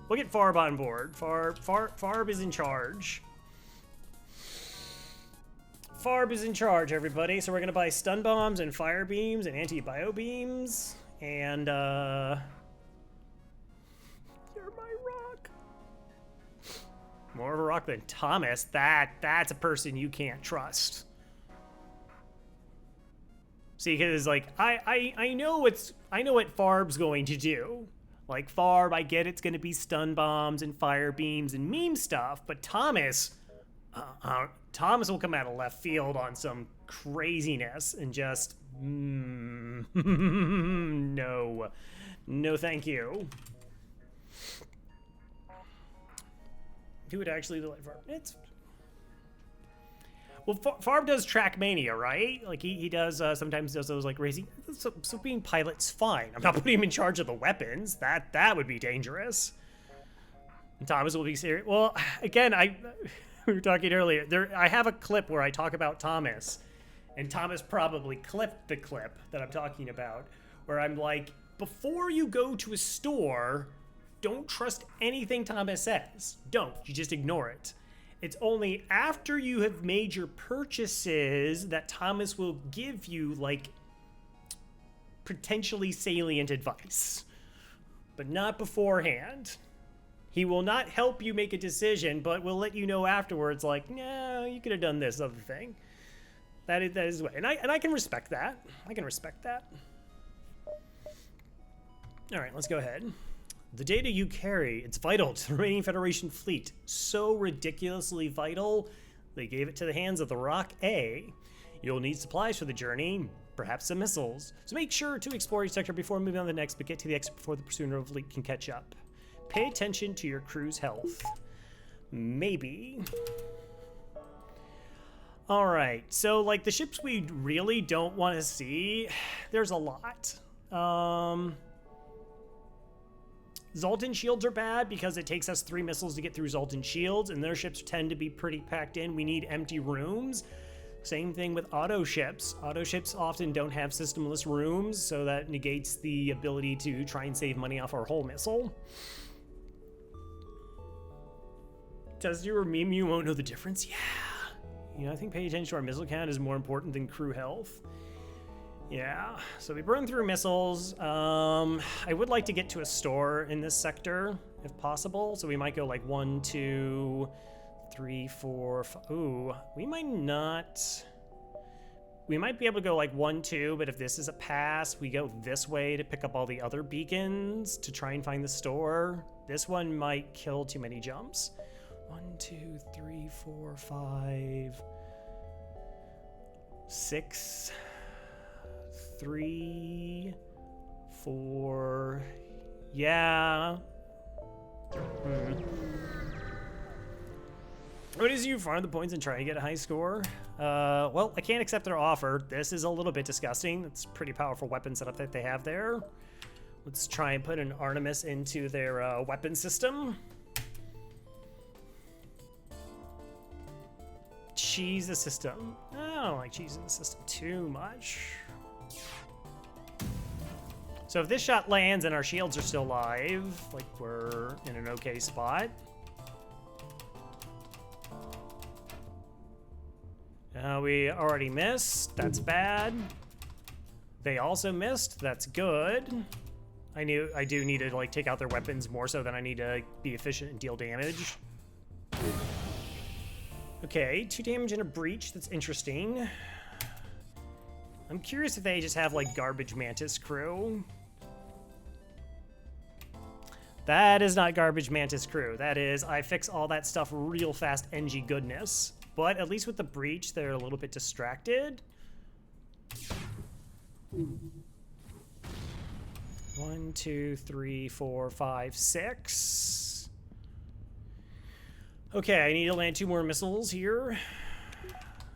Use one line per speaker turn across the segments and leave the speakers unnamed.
We'll get Farb on board. Farb is in charge. Farb is in charge, everybody. So we're gonna buy stun bombs and fire beams and anti-bio beams. And, you're my rock. More of a rock than Thomas. That's a person you can't trust. See, because like I know what Farb's going to do. Like Farb, I get it's gonna be stun bombs and fire beams and meme stuff, but Thomas will come out of left field on some craziness and just no, thank you. Who would actually like Farb? It's well, Farb does Trackmania, right? Like he does sometimes does those like racing. So being pilot's fine. I'm not putting him in charge of the weapons. That would be dangerous. And Thomas will be serious. Well, again, we were talking earlier. I have a clip where I talk about Thomas, and Thomas probably clipped the clip that I'm talking about, where I'm like, before you go to a store, don't trust anything Thomas says. Don't. You just ignore it. It's only after you have made your purchases that Thomas will give you, like, potentially salient advice. But not beforehand. He will not help you make a decision, but will let you know afterwards, like, no, you could have done this other thing. That is the way. And I can respect that. I can respect that. All right, let's go ahead. The data you carry, it's vital to the remaining Federation fleet. So ridiculously vital, they gave it to the hands of the Rock A. You'll need supplies for the journey, perhaps some missiles. So make sure to explore each sector before moving on to the next, but get to the exit before the pursuer fleet can catch up. Pay attention to your crew's health. Maybe. All right, so like the ships we really don't want to see, there's a lot. Zoltan shields are bad because it takes us 3 missiles to get through Zoltan shields, and their ships tend to be pretty packed in. We need empty rooms. Same thing with auto ships. Auto ships often don't have systemless rooms, so that negates the ability to try and save money off our whole missile. Does your meme you won't know the difference? Yeah. You know, I think paying attention to our missile count is more important than crew health. Yeah, so we burn through missiles. I would like to get to a store in this sector, if possible. So we might go like 1, 2, 3, 4, 5. Ooh, we might not. We might be able to go like 1, 2, but if this is a pass, we go this way to pick up all the other beacons to try and find the store. This one might kill too many jumps. 1, 2, 3, 4, 5, 6. 3, 4, yeah. What is you farm the points and try to get a high score? Well, I can't accept their offer. This is a little bit disgusting. It's a pretty powerful weapon setup that they have there. Let's try and put an Artemis into their weapon system. Cheese the system. I don't like cheesing the system too much. So if this shot lands and our shields are still live, like we're in an okay spot. We already missed, that's bad. They also missed, that's good. I do need to like take out their weapons more so than I need to be efficient and deal damage. Okay, 2 damage and a breach, that's interesting. I'm curious if they just have like Garbage Mantis crew. That is not Garbage Mantis crew. That is, I fix all that stuff real fast NG goodness. But at least with the breach, they're a little bit distracted. 1, 2, 3, 4, 5, 6. Okay, I need to land 2 more missiles here.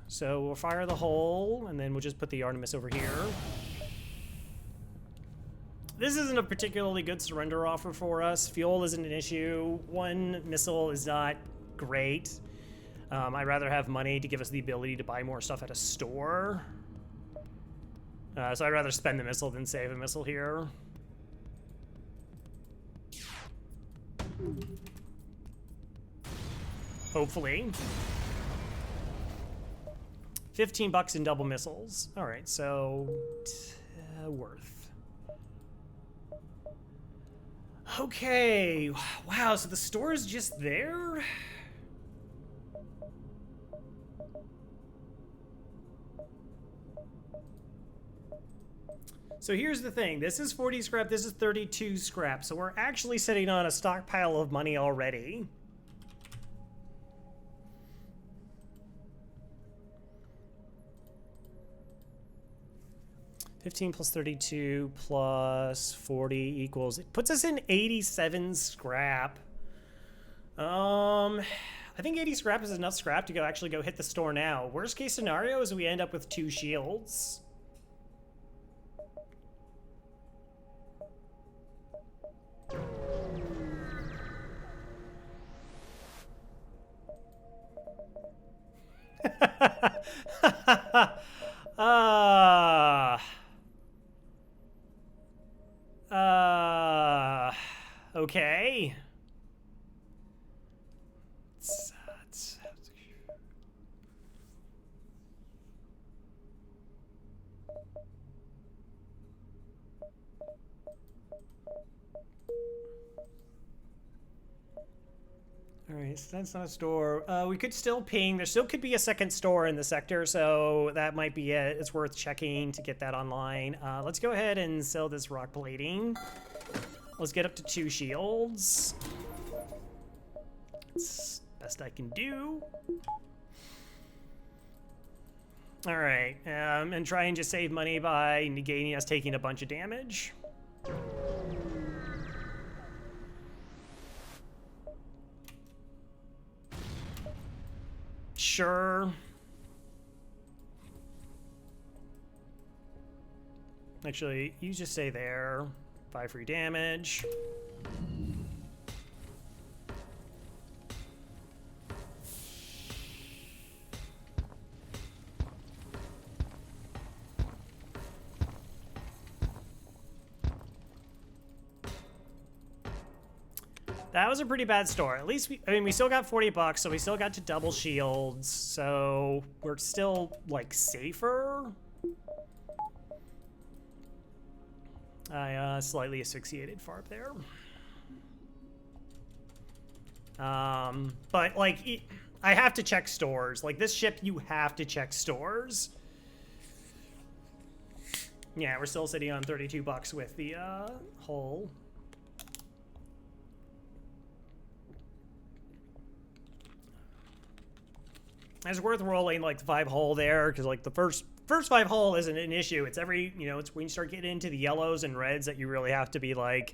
So we'll fire the hole, and then we'll just put the Artemis over here. This isn't a particularly good surrender offer for us. Fuel isn't an issue. 1 missile is not great. I'd rather have money to give us the ability to buy more stuff at a store. So I'd rather spend the missile than save a missile here. Hopefully. 15 bucks in double missiles. All right, so worth. Okay, wow, so the store is just there? So here's the thing, this is 40 scrap, this is 32 scrap, so we're actually sitting on a stockpile of money already. $15 plus 32 plus 40 equals, it puts us in 87 scrap. I think 80 scrap is enough scrap to actually go hit the store now. Worst case scenario is we end up with 2 shields. Okay. All right, so that's not a store. We could still ping. There still could be a second store in the sector, so that might be it. It's worth checking to get that online. Let's go ahead and sell this rock plating. Let's get up to 2 shields. That's best I can do. All right, and try and just save money by negating us taking a bunch of damage. Sure. Actually, you just stay there. 5 free damage. That was a pretty bad store. At least we still got 40 bucks, so we still got to double shields. So we're still like safer. I slightly asphyxiated Farb there. But like I have to check stores. Like this ship, you have to check stores. Yeah, we're still sitting on 32 bucks with the hull. It's worth rolling like the 5 hull there, because like the first 5 hull isn't an issue. It's every, you know, it's when you start getting into the yellows and reds that you really have to be like,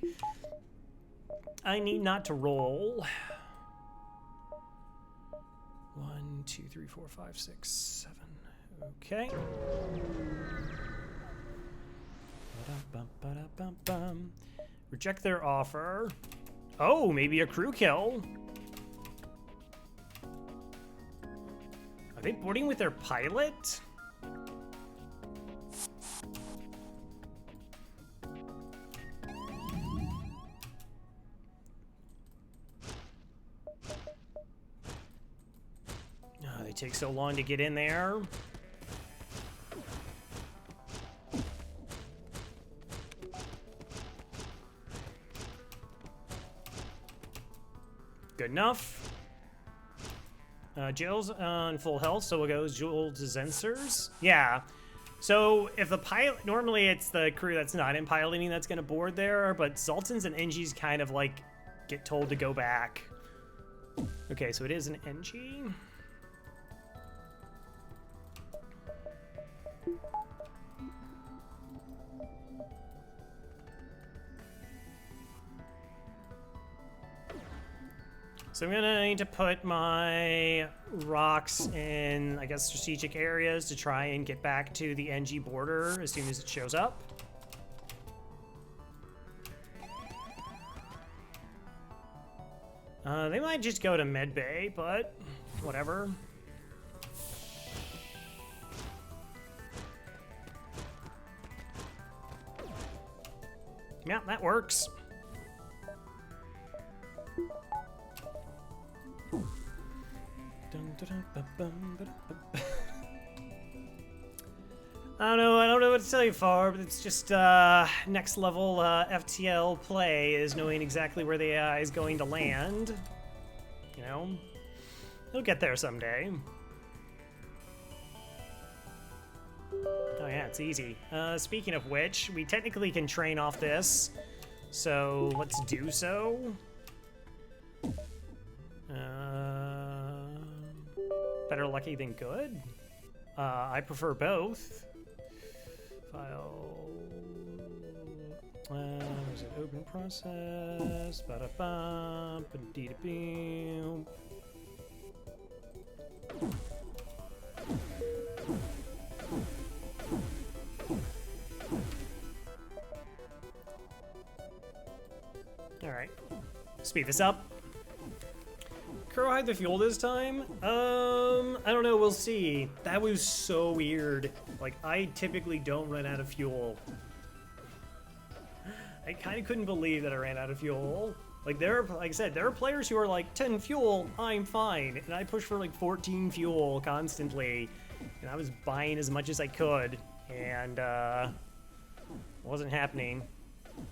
I need not to roll. 1, 2, 3, 4, 5, 6, 7. Okay. Reject their offer. Oh, maybe a crew kill. Are they boarding with their pilot? Oh, they take so long to get in there. Good enough. Jill's on full health, so we'll go Jewel to Zensers. Yeah. So if the pilot, normally it's the crew that's not in piloting that's going to board there, but Zoltans and NGs kind of like get told to go back. Okay, so it is an NG. So I'm gonna need to put my rocks in, I guess, strategic areas to try and get back to the NG border as soon as it shows up. They might just go to Medbay, but whatever. Yeah, that works. I don't know what to tell you, Far, but it's just next level FTL play is knowing exactly where the AI is going to land. You know, he'll get there someday. Oh yeah, it's easy. Speaking of which, we technically can train off this, so let's do so. Better lucky than good. I prefer both. File. Is it open process? Ba-da-bum, ba-dee-da-boom. All right, speed this up. Crow hide the fuel this time? I don't know, we'll see. That was so weird. Like, I typically don't run out of fuel. I kind of couldn't believe that I ran out of fuel. Like, like I said, there are players who are like, 10 fuel, I'm fine. And I push for like 14 fuel constantly. And I was buying as much as I could. And, it wasn't happening.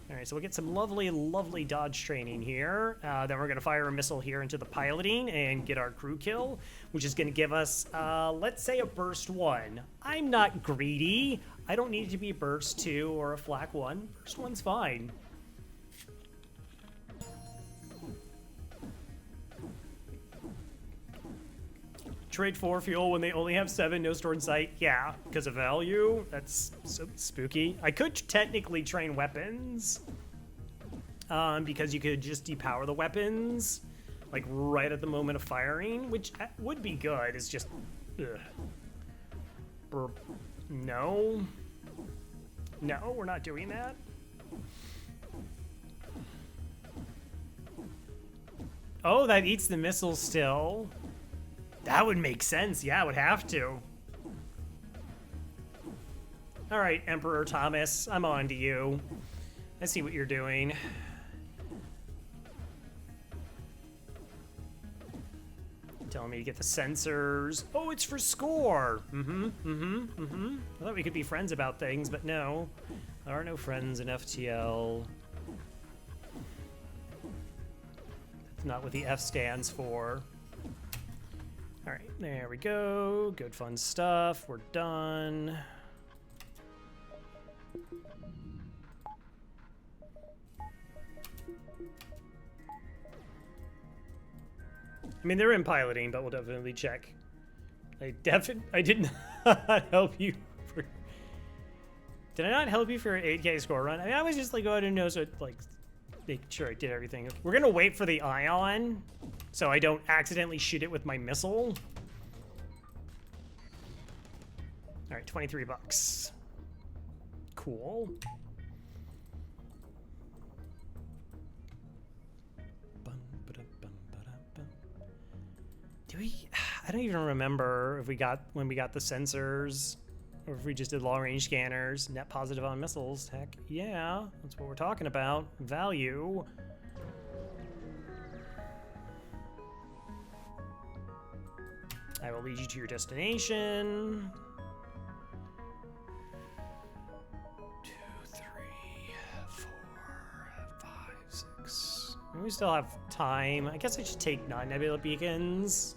All right, so we'll get some lovely, lovely dodge training here. Then we're going to fire a missile here into the piloting and get our crew kill, which is going to give us, let's say, a burst 1. I'm not greedy. I don't need it to be a burst 2 or a flak 1. Burst 1's fine. Trade 4 fuel when they only have 7, no stored in sight. Yeah, because of value. That's so spooky. I could technically train weapons, because you could just depower the weapons, like right at the moment of firing, which would be good. It's just, no, we're not doing that. Oh, that eats the missile still. That would make sense. Yeah, it would have to. All right, Emperor Thomas, I'm on to you. I see what you're doing. Telling me to get the sensors. Oh, it's for score. I thought we could be friends about things, but no. There are no friends in FTL. That's not what the F stands for. All right, there we go. Good fun stuff. We're done. I mean, they're in piloting, but we'll definitely check. I did not help you for... Did I not help you for an 8K score run? I mean, I was just like, go ahead and know, so like, make sure I did everything. We're gonna wait for the ion, so I don't accidentally shoot it with my missile. All right, 23 bucks. Cool. Do we? I don't even remember if when we got the sensors, or if we just did long range scanners. Net positive on missiles. Heck yeah, that's what we're talking about. Value. I will lead you to your destination. 2, 3, 4, 5, 6. We still have time. I guess I should take non-nebula beacons.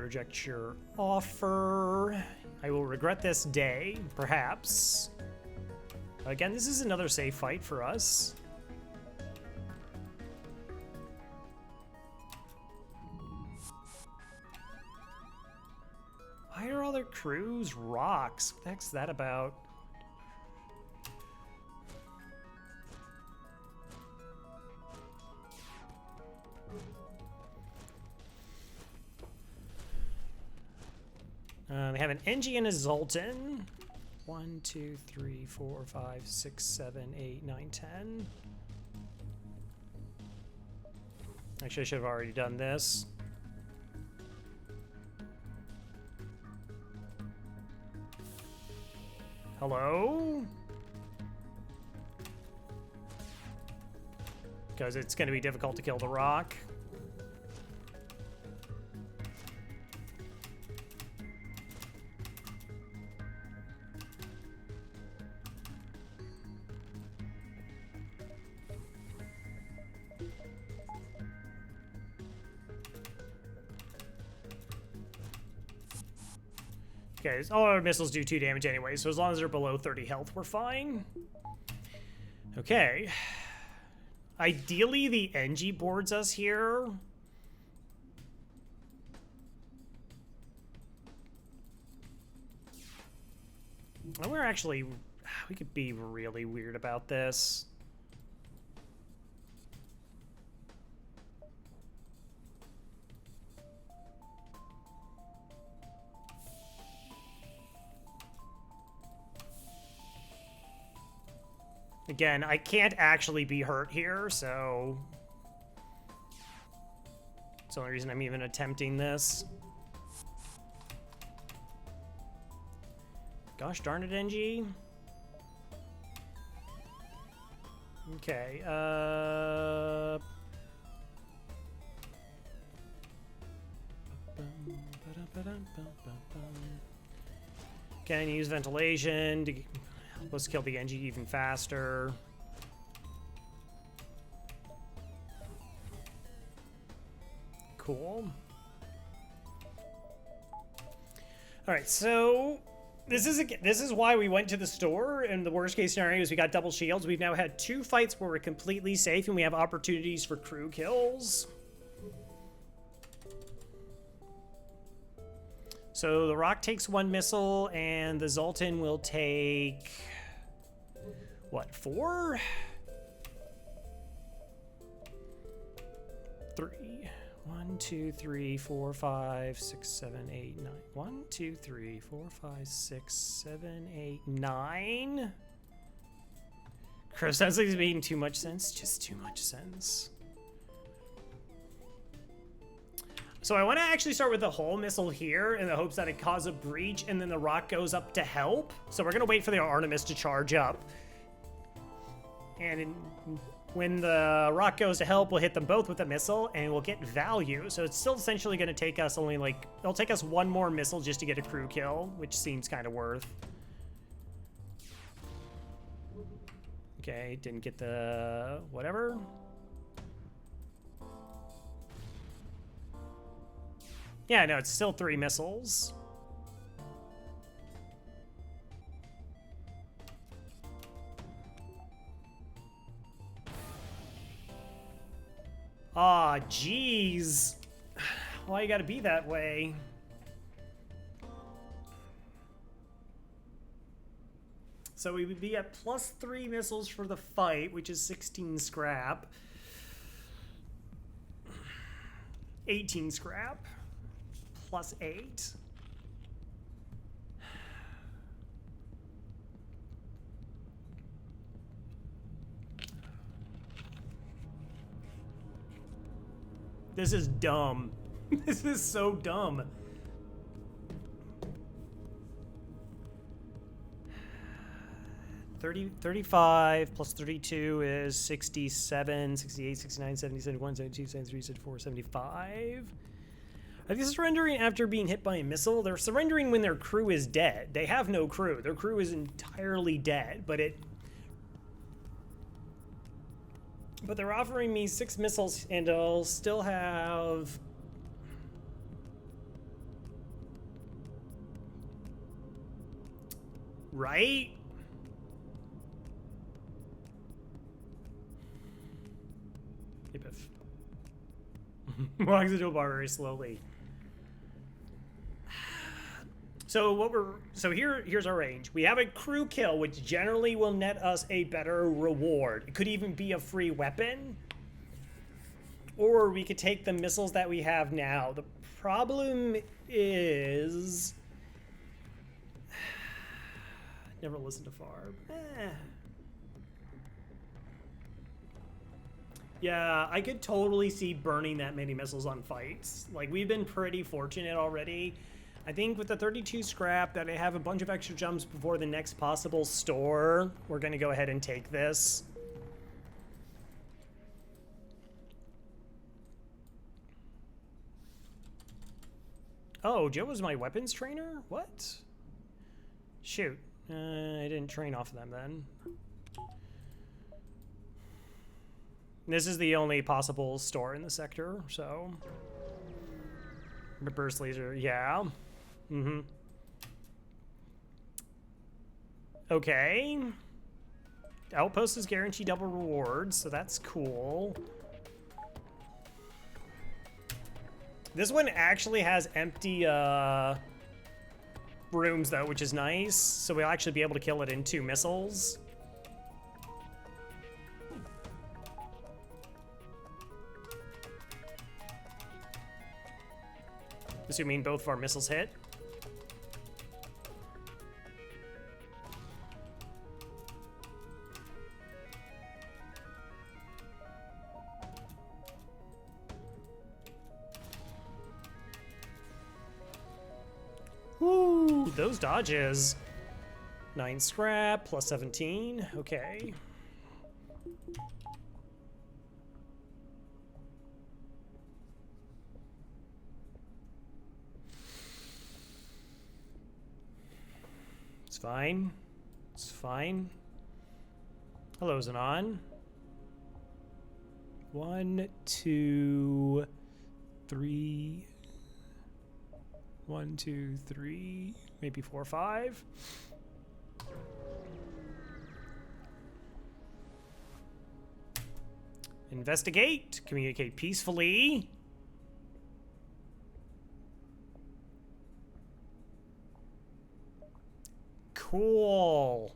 Reject your offer. I will regret this day, perhaps. Again, this is another safe fight for us. Why are all their crews rocks? What the heck's that about? They have an NG and a Zoltan. 1, 2, 3, 4, 5, 6, 7, 8, 9, 10. Actually, I should have already done this. Hello? because it's going to be difficult to kill the rock. Okay, all our missiles do 2 damage anyway, so as long as they're below 30 health, we're fine. Okay. Ideally, the NG boards us here. And we're actually... we could be really weird about this. Again, I can't actually be hurt here, so... it's the only reason I'm even attempting this. Gosh darn it, NG. Okay, can use ventilation to help us kill the NG even faster. Cool. All right, so this is why we went to the store, and the worst case scenario is we got double shields. We've now had 2 fights where we're completely safe and we have opportunities for crew kills. So the rock takes 1 missile and the Zoltan will take what, 4? 3. 1, 2, 3, 4, 5, 6, 7, 8, 9. 1, 2, 3, 4, 5, 6, 7, 8, 9. Crow sounds like it's making too much sense. Just too much sense. So I want to actually start with the whole missile here in the hopes that it causes a breach and then the rock goes up to help. So we're going to wait for the Artemis to charge up. And when the rock goes to help, we'll hit them both with a missile and we'll get value. So it's still essentially going to take us only like... it'll take us 1 more missile just to get a crew kill, which seems kind of worth. Okay, didn't get the... whatever. Yeah, no, it's still 3 missiles. Aw, jeez. Why you gotta be that way? So we would be at +3 missiles for the fight, which is 16 scrap. 18 scrap. +8. This is dumb. This is so dumb. $35 plus 32 is 67, 68, 69, 70, 71, 72, 73, 74, 75. Are they surrendering after being hit by a missile? They're surrendering when their crew is dead. They have no crew. Their crew is entirely dead, but they're offering me 6 missiles and I'll still have... right? Hey, Biff. Walks into a bar very slowly. So here's our range. We have a crew kill, which generally will net us a better reward. It could even be a free weapon. Or we could take the missiles that we have now. The problem is... never listened to Farb. Yeah, I could totally see burning that many missiles on fights. Like, we've been pretty fortunate already. I think with the 32 scrap that I have a bunch of extra jumps before the next possible store, we're going to go ahead and take this. Oh, Joe was my weapons trainer? What? Shoot. I didn't train off of them then. This is the only possible store in the sector, so... The burst laser, yeah. Mm-hmm. Okay. Outpost is guaranteed double rewards, so that's cool. This one actually has empty rooms though, which is nice. So we'll actually be able to kill it in 2 missiles. Assuming both of our missiles hit. Woo, those dodges. 9 scrap, plus 17, okay. It's fine. It's fine. Hello, Zanon. 1, 2, 3. 1, 2, 3, maybe 4, 5. Investigate. Communicate peacefully. Cool.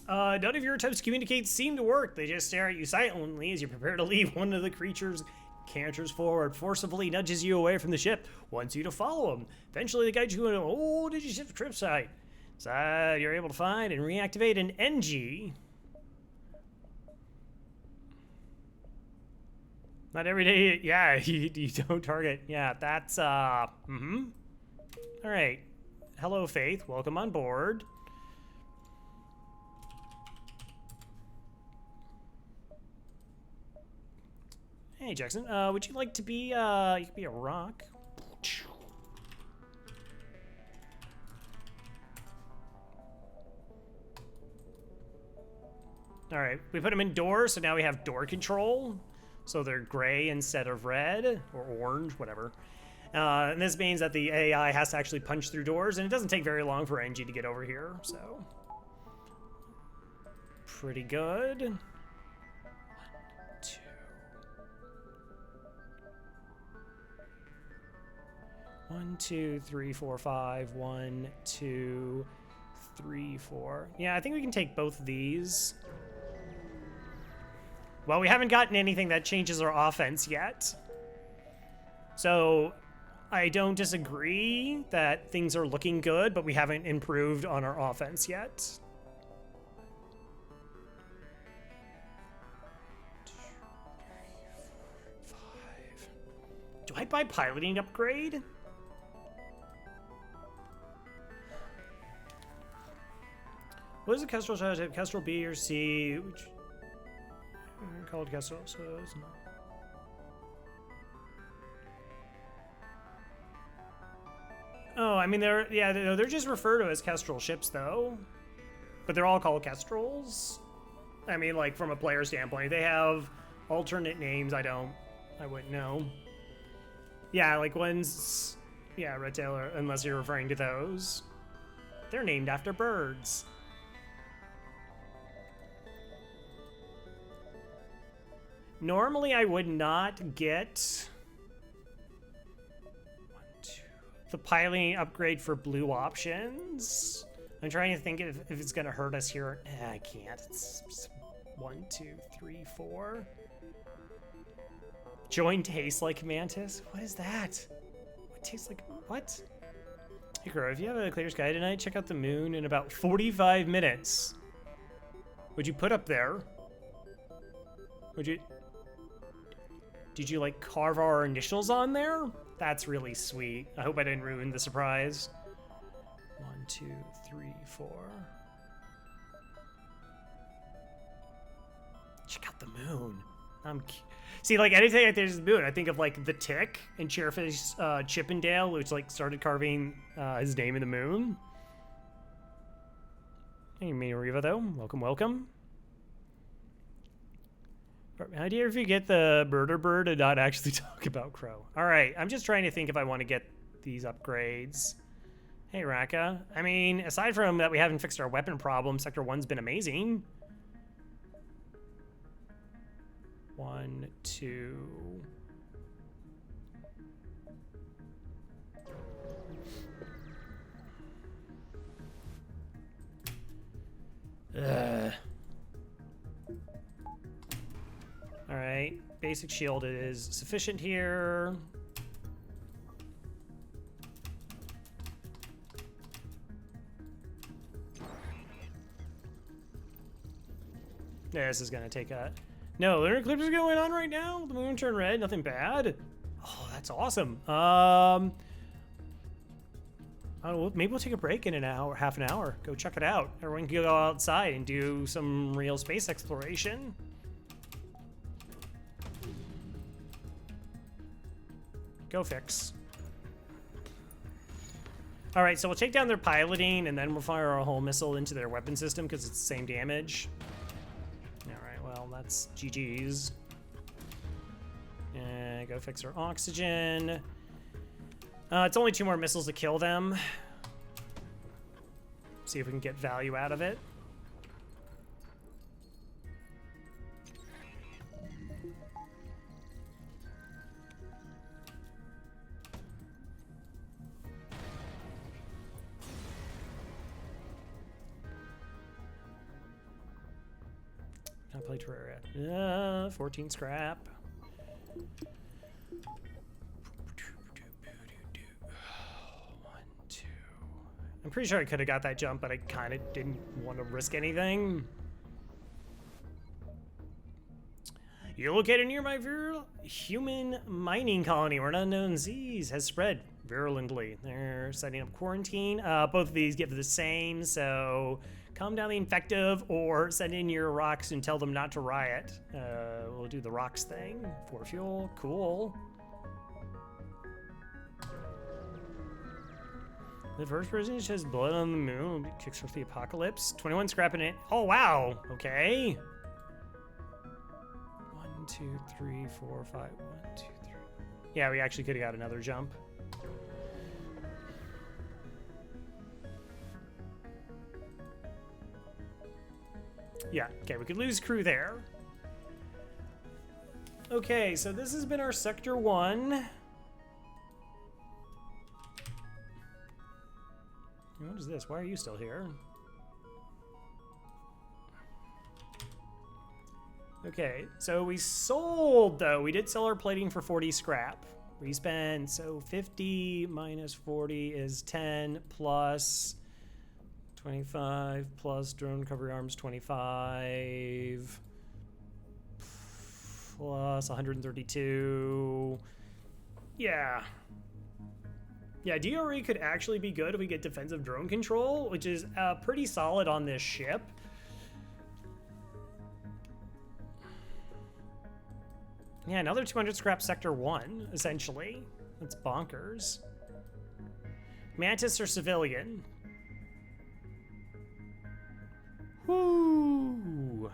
None of your attempts to communicate seem to work. They just stare at you silently as you prepare to leave. One of the creatures canters forward, forcibly nudges you away from the ship, wants you to follow him. Eventually, they guide you to an old ship's trip site. Inside, you're able to find and reactivate an NG. Not every day, yeah, you don't target. Yeah, that's, All right. Hello, Faith. Welcome on board. Hey, Jackson. Would you like to be, you could be a rock. All right, we put them in doors, so now we have door control. So they're gray instead of red, or orange, whatever. And this means that the AI has to actually punch through doors, and it doesn't take very long for NG to get over here, so. Pretty good. 1, 2. 1, 2, 3, 4, 5. 1, 2, 3, 4. Yeah, I think we can take both of these. Well, we haven't gotten anything that changes our offense yet. So I don't disagree that things are looking good, but we haven't improved on our offense yet. 2, 3, 4, 5. Do I buy piloting upgrade? What is a Kestrel shot type? Kestrel B or C? Which called Kestrel, so it's not. Oh, I mean, they're just referred to as Kestrel ships, though. But they're all called Kestrels. I mean, like, from a player standpoint, they have alternate names. I wouldn't know. Yeah, like one's, yeah, Red Tail, unless you're referring to those. They're named after birds. Normally, I would not get the piloting upgrade for blue options. I'm trying to think if it's gonna hurt us here. I can't. It's 1, 2, 3, 4. Join tastes like mantis. What is that? What tastes like what? Hey, Crow, if you have a clear sky tonight, check out the moon in about 45 minutes. Would you put up there? Would you? Did you like carve our initials on there? That's really sweet. I hope I didn't ruin the surprise. 1, 2, 3, 4. Check out the moon. See, like, anything like there's the moon, I think of, like, the Tick and Chairface Chippendale, which, like, started carving his name in the moon. Hey, Riva, though. Welcome, welcome. Idea if you get the Birder Bird and not actually talk about Crow. All right, I'm just trying to think if I want to get these upgrades. Hey, Raka. I mean, aside from that we haven't fixed our weapon problem, Sector 1's been amazing. 1, 2... Alright, basic shield is sufficient here. Yeah, this is gonna take a... No, lunar eclipse is going on right now. The moon turned red, nothing bad. Oh, that's awesome. I don't know, maybe we'll take a break in an hour, half an hour. Go check it out. Everyone can go outside and do some real space exploration. Go fix. All right, so we'll take down their piloting and then we'll fire a whole missile into their weapon system because it's the same damage. All right, well, that's GG's. And go fix our oxygen. It's only 2 more missiles to kill them. See if we can get value out of it. I'll play Terraria. 14 scrap. I'm pretty sure I could have got that jump, but I kind of didn't want to risk anything. You're located near my human mining colony where an unknown disease has spread virulently. They're setting up quarantine. Both of these give the same, so calm down the infective or send in your rocks and tell them not to riot. We'll do the rocks thing for fuel. Cool. The first person sheds blood on the moon kicks off the apocalypse. 21 scrapping it. Oh, wow. Okay. 1, 2, 3, 4, 5. 1, 2, 3. Yeah, we actually could have got another jump. Yeah, okay, we could lose crew there. Okay, so this has been our Sector 1. What is this? Why are you still here? Okay, so we sold, though. We did sell our plating for 40 scrap. We spent, so 50 minus 40 is 10 plus 25 plus drone recovery arms 25 plus 132. Yeah. Yeah, DRE could actually be good if we get defensive drone control, which is pretty solid on this ship. Yeah, another 200 scrap Sector 1, essentially. That's bonkers. Mantis or civilian? Whoo!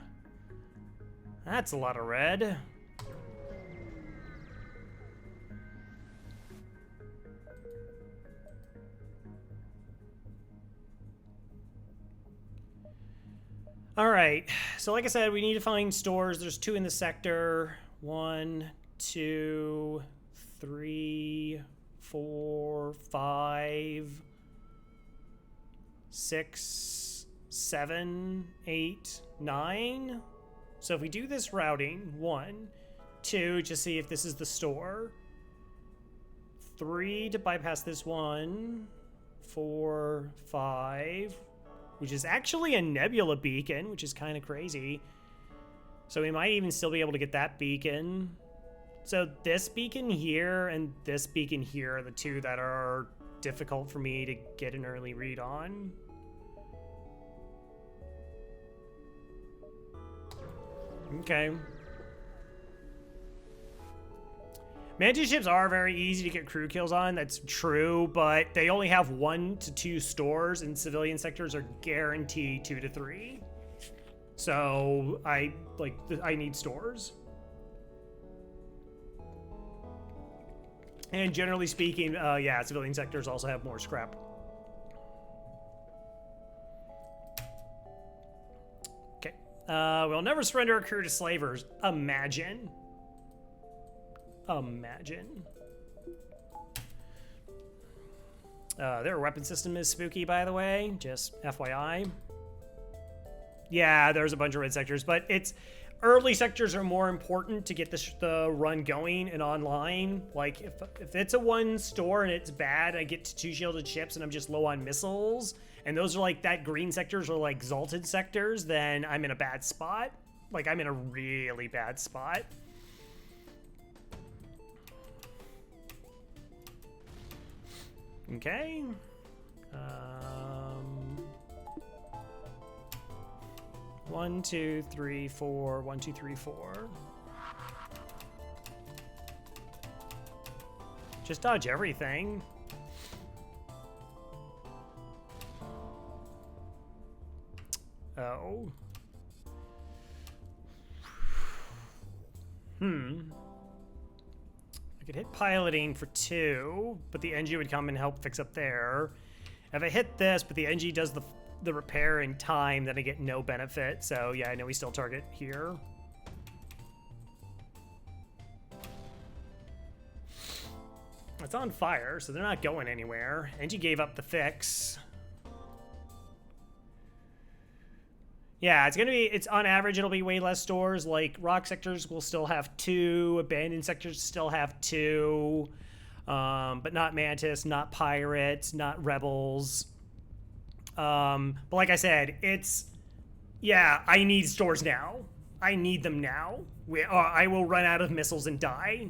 That's a lot of red. All right, so like I said, we need to find stores. There's 2 in the sector. 1, 2, 3, 4, 5, 6, 7, 8, 9. So if we do this routing, 1, 2, just see if this is the store. 3 to bypass this one. 4, 5. Which is actually a nebula beacon, which is kind of crazy. So we might even still be able to get that beacon. So this beacon here and this beacon here are the 2 that are difficult for me to get an early read on. Okay. Mantis ships are very easy to get crew kills on, that's true, but they only have 1 to 2 stores, and civilian sectors are guaranteed 2 to 3. So I need stores. And generally speaking, yeah, civilian sectors also have more scrap. Okay. We'll never surrender our crew to slavers. Imagine. Imagine. Their weapon system is spooky, by the way. Just FYI. Yeah, there's a bunch of red sectors, but it's... Early sectors are more important to get the run going and online. Like, if it's a 1 store and it's bad, I get to 2 shielded ships and I'm just low on missiles, and those are like, that green sectors are like Zalted sectors, then I'm in a bad spot. Like, I'm in a really bad spot. Okay. 1, 2, 3, 4. 1, 2, 3, 4. Just dodge everything. Oh. I could hit piloting for 2, but the NG would come and help fix up there. If I hit this, but the NG does the repair in time, then I get no benefit. So yeah, I know we still target here. It's on fire, so they're not going anywhere. NG gave up the fix. Yeah, it's on average, it'll be way less stores. Like, rock sectors will still have 2, abandoned sectors still have 2, but not Mantis, not pirates, not rebels. But like I said, yeah, I need stores now. I need them now. I will run out of missiles and die.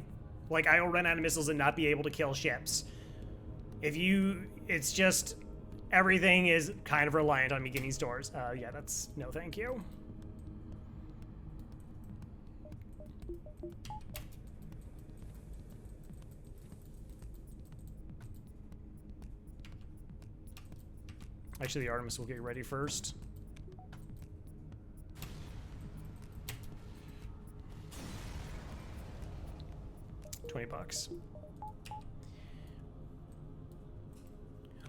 Like, I will run out of missiles and not be able to kill ships. It's just... Everything is kind of reliant on me getting stores. Yeah, that's no thank you. Actually, the Artemis will get ready first. $20.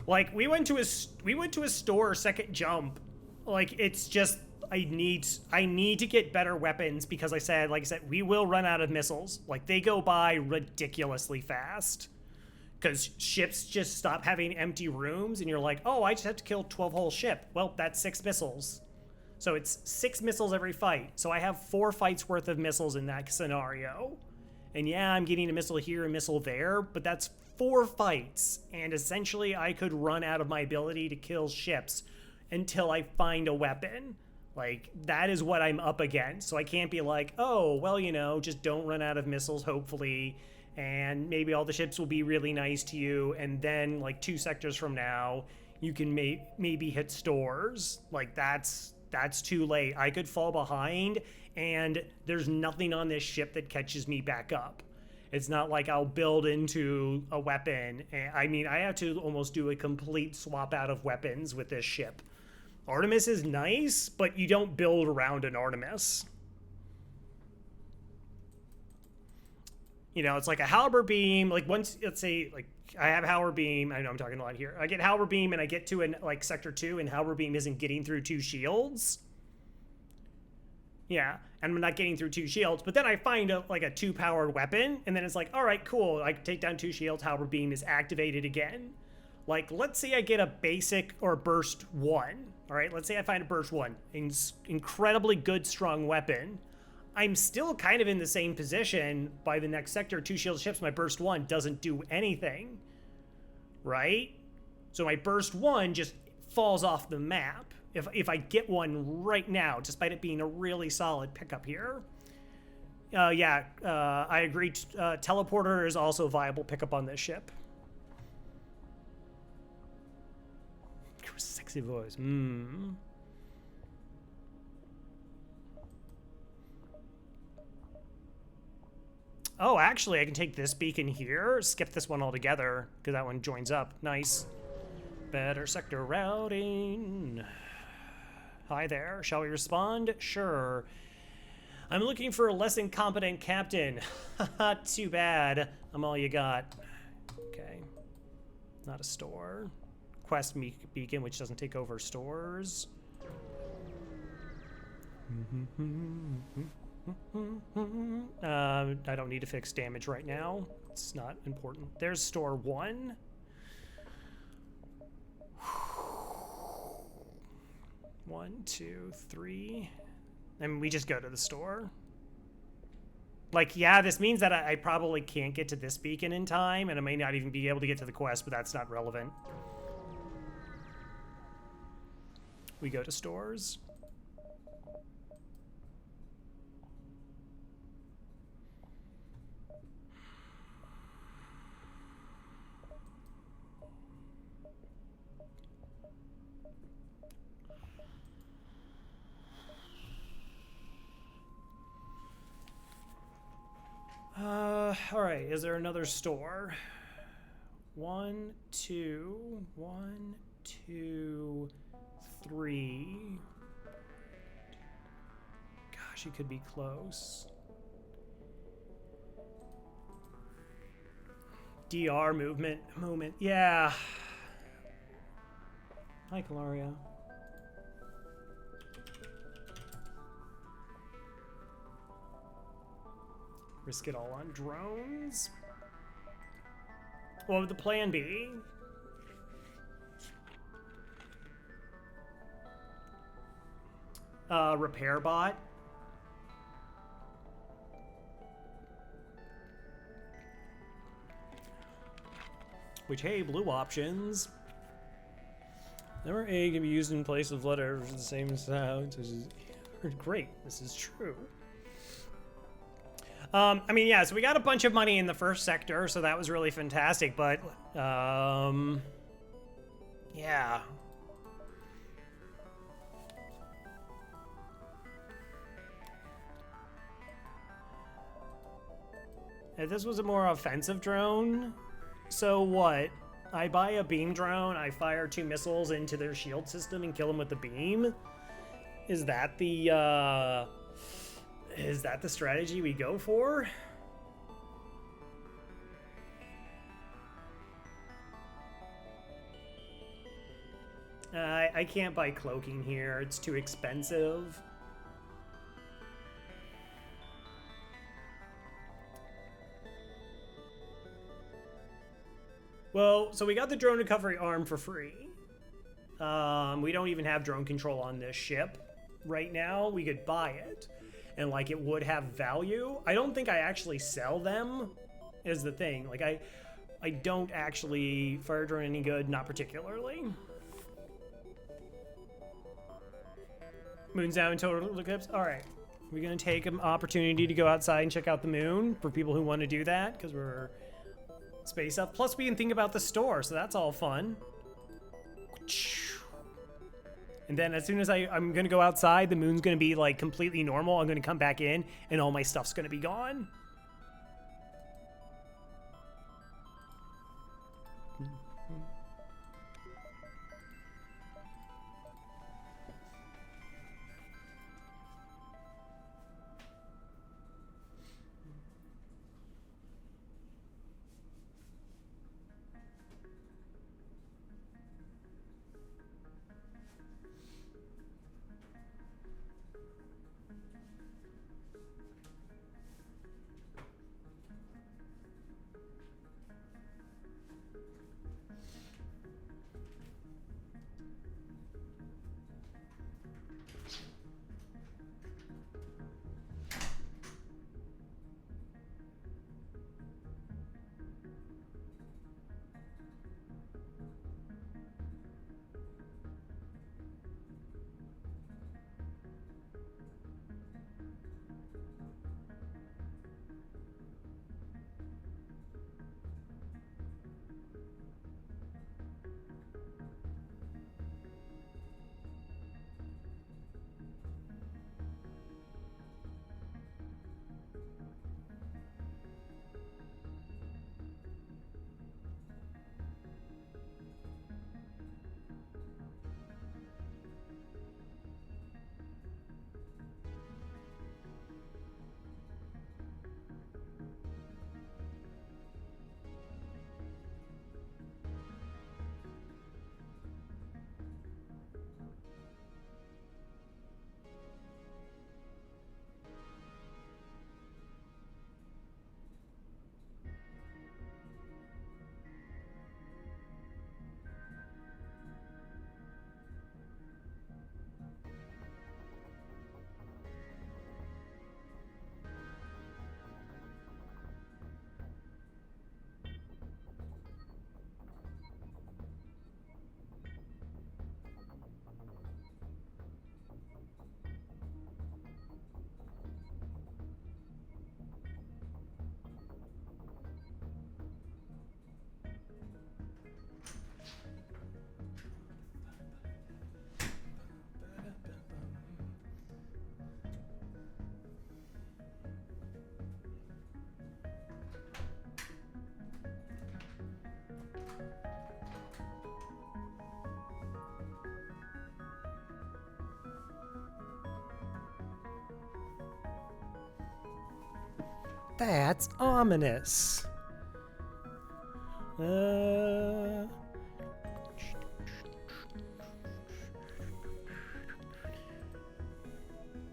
Like, we went to a store second jump. Like, it's just I need to get better weapons because like I said, we will run out of missiles. Like, they go by ridiculously fast. Because ships just stop having empty rooms and you're like, oh, I just have to kill 12 whole ship. Well, that's 6 missiles. So it's 6 missiles every fight. So I have 4 fights worth of missiles in that scenario. And yeah, I'm getting a missile here, a missile there, but that's 4 fights, and essentially I could run out of my ability to kill ships until I find a weapon. Like, that is what I'm up against. So I can't be like, oh, well, you know, just don't run out of missiles, hopefully, and maybe all the ships will be really nice to you, and then, like, 2 sectors from now, you can maybe hit stores. Like, that's too late. I could fall behind, and there's nothing on this ship that catches me back up. It's not like I'll build into a weapon. I mean, I have to almost do a complete swap out of weapons with this ship. Artemis is nice, but you don't build around an Artemis. You know, it's like a halberd beam. Like, once, let's say, like, I have halberd beam. I know I'm talking a lot here. I get halberd beam and I get to like sector 2 and halberd beam isn't getting through 2 shields. Yeah, and I'm not getting through 2 shields, but then I find a 2-powered weapon, and then it's like, all right, cool. I take down 2 shields, halberd beam is activated again. Like, let's say I get a basic or burst 1. All right, let's say I find a burst 1, incredibly good, strong weapon. I'm still kind of in the same position by the next sector. 2 shield ships, my burst 1 doesn't do anything, right? So my burst 1 just falls off the map. If I get one right now, despite it being a really solid pickup here. Yeah, I agree. Teleporter is also a viable pickup on this ship. Sexy voice. Oh, actually, I can take this beacon here, skip this one altogether, because that one joins up. Nice. Better sector routing. Hi there. Shall we respond? Sure. I'm looking for a less incompetent captain. Haha, too bad. I'm all you got. Okay. Not a store. Quest beacon, which doesn't take over stores. I don't need to fix damage right now. It's not important. There's store 1. One, two, three. And we just go to the store. Like, yeah, this means that I probably can't get to this beacon in time, and I may not even be able to get to the quest, but that's not relevant. We go to stores. All right, is there another store? 1, 2, 1, 2, 3. Gosh, you could be close. DR movement. Yeah. Hi, Calaria. Risk it all on drones. What would the plan be? Repair bot. Which, hey, blue options. Number A can be used in place of letters with the same sound. Great, this is true. I mean, yeah, so we got a bunch of money in the first sector, so that was really fantastic, but, yeah. If this was a more offensive drone, so what? I buy a beam drone, I fire 2 missiles into their shield system and kill them with the beam? Is that the strategy we go for? I can't buy cloaking here. It's too expensive. Well, so we got the drone recovery arm for free. We don't even have drone control on this ship right now. We could buy it, and like it would have value. I don't think I actually sell them, is the thing. Like I don't actually fire drone any good, not particularly. Moon's down in total eclipse. All right, we're gonna take an opportunity to go outside and check out the moon for people who want to do that, because we're space up. Plus, we can think about the store, so that's all fun. And then as soon as I'm gonna go outside, the moon's gonna be like completely normal. I'm gonna come back in, and all my stuff's gonna be gone. That's ominous.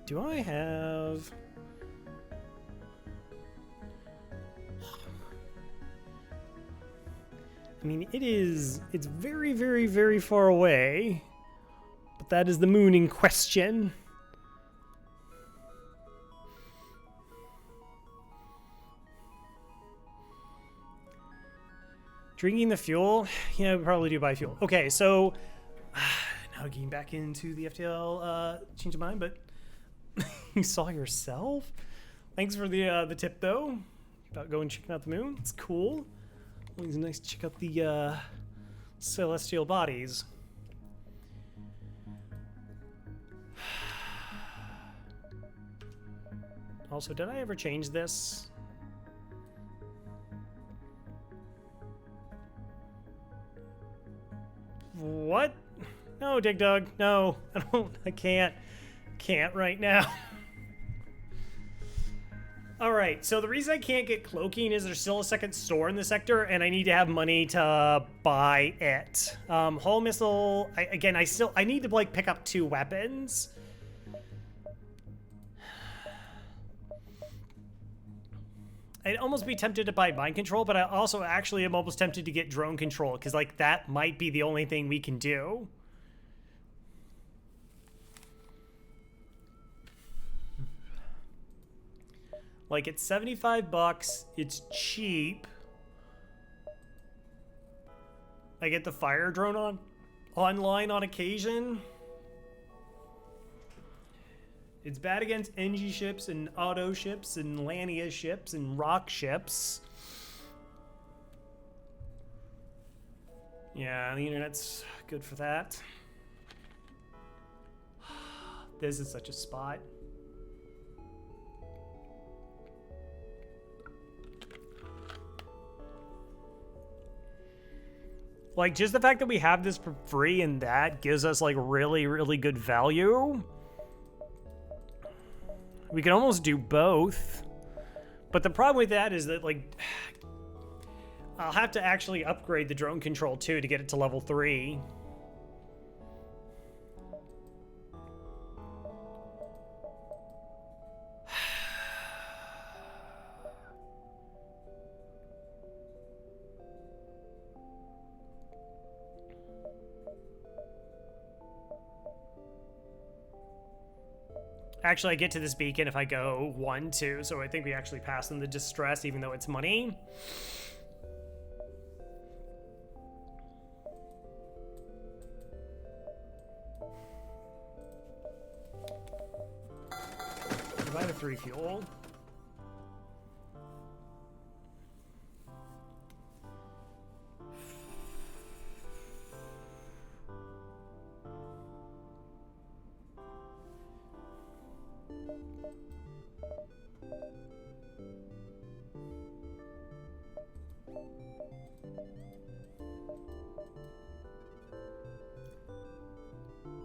Do I have... I mean, it's very, very, very far away, but that is the moon in question. Drinking the fuel? Yeah, we probably do buy fuel. Okay, so now getting back into the FTL change of mind, but you saw yourself? Thanks for the tip, though, about going checking out the moon. It's cool. Always nice to check out the celestial bodies. Also, did I ever change this? What? No, Dig Dug. No, I can't right now. All right, so the reason I can't get cloaking is there's still a second store in the sector, and I need to have money to buy it. Hull missile. I need to like pick up 2 weapons. I'd almost be tempted to buy mind control, but I also actually am almost tempted to get drone control because like that might be the only thing we can do. Like, it's 75 bucks. It's cheap. I get the fire drone online on occasion. It's bad against NG ships and auto ships and Lania ships and rock ships. Yeah, the internet's good for that. This is such a spot. Like, just the fact that we have this for free and that gives us, like, really, really good value. We can almost do both. But the problem with that is that, like, I'll have to actually upgrade the drone control, too, to get it to level 3. Actually, I get to this beacon if I go 1, 2, so I think we actually pass them the distress, even though it's money. Provide a 3 fuel.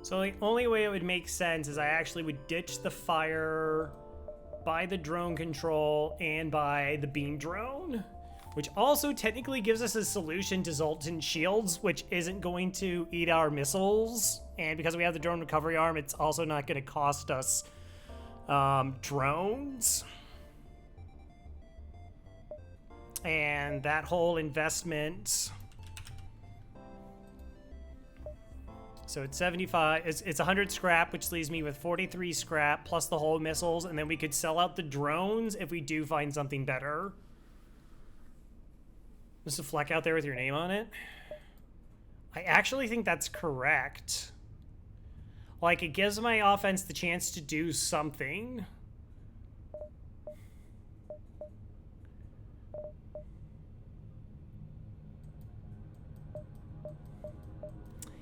So the only way it would make sense is I actually would ditch the fire, buy the drone control, and buy the beam drone, which also technically gives us a solution to Zoltan shields, which isn't going to eat our missiles. And because we have the drone recovery arm, it's also not going to cost us drones. And that whole investment... So it's 75, it's 100 scrap, which leaves me with 43 scrap, plus the whole missiles, and then we could sell out the drones if we do find something better. There's a fleck out there with your name on it. I actually think that's correct. Like, it gives my offense the chance to do something.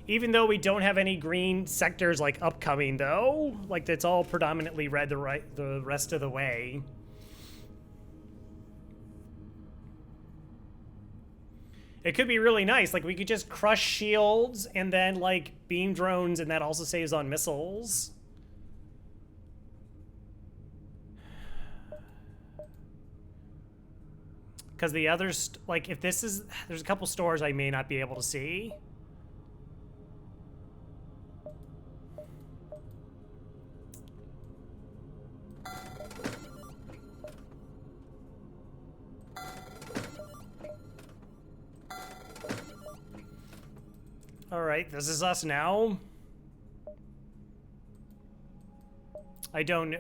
Even though we don't have any green sectors, like, upcoming, though. Like, it's all predominantly red the rest of the way. It could be really nice. Like, we could just crush shields and then, like, beam drones, and that also saves on missiles. Because the others, like, if this is... There's a couple stores I may not be able to see. Alright, this is us now. I don't...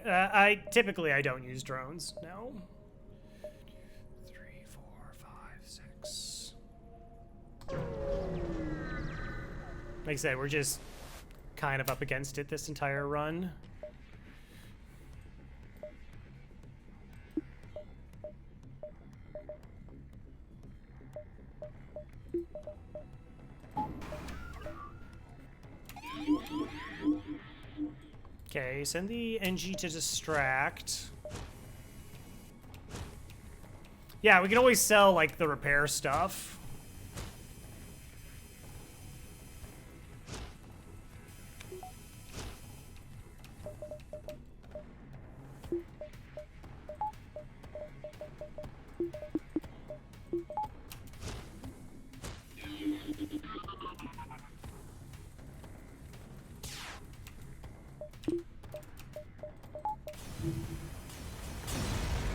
typically, I don't use drones, no. 3, 4, 5, 6. Like I said, we're just kind of up against it this entire run. Okay, send the NG to distract. Yeah, we can always sell, like, the repair stuff.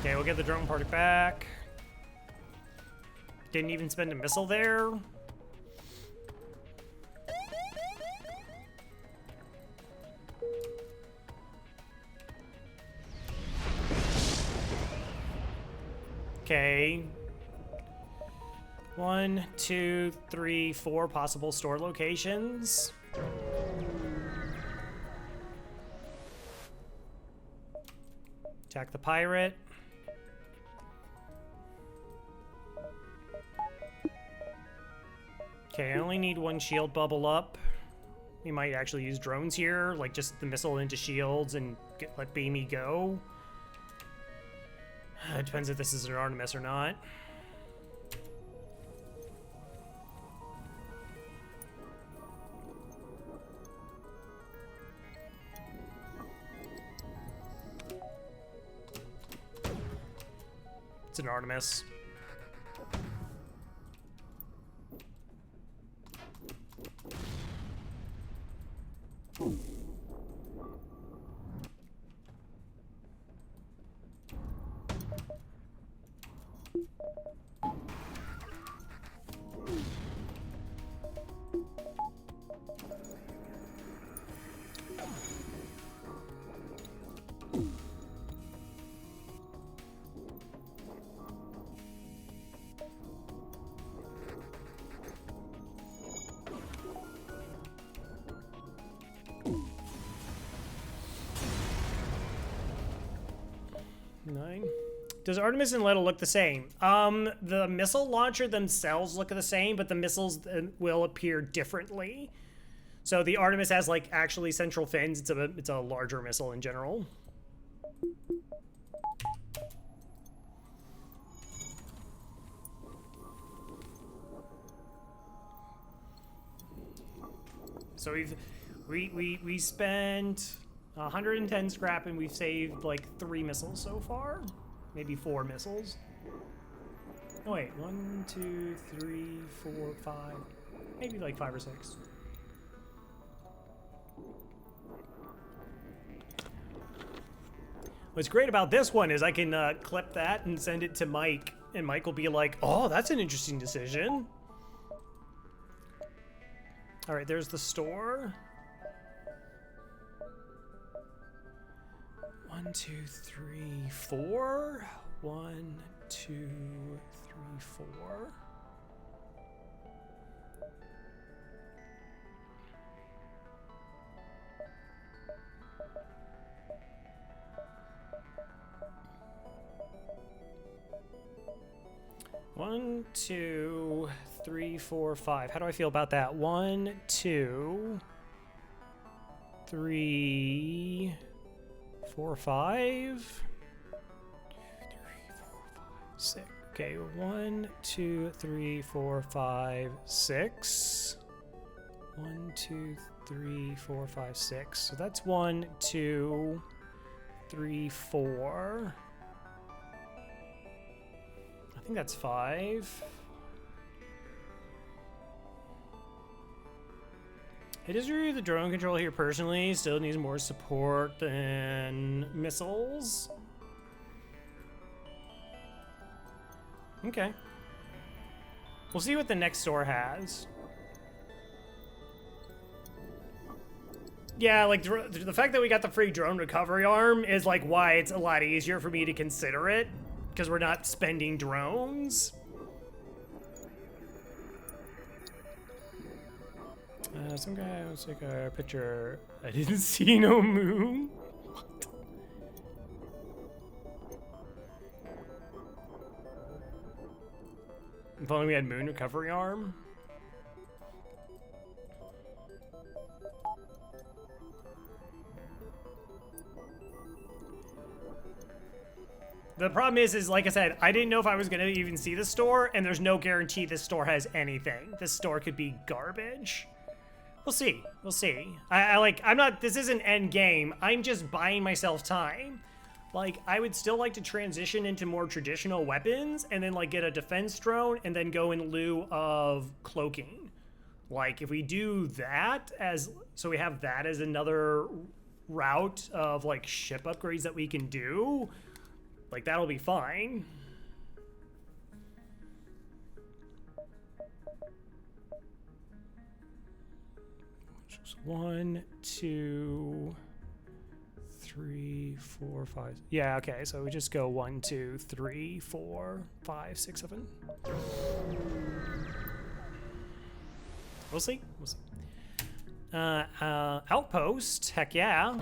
Okay, we'll get the drone party back. Didn't even spend a missile there. Okay. 1, 2, 3, 4 possible store locations. Attack the pirate. Okay, I only need 1 shield bubble up. We might actually use drones here, like just the missile into shields and let Beamy go. It depends if this is an Artemis or not. It's an Artemis. Does Artemis and Leto look the same? The missile launcher themselves look the same, but the missiles will appear differently. So the Artemis has like actually central fins. It's a larger missile in general. So we spent 110 scrap and we've saved like 3 missiles so far. Maybe 4 missiles. Oh wait, 1, 2, 3, 4, 5. Maybe like 5 or 6. What's great about this one is I can clip that and send it to Mike, and Mike will be like, "Oh, that's an interesting decision." All right, there's the store. 1, 2, 3, 4. 1, 2, 3, 4. One, 2, 3, 4, 5. How do I feel about that? 1, 2, 3, 4, 5. 6. Okay, 1, 2, 3, 4, 5, 6. 1, 2, 3, 4, 5, 6. So that's 1, 2, 3, 4. I think that's 5. I disagree with the drone control here personally. Still needs more support than missiles. Okay. We'll see what the next store has. Yeah, like the fact that we got the free drone recovery arm is like why it's a lot easier for me to consider it, because we're not spending drones. Some guy wants to take a picture. I didn't see no moon. What? If only we had moon recovery arm. The problem is like I said, I didn't know if I was gonna even see the store, and there's no guarantee this store has anything. This store could be garbage. We'll see. We'll see. I'm not, this isn't end game. I'm just buying myself time. Like, I would still like to transition into more traditional weapons and then, like, get a defense drone and then go in lieu of cloaking. Like, if we do that so we have that as another route of, like, ship upgrades that we can do, like, that'll be fine. 1, 2, 3, 4, 5. Yeah, okay, so we just go 1, 2, 3, 4, 5, 6, 7. We'll see. We'll see. Outpost, heck yeah.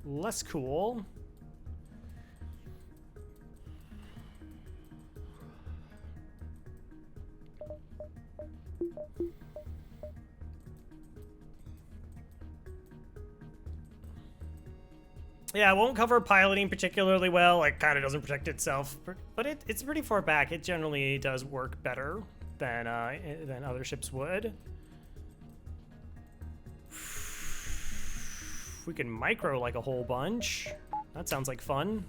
Less cool. Yeah, it won't cover piloting particularly well. It kind of doesn't protect itself, but it's pretty far back. It generally does work better than other ships would. We can micro like a whole bunch. That sounds like fun.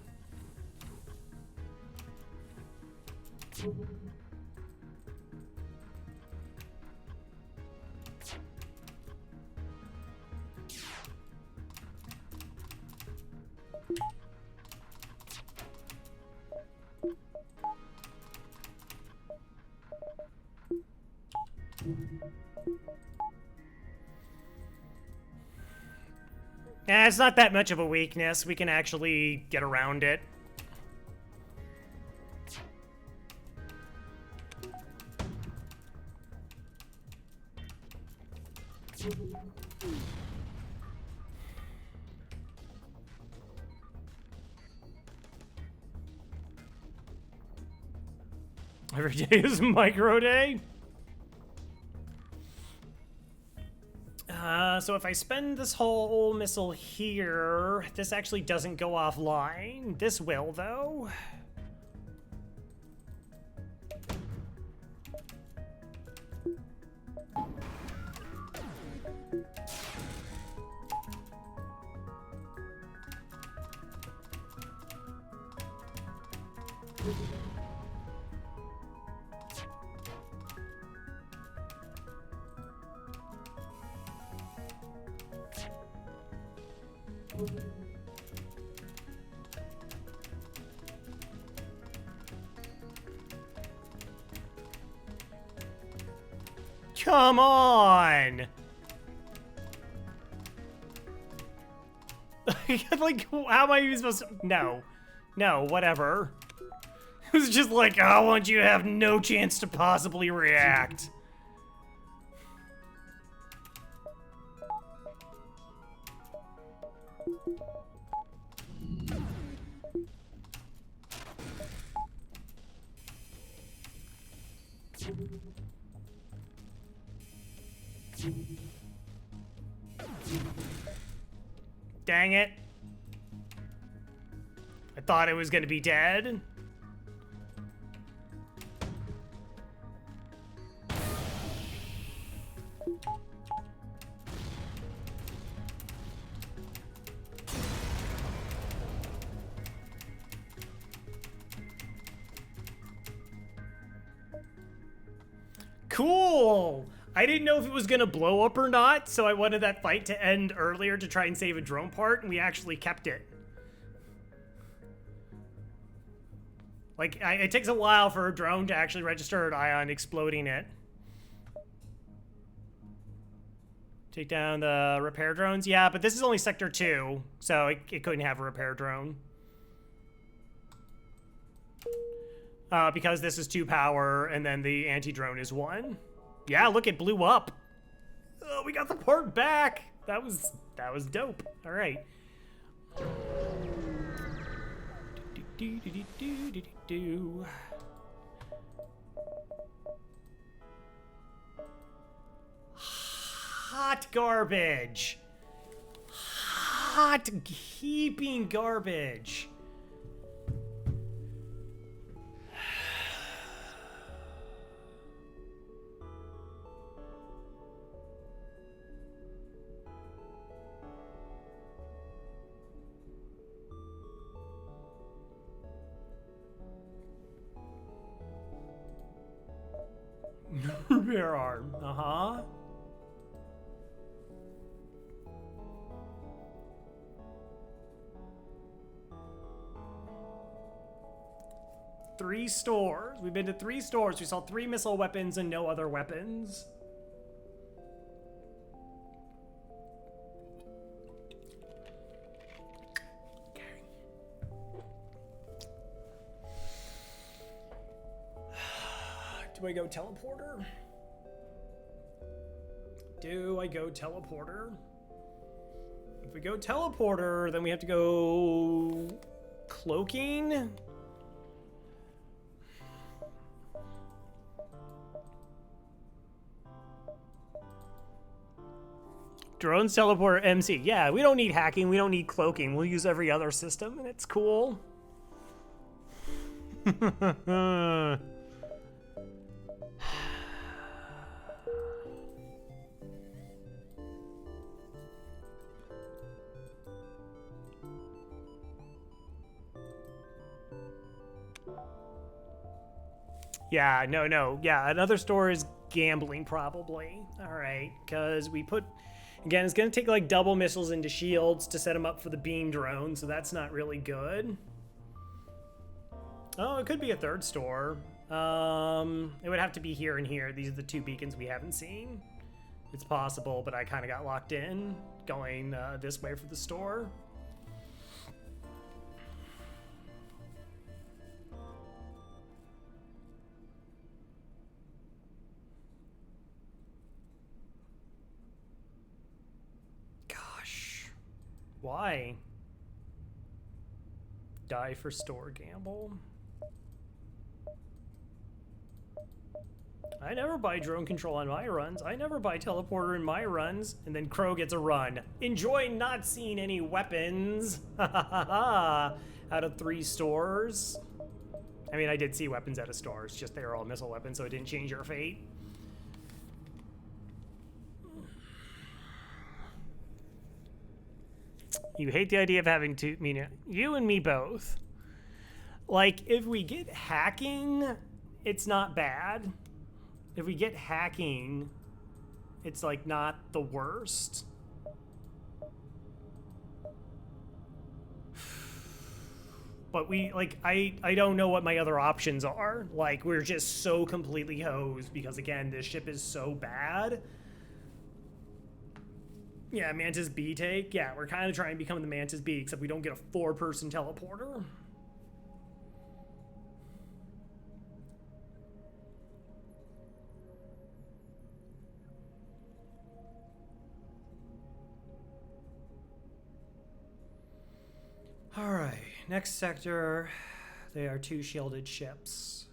Yeah, it's not that much of a weakness. We can actually get around it. Every day is micro day. So if I spend this whole missile here, this actually doesn't go offline. This will, though. Come on! Like, how am I even supposed to... No. No, whatever. It was just like, oh, I want you to have no chance to possibly react. Dang it. I thought it was gonna be dead. cool. I didn't know if it was gonna blow up or not, so I wanted that fight to end earlier to try and save a drone part, and we actually kept it. Like, it takes a while for a drone to actually register an ion exploding it. Take down the repair drones? Yeah, but this is only Sector 2, so it couldn't have a repair drone. Because this is 2 power, and then the anti-drone is 1. Yeah, look, it blew up. Oh, we got the part back. That was dope. All right. Hot garbage. Hot heaping garbage. Repair arm. Uh-huh. Three stores. We've been to 3 stores. We saw 3 missile weapons and no other weapons. Do I go teleporter? Do I go teleporter? If we go teleporter, then we have to go cloaking. Drones, teleporter, MC. Yeah, we don't need hacking. We don't need cloaking. We'll use every other system, and it's cool. Yeah, no. Yeah, another store is gambling, probably. All right, because we put... Again, it's going to take, like, double missiles into shields to set them up for the beam drone, so that's not really good. Oh, it could be a 3rd store. It would have to be here and here. These are the 2 beacons we haven't seen. It's possible, but I kind of got locked in going this way for the store. Why? Die for store gamble. I never buy drone control on my runs. I never buy teleporter in my runs. And then Crow gets a run. Enjoy not seeing any weapons. Out of 3 stores. I mean, I did see weapons out of stores. Just they were all missile weapons, so it didn't change your fate. You hate the idea of having to, I mean, you and me both. Like, if we get hacking, it's not bad. If we get hacking, it's, like, not the worst. But we, like, I don't know what my other options are. Like, we're just so completely hosed because, again, this ship is so bad. Yeah, Mantis B take. Yeah, we're kind of trying to become the Mantis B, except we don't get a 4-person teleporter. All right, next sector. They are 2 shielded ships.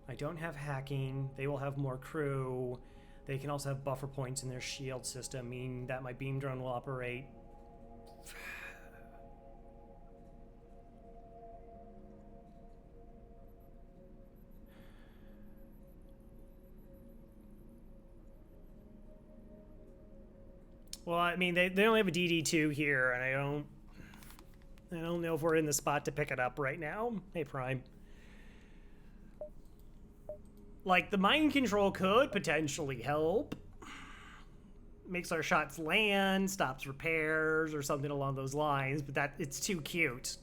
I don't have hacking. They will have more crew. They can also have buffer points in their shield system, meaning that my beam drone will operate. Well, I mean, they only have a DD2 here, and I don't know if we're in the spot to pick it up right now. Hey, Prime. Like, the mind control could potentially help. Makes our shots land, stops repairs, or something along those lines, but it's too cute.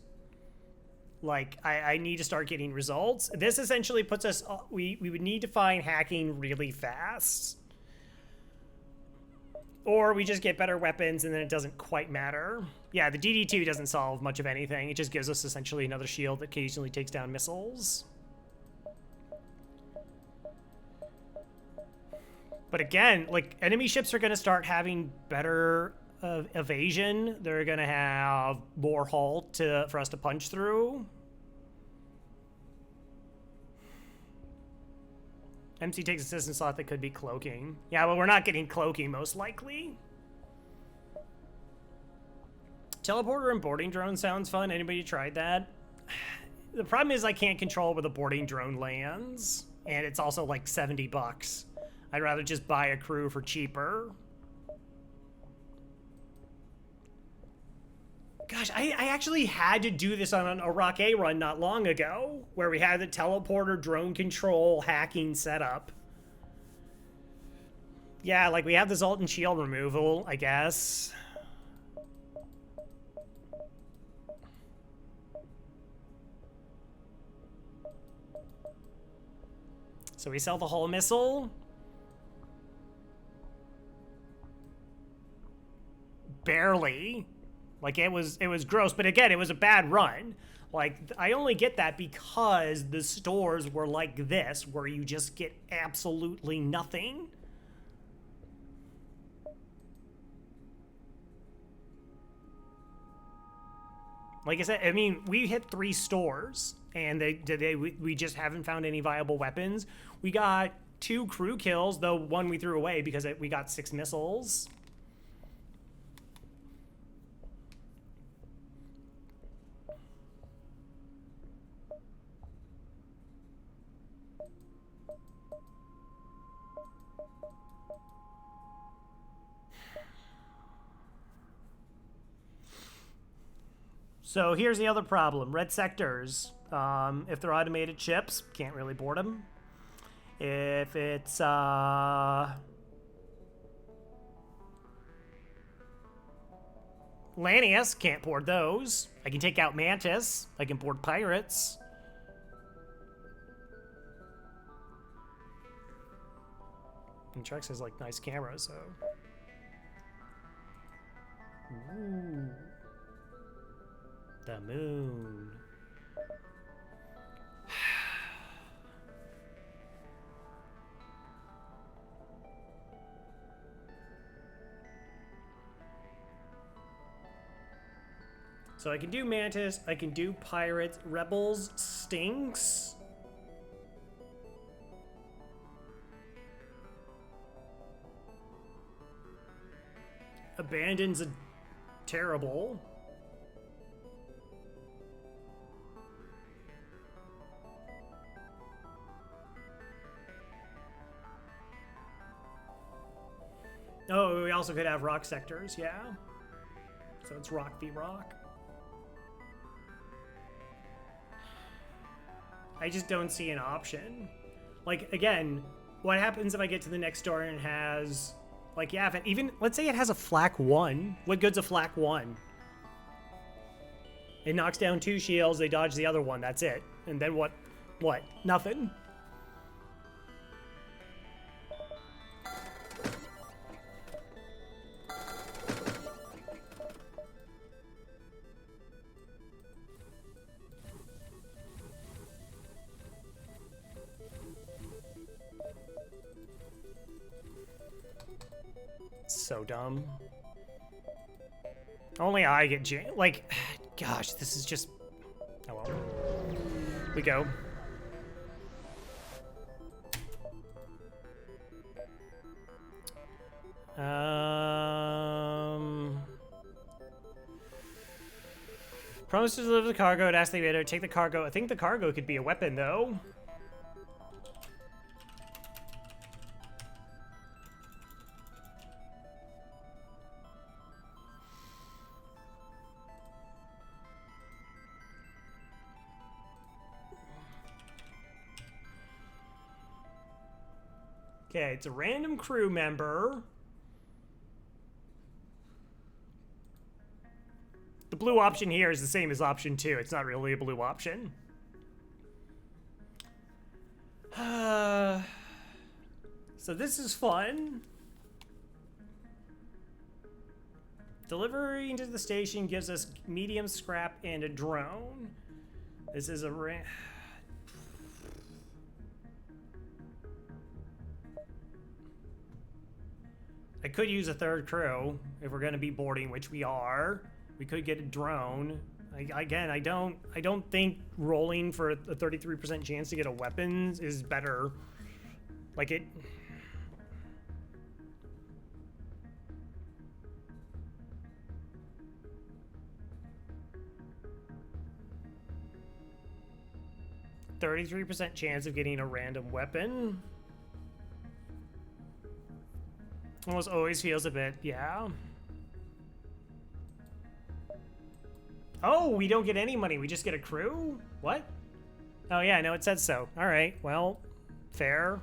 Like, I need to start getting results. This essentially puts us... We would need to find hacking really fast. Or we just get better weapons and then it doesn't quite matter. Yeah, the DD2 doesn't solve much of anything. It just gives us essentially another shield that occasionally takes down missiles. But again, like, enemy ships are going to start having better evasion. They're going to have more hull for us to punch through. MC takes assistant slot that could be cloaking. Yeah, but we're not getting cloaking, most likely. Teleporter and boarding drone sounds fun. Anybody tried that? The problem is I can't control where the boarding drone lands. And it's also like 70 bucks. I'd rather just buy a crew for cheaper. Gosh, I actually had to do this on an Iraq A run not long ago, where we had the teleporter, drone control, hacking setup. Yeah, like we have the Zoltan shield removal, I guess. So we sell the hull missile. Barely. Like, it was gross, but again, it was a bad run. Like, I only get that because the stores were like this, where you just get absolutely nothing. Like I said, I mean, we hit 3 stores, and we just haven't found any viable weapons. We got 2 crew kills, though one we threw away because we got 6 missiles. So here's the other problem. Red sectors, if they're automated ships, can't really board them. If it's Lanius, can't board those. I can take out Mantis. I can board pirates. And Trex has like nice cameras, so. Ooh. The moon. So I can do Mantis, I can do Pirates. Rebels stinks. Abandons a terrible. Oh, we also could have rock sectors, yeah. So it's rock v rock. I just don't see an option. Like, again, what happens if I get to the next door and it has, like, yeah, if it even, let's say it has a flak 1. What good's a flak 1? It knocks down 2 shields, they dodge the other one, that's it. And then what? What? Nothing. So dumb. Only I get like, gosh, this is just. Oh well. We go. Promise to deliver the cargo. Ask the invader. Take the cargo. I think the cargo could be a weapon, though. Okay, it's a random crew member. The blue option here is the same as option 2. It's not really a blue option. So this is fun. Delivery into the station gives us medium scrap and a drone. This is a I could use a third crew if we're going to be boarding, which we are. We could get a drone. Again, I don't think rolling for a 33% chance to get a weapon is better. Like it. %33% chance of getting a random weapon. Almost always feels a bit, yeah. Oh, we don't get any money. We just get a crew? What? Oh, yeah, no, it said so. All right, well, fair.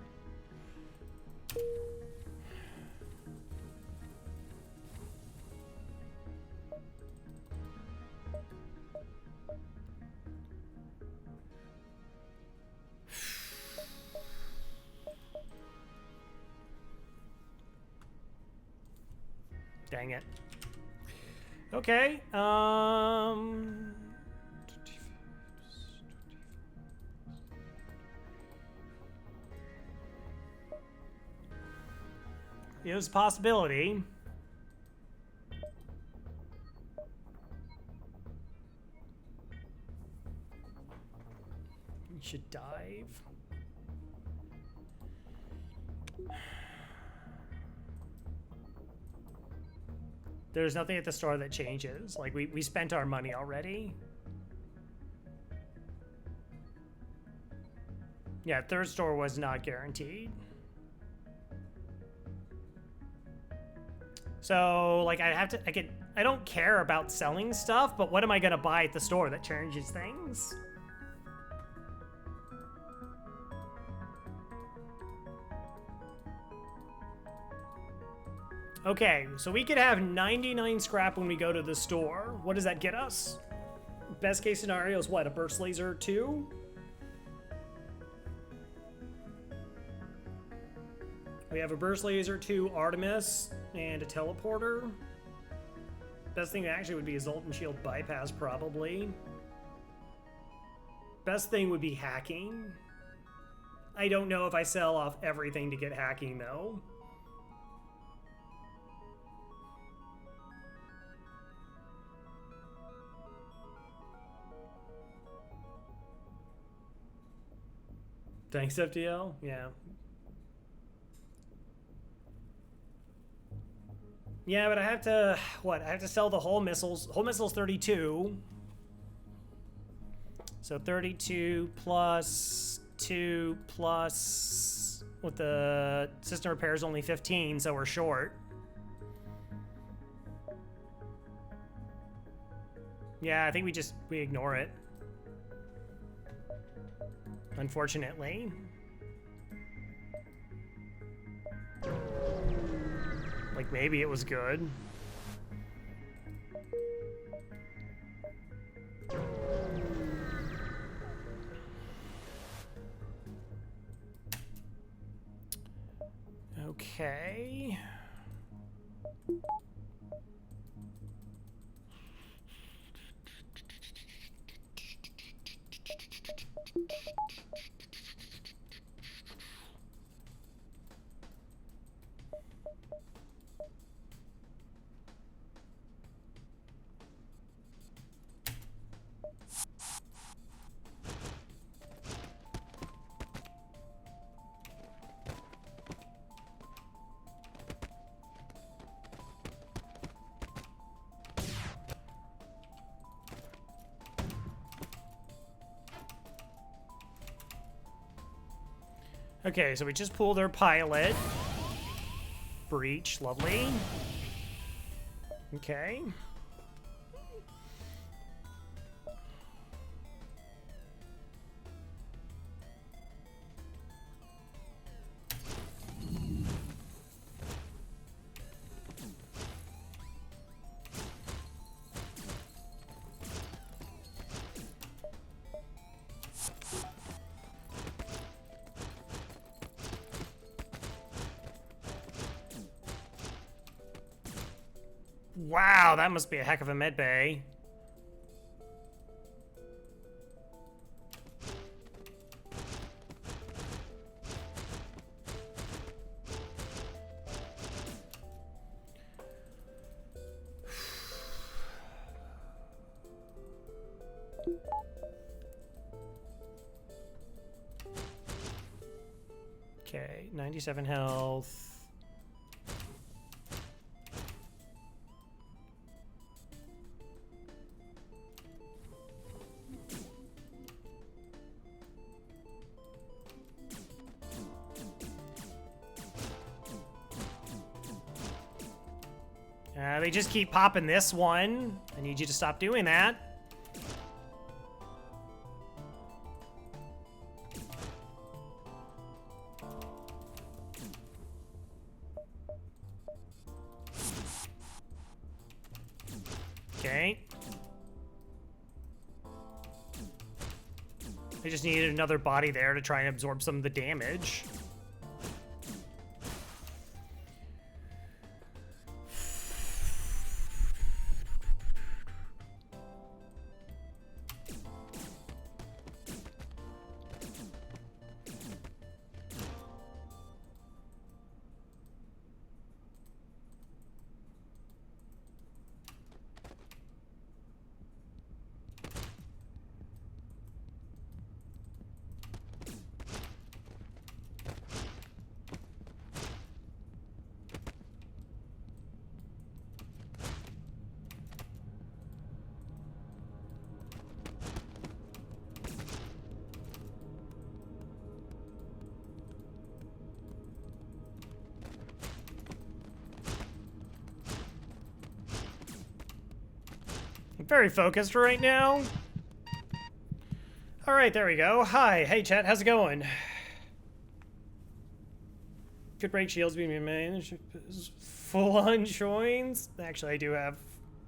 Dang it. Okay, it was a possibility. We should dive. There's nothing at the store that changes. Like, we spent our money already. Yeah, third store was not guaranteed. So, like, I don't care about selling stuff, but what am I gonna buy at the store that changes things? Okay, so we could have 99 scrap when we go to the store. What does that get us? Best case scenario is what, a burst laser 2? We have a burst laser 2 Artemis and a teleporter. Best thing actually would be a Zoltan Shield bypass, probably. Best thing would be hacking. I don't know if I sell off everything to get hacking, though. Thanks, FTL. Yeah. Yeah, but I have to, what? I have to sell the whole missiles. Whole missiles 32. So 32 plus 2 plus, with the system repair is only 15, so we're short. Yeah, I think we ignore it. Unfortunately. Like, maybe it was good. Okay. Okay, so we just pulled our pilot. Breach, lovely. Okay. Wow, that must be a heck of a med bay. Okay, 97 health. They just keep popping this one. I need you to stop doing that. Okay. I just needed another body there to try and absorb some of the damage. I'm very focused right now. All right, there we go. Hi, hey chat, how's it going? Could break shields be managed. Full on joins. Actually, I do have.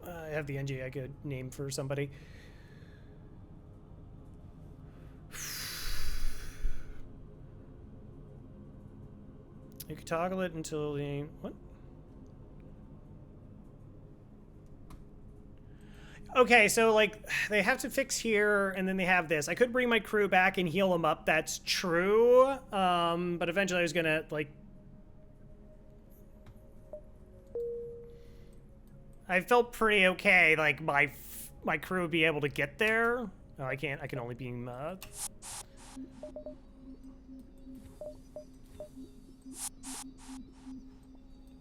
I have the NG I could name for somebody. You could toggle it until the what? Okay, so like they have to fix here, and then they have this. I could bring my crew back and heal them up. That's true, but eventually I was gonna like. I felt pretty okay. Like my crew would be able to get there. Oh, I can't. I can only beam.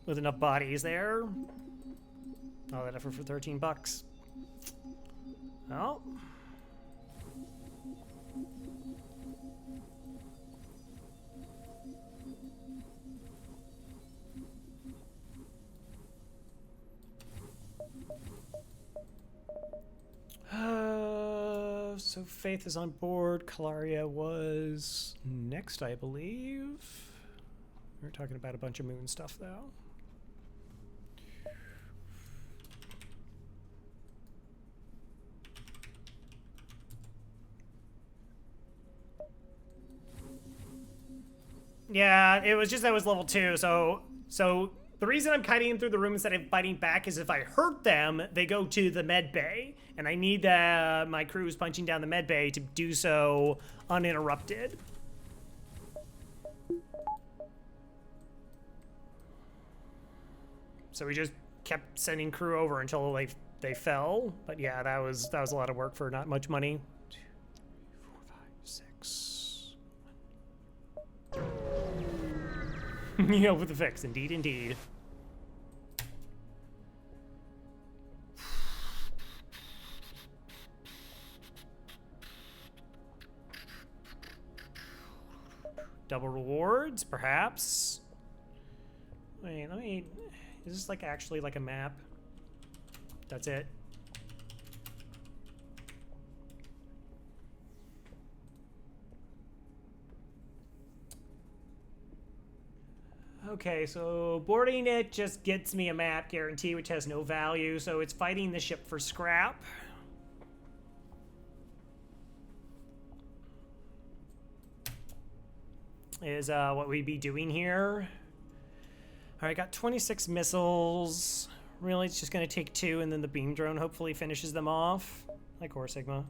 With enough bodies there. All that effort for 13 bucks. Oh. So Faith is on board. Kalaria was next, I believe. We were talking about a bunch of moon stuff, though. Yeah, it was just that was level 2, so the reason I'm kiting them through the room instead of fighting back is if I hurt them, they go to the med bay, and I need my crews punching down the med bay to do so uninterrupted. So we just kept sending crew over until they fell, but yeah, that was a lot of work for not much money. 2, 3, 4, 5, 6. Yeah, with the fix, indeed, indeed. Double rewards, perhaps. Wait, let me. Is this like actually like a map? That's it. Okay, so boarding it just gets me a map guarantee, which has no value, so it's fighting the ship for scrap. Is what we'd be doing here. All right, got 26 missiles. Really, it's just gonna take 2 and then the beam drone hopefully finishes them off. Like Core Sigma.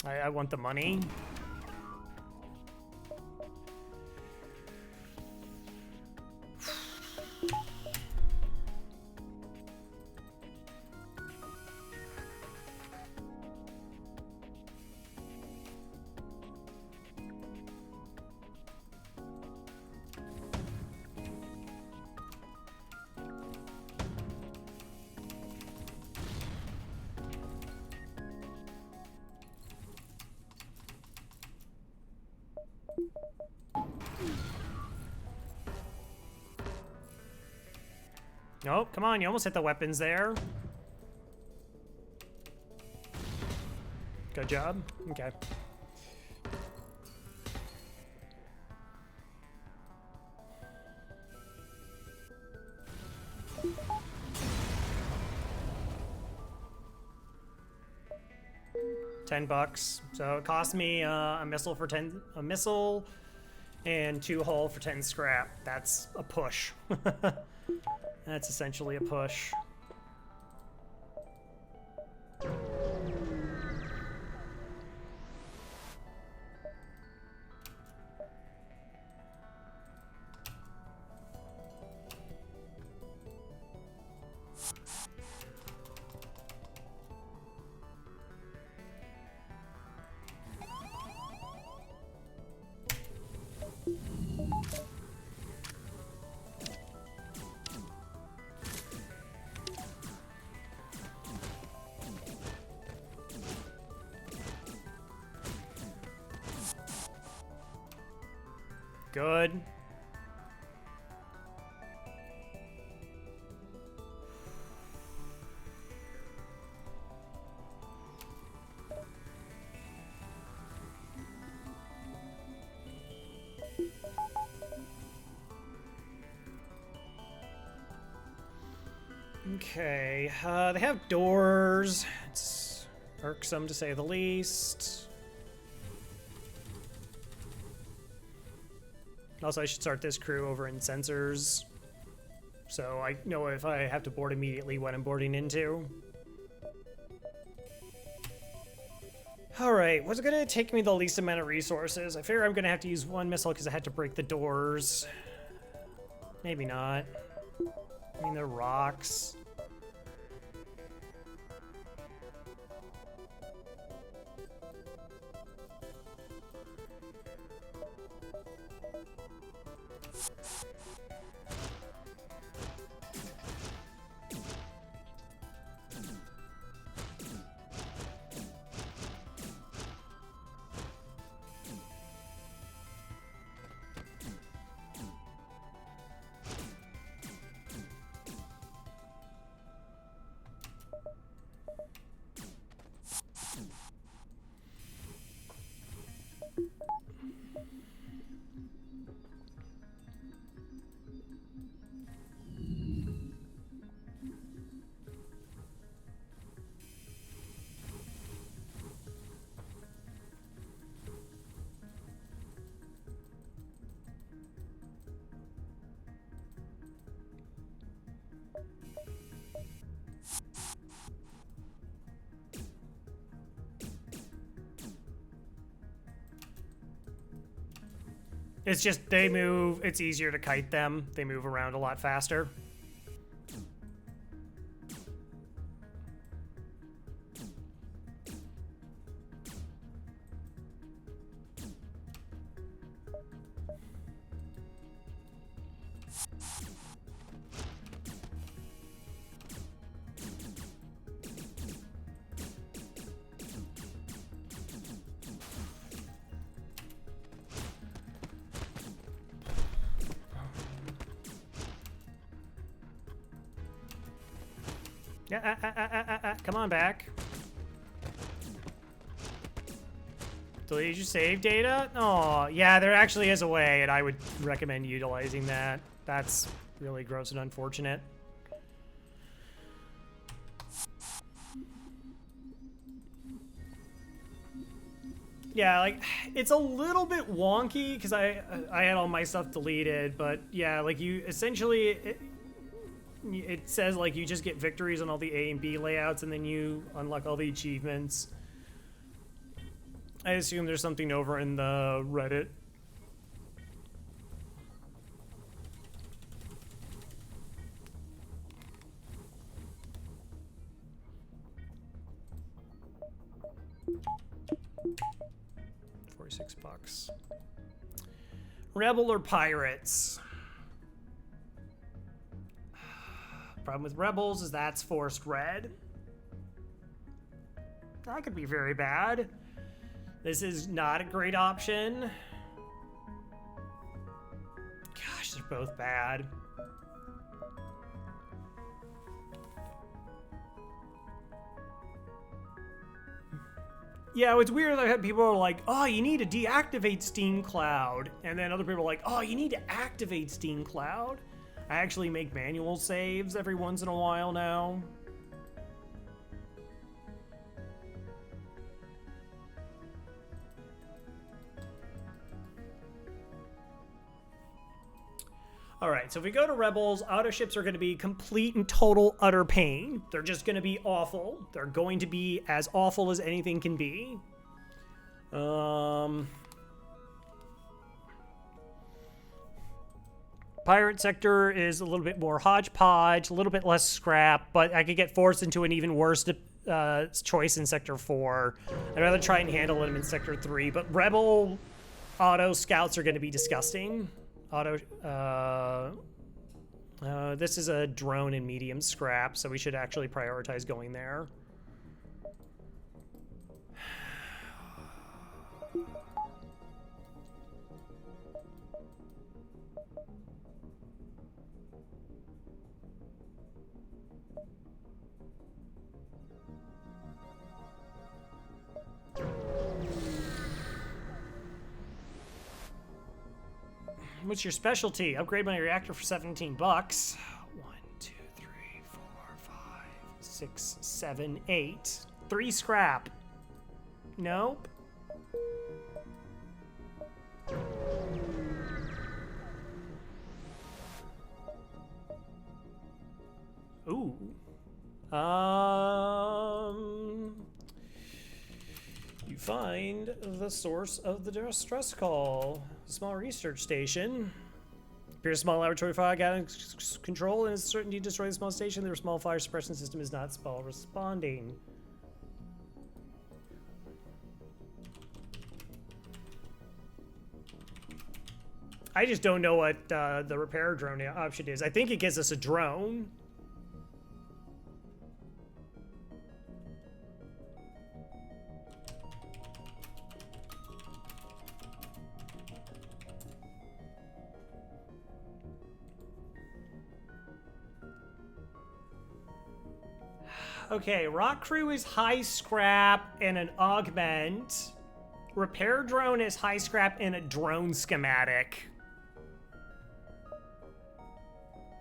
I want the money. Oh, come on, you almost hit the weapons there. Good job. Okay. $10. So it cost me a missile for 10, a missile and 2 hull for 10 scrap. That's a push. That's essentially a push. Good. Okay, they have doors. It's irksome to say the least. Also, I should start this crew over in sensors, so I know if I have to board immediately what I'm boarding into. Alright, what's gonna take me the least amount of resources? I figure I'm gonna have to use 1 missile because I had to break the doors. Maybe not. I mean, they're rocks. It's just, they move, it's easier to kite them. They move around a lot faster. Yeah, come on back. Deleted your save data? Oh, yeah, there actually is a way, and I would recommend utilizing that. That's really gross and unfortunate. Yeah, like, it's a little bit wonky because I had all my stuff deleted, but yeah, like you essentially it says like you just get victories on all the A and B layouts, and then you unlock all the achievements. I assume there's something over in the Reddit. $46. Rebel or pirates? Problem with rebels is that's forced red. That could be very bad. This is not a great option. Gosh, they're both bad. Yeah, it's weird. I had people are like, "Oh, you need to deactivate Steam Cloud," and then other people are like, "Oh, you need to activate Steam Cloud." I actually make manual saves every once in a while now. All right, so if we go to Rebels, auto ships are going to be complete and total utter pain. They're just going to be awful. They're going to be as awful as anything can be. Pirate sector is a little bit more hodgepodge, a little bit less scrap, but I could get forced into an even worse choice in Sector 4. I'd rather try and handle them in Sector 3, but Rebel auto scouts are going to be disgusting. This is a drone in medium scrap, so we should actually prioritize going there. What's your specialty? Upgrade my reactor for 17 bucks. 1, 2, 3, 4, 5, 6, 7, 8. 3 scrap. Nope. Ooh. You find the source of the distress call. A small research station. Appears a small laboratory fire got in control and is certain to destroy the small station. Their small fire suppression system is not spell responding. I just don't know what the repair drone option is. I think it gives us a drone. Okay, Rock Crew is high scrap and an augment. Repair drone is high scrap and a drone schematic.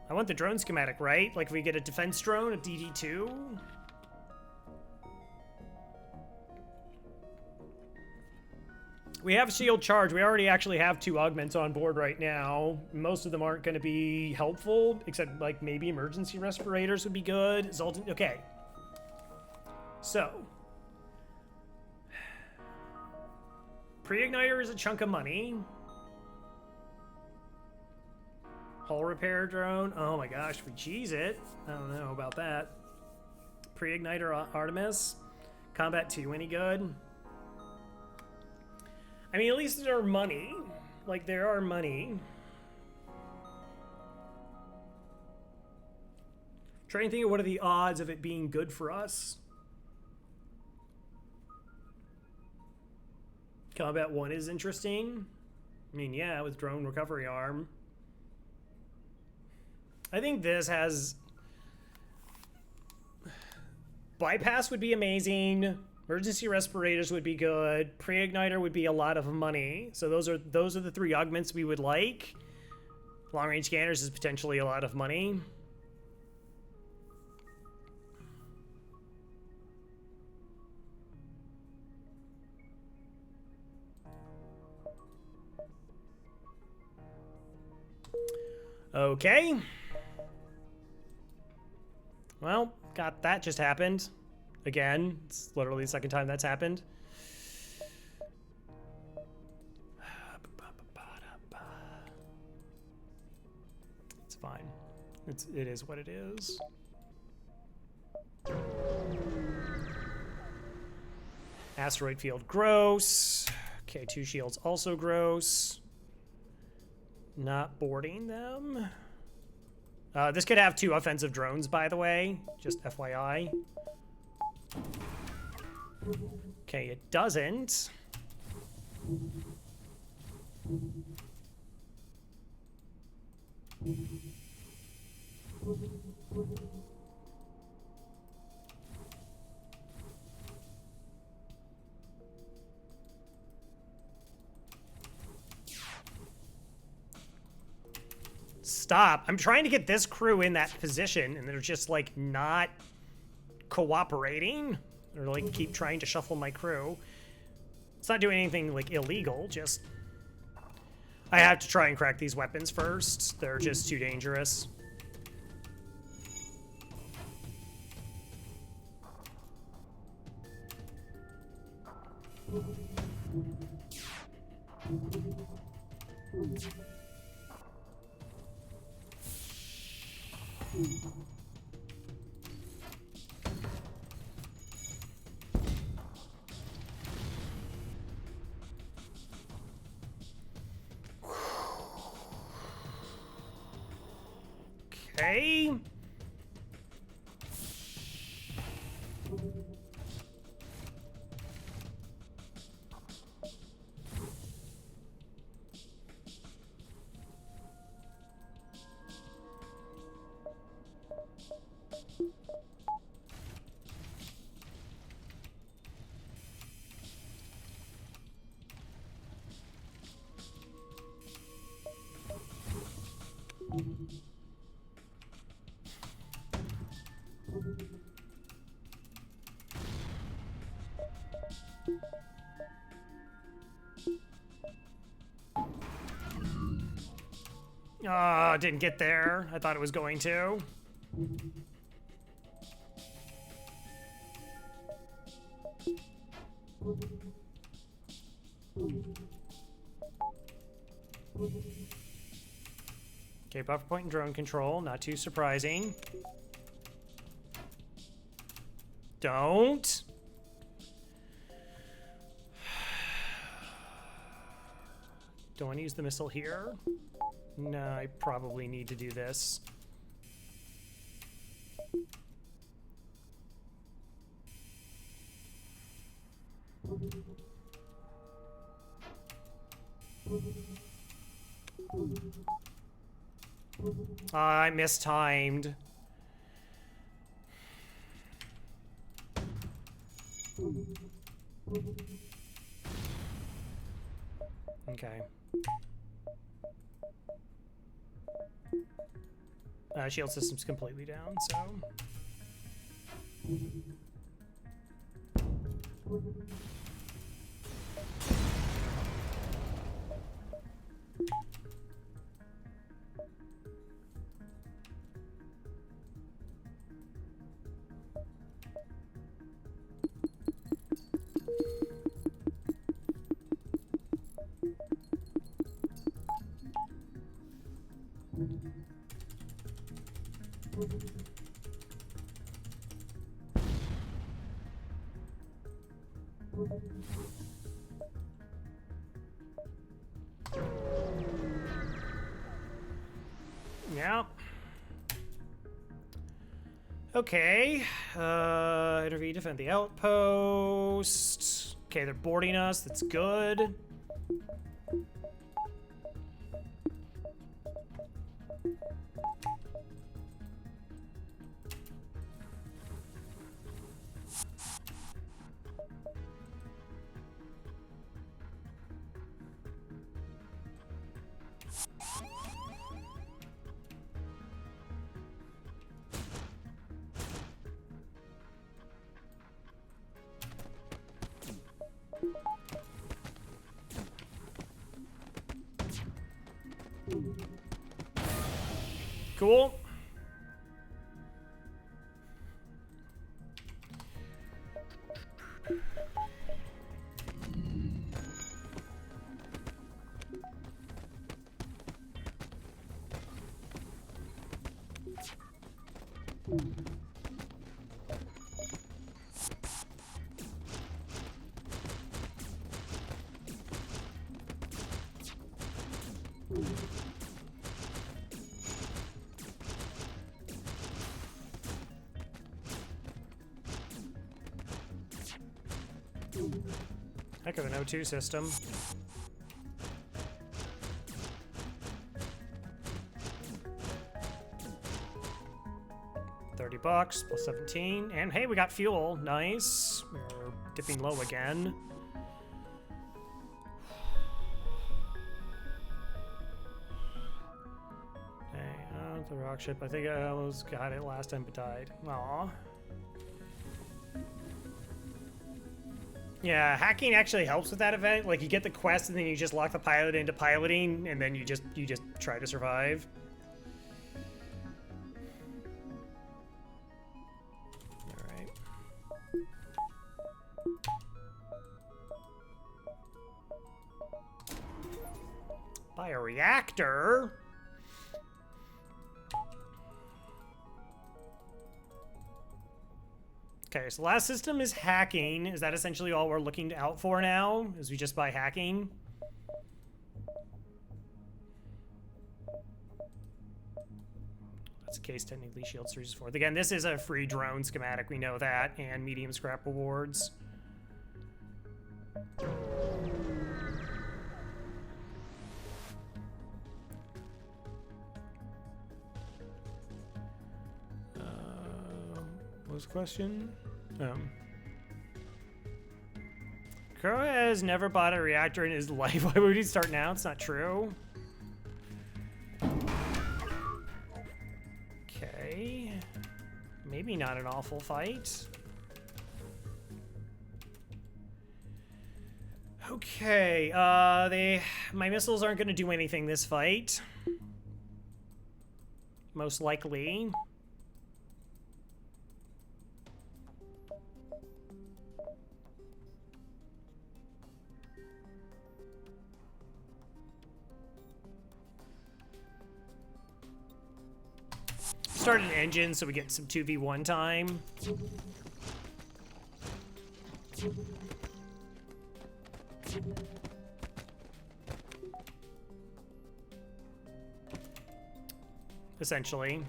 I want the drone schematic, right? Like if we get a defense drone, a DD2. We have shield charge. We already actually have 2 augments on board right now. Most of them aren't going to be helpful, except like maybe emergency respirators would be good. Zoltan, okay. So, pre-igniter is a chunk of money. Hull repair drone. Oh my gosh, we cheese it. I don't know about that. Pre-igniter Artemis. Combat 2, any good? I mean, at least there are money. Like, there are money. Trying to think of what are the odds of it being good for us. Combat 1 is interesting. I mean, yeah, with drone recovery arm. I think this has... Bypass would be amazing. Emergency respirators would be good. Pre-igniter would be a lot of money. So those are the 3 augments we would like. Long-range scanners is potentially a lot of money. Okay. Well, that just happened. Again, it's literally the second time that's happened. It's fine. It is what it is. Asteroid field, gross. Okay, 2 shields, also gross. Not boarding them. This could have 2 offensive drones, by the way. Just FYI. Okay, it doesn't. Stop. I'm trying to get this crew in that position, and they're just, like, not cooperating. Or, like, keep trying to shuffle my crew. It's not doing anything, like, illegal, just... I have to try and crack these weapons first. They're just too dangerous. Okay. Oh, didn't get there. I thought it was going to. Okay, buffer point and drone control. Not too surprising. Don't. Don't want to use the missile here. No, I probably need to do this. I mistimed. Okay. Shield system's completely down, so... Yeah. Okay. Intervene, defend the outpost. Okay, they're boarding us. That's good. Cool. Heck of an O2 system. $30 plus 17. And hey, we got fuel. Nice. We're dipping low again. Hey, the rock ship. I think I almost got it last time but died. Aw. Yeah, hacking actually helps with that event. Like, you get the quest and then you just lock the pilot into piloting, and then you just try to survive. All right. Bioreactor. Okay, so last system is hacking. Is that essentially all we're looking out for now? Is we just buy hacking? That's the case technically Shield Series 4. Again, this is a free drone schematic, we know that, and medium scrap rewards. What was the question? Crow has never bought a reactor in his life. Why would he start now? It's not true. Okay. Maybe not an awful fight. Okay, my missiles aren't gonna do anything this fight. Most likely. Start an engine so we get some 2v1 time. Essentially.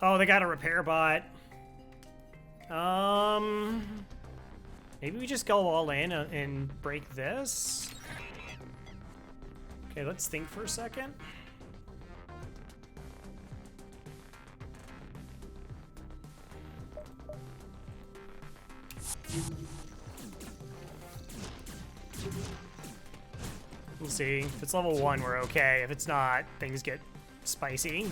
Oh, they got a repair bot. Maybe we just go all in and break this. Okay, let's think for a second. We'll see. If it's level 1, we're okay. If it's not, things get spicy.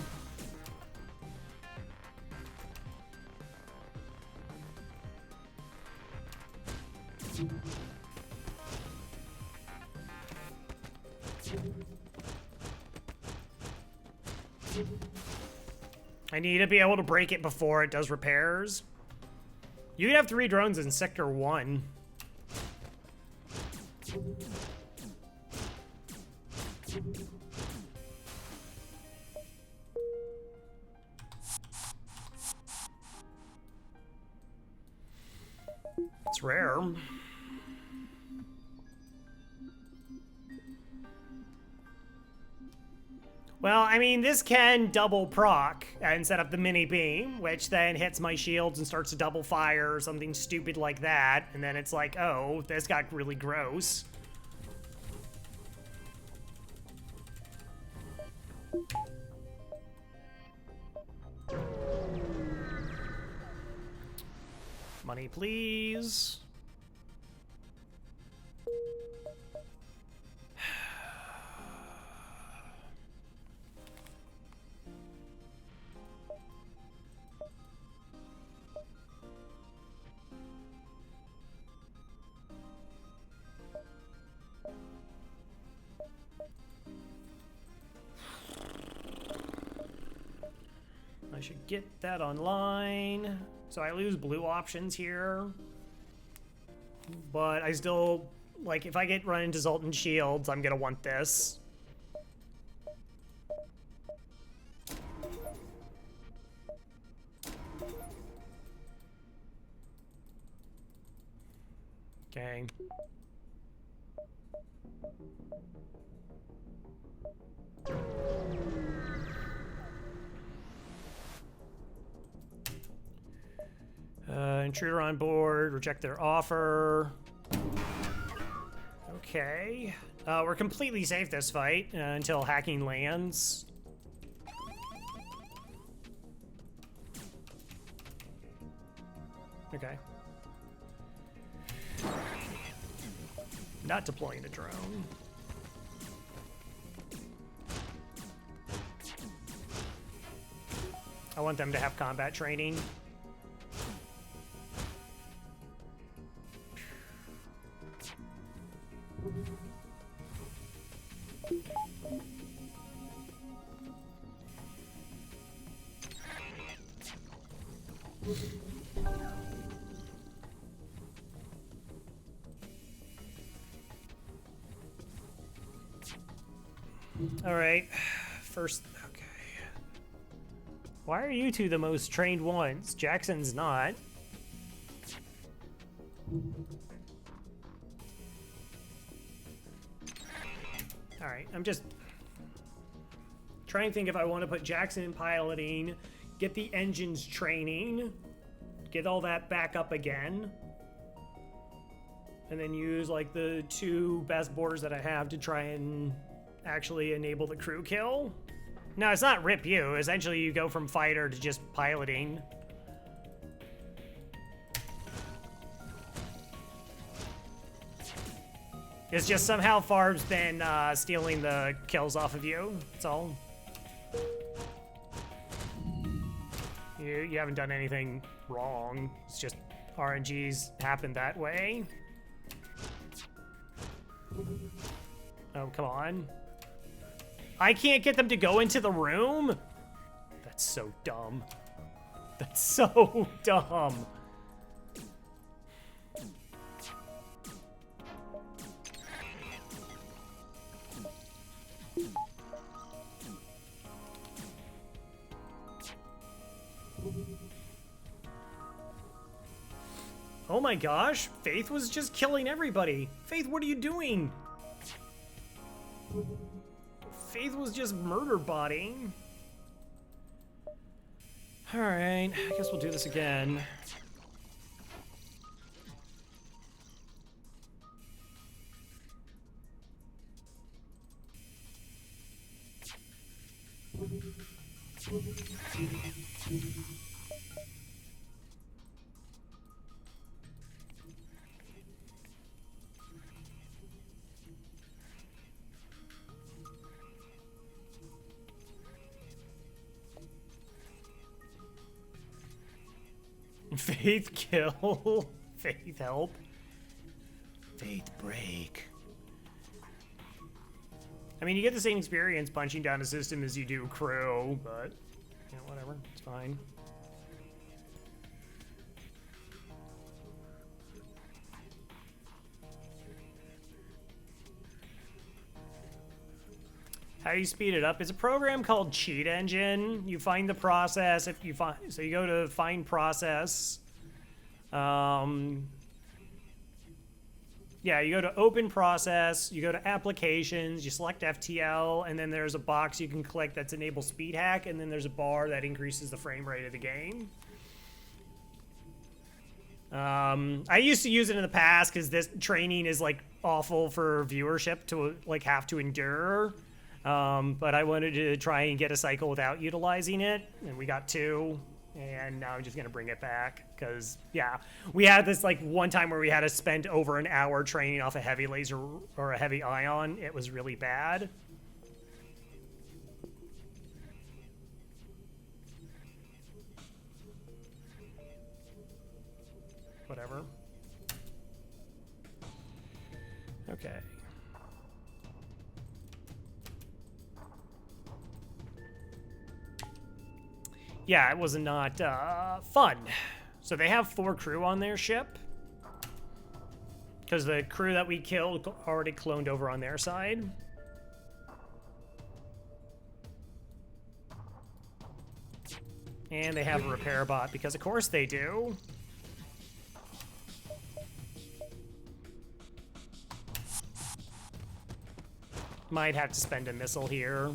I need to be able to break it before it does repairs. You can have 3 drones in Sector 1. It's rare. Well, I mean, this can double proc and set up the mini beam, which then hits my shields and starts to double fire or something stupid like that. And then it's like, oh, this got really gross. Money, please. should get that online. So I lose blue options here. But I still, like, if I get run into Zoltan Shields, I'm gonna want this. Okay. Intruder on board, reject their offer. Okay. We're completely safe this fight until hacking lands. Okay. Not deploying the drone. I want them to have combat training. All right, first, okay. Why are you two the most trained ones? Jackson's not. All right, I'm just trying to think if I want to put Jackson in piloting, get the engines training, get all that back up again, and then use like the 2 best boarders that I have to try and actually enable the crew kill. No, it's not rip you. Essentially, you go from fighter to just piloting. It's just somehow Farb's been stealing the kills off of you. That's all. You haven't done anything wrong. It's just RNGs happen that way. Oh, come on. I can't get them to go into the room? That's so dumb. That's so dumb. Oh my gosh, Faith was just killing everybody. Faith, what are you doing? Faith was just murder botting. All right, I guess we'll do this again. Faith kill. Faith help. Faith break. I mean, you get the same experience punching down a system as you do crew, but, you know, whatever. It's fine. How do you speed it up? It's a program called Cheat Engine. You find the process. If you find, so you go to find process. Yeah, you go to open process, you go to applications, you select FTL, and then there's a box you can click that's enable speed hack, and then there's a bar that increases the frame rate of the game. I used to use it in the past because this training is like awful for viewership to like have to endure. But I wanted to try and get a cycle without utilizing it, and we got 2. And now I'm just gonna bring it back because, yeah, we had this like one time where we had to spend over an hour training off a heavy laser or a heavy ion. It was really bad. Whatever. Okay. Yeah, it was not fun. So they have 4 crew on their ship. Because the crew that we killed already cloned over on their side. And they have a repair bot, because of course they do. Might have to spend a missile here.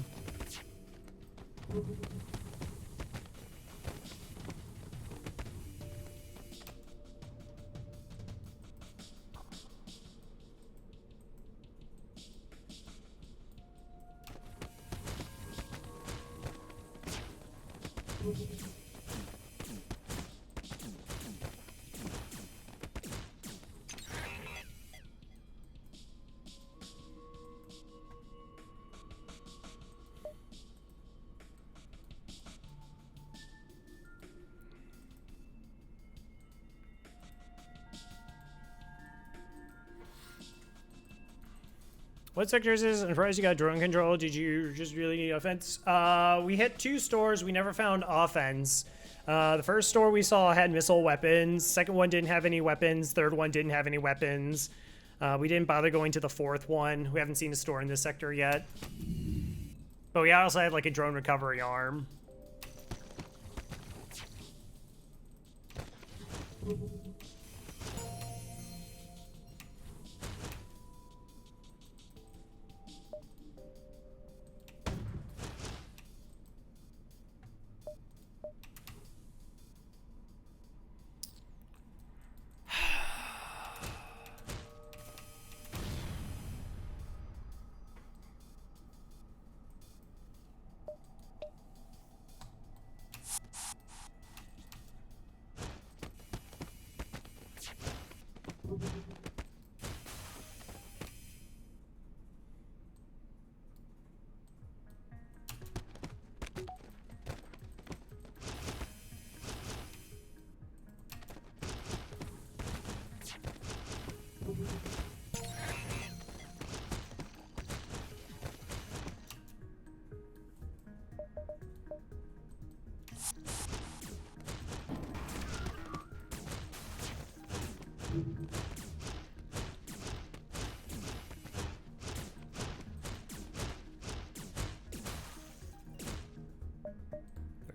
What sector is this? I'm surprised you got drone control. Did you just really need offense? We hit 2 stores. We never found offense. The first store we saw had missile weapons. Second one didn't have any weapons. Third one didn't have any weapons. We didn't bother going to the 4th one. We haven't seen a store in this sector yet. But we also had like a drone recovery arm.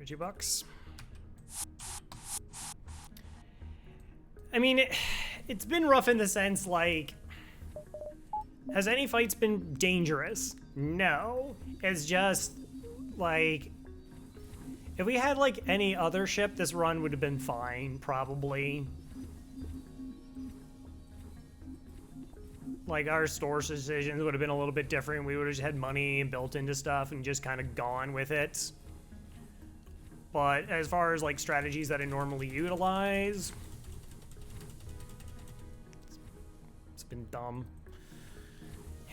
$2. I mean, it's been rough in the sense, like, has any fights been dangerous? No. It's just, like, if we had, like, any other ship, this run would have been fine, probably. Like, our stores decisions would have been a little bit different. We would have just had money built into stuff and just kind of gone with it. But as far as, like, strategies that I normally utilize, it's been dumb.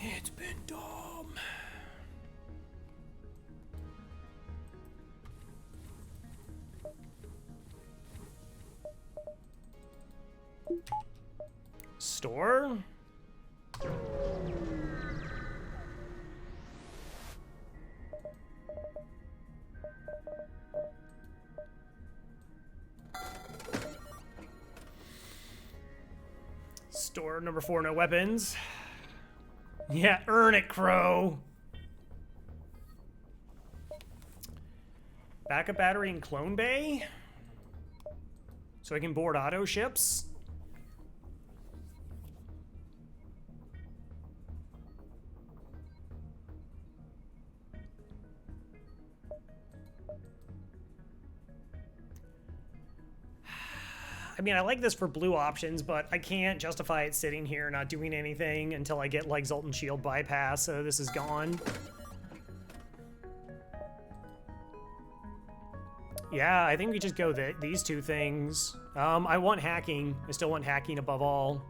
It's been dumb. Store? Store number 4, no weapons. Yeah, earn it, Crow. Backup battery in Clone Bay? So I can board auto ships? I mean, I like this for blue options, but I can't justify it sitting here not doing anything until I get, like, Zoltan Shield bypass, so this is gone. Yeah, I think we just go these 2 things. I want hacking. I still want hacking above all.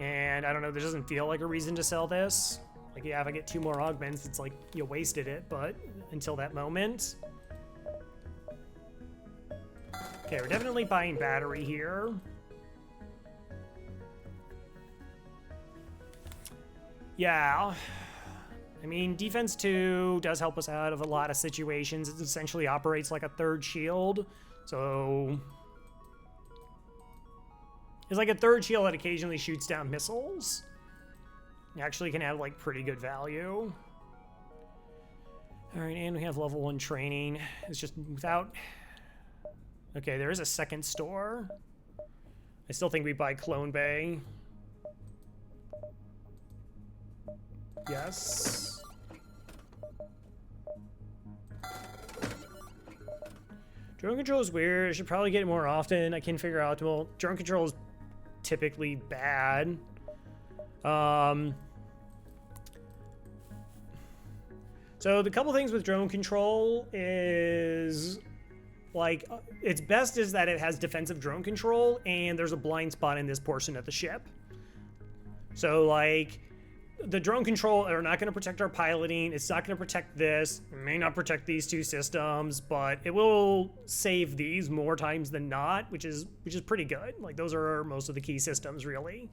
And I don't know, there doesn't feel like a reason to sell this. Like, yeah, if I get 2 more augments, it's like you wasted it, but until that moment. Okay, we're definitely buying battery here. Yeah. I mean, defense 2 does help us out of a lot of situations. It essentially operates like a third shield. So it's like a third shield that occasionally shoots down missiles. It actually can have like pretty good value. All right, and we have level 1 training. It's just without... Okay, there is a second store. I still think we buy Clone Bay. Yes. Drone control is weird. I should probably get it more often. I can figure out optimal. Drone control is typically bad. So the couple things with drone control is, like, its best is that it has defensive drone control and there's a blind spot in this portion of the ship. So, like, the drone control are not going to protect our piloting. It's not going to protect this. It may not protect these two systems, but it will save these more times than not, which is pretty good. Like, those are most of the key systems, really.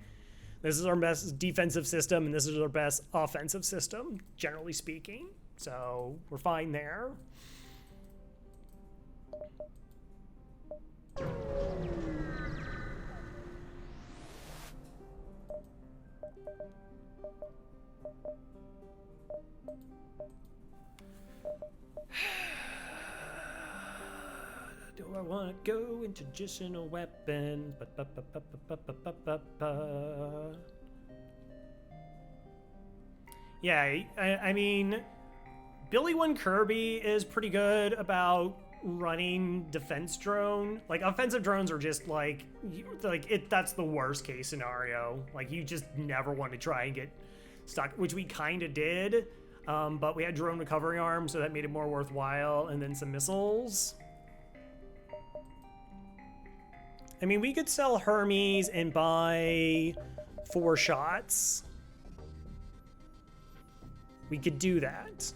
This is our best defensive system, and this is our best offensive system, generally speaking. So we're fine there. Do I want to go into traditional weapon? Yeah, I mean, Billy One Kirby is pretty good about running defense drone. Like, offensive drones are just like that's the worst case scenario. Like, you just never want to try and get stuck, which we kind of did. But we had drone recovery arms, so that made it more worthwhile, and then some missiles. I mean, we could sell Hermes and buy 4 shots. We could do that.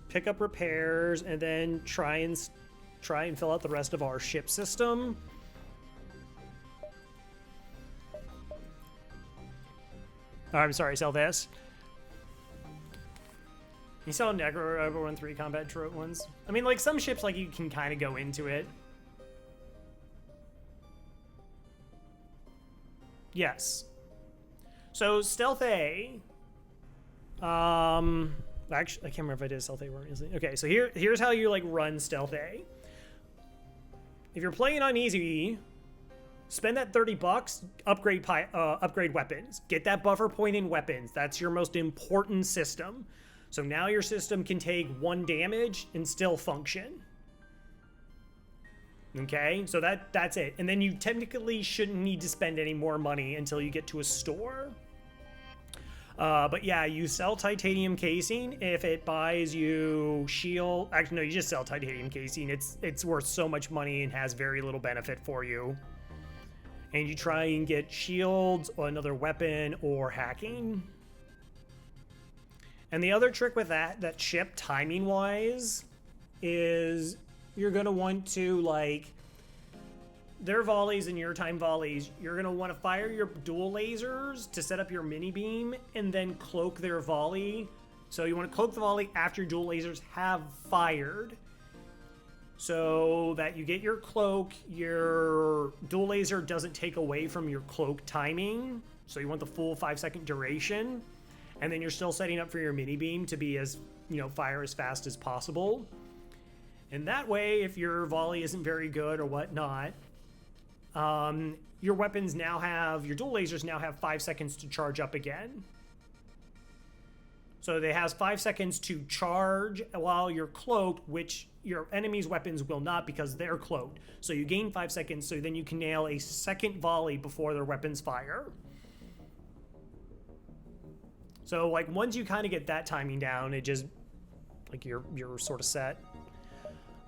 Pick up repairs and then try and fill out the rest of our ship system. Oh, I'm sorry, sell this. You sell Negro over 1-3 combat trope ones. I mean, like, some ships, like, you can kind of go into it. Yes. So, Stealth A. Actually, I can't remember if I did Stealth A or easy. Okay, so here's how you, like, run Stealth A. If you're playing on easy, spend that $30, upgrade weapons. Get that buffer point in weapons. That's your most important system. So now your system can take 1 damage and still function. Okay, so that's it. And then you technically shouldn't need to spend any more money until you get to a store. But yeah, you sell titanium casing if it buys you shield. Actually, no, you just sell titanium casing. It's worth so much money and has very little benefit for you. And you try and get shields or another weapon or hacking. And the other trick with that ship timing wise is you're going to want to, like, their volleys and your time volleys, you're going to want to fire your dual lasers to set up your mini beam and then cloak their volley. So you want to cloak the volley after your dual lasers have fired, so that you get your cloak, your dual laser doesn't take away from your cloak timing. So you want the full 5-second duration. And then you're still setting up for your mini beam to be as, fire as fast as possible. And that way, if your volley isn't very good or whatnot, your weapons now have, your dual lasers now have 5 seconds to charge up again. So they have 5 seconds to charge while you're cloaked, which your enemy's weapons will not because they're cloaked. So you gain 5 seconds, so then you can nail a second volley before their weapons fire. So, like, once you kind of get that timing down, it just, like, you're sort of set.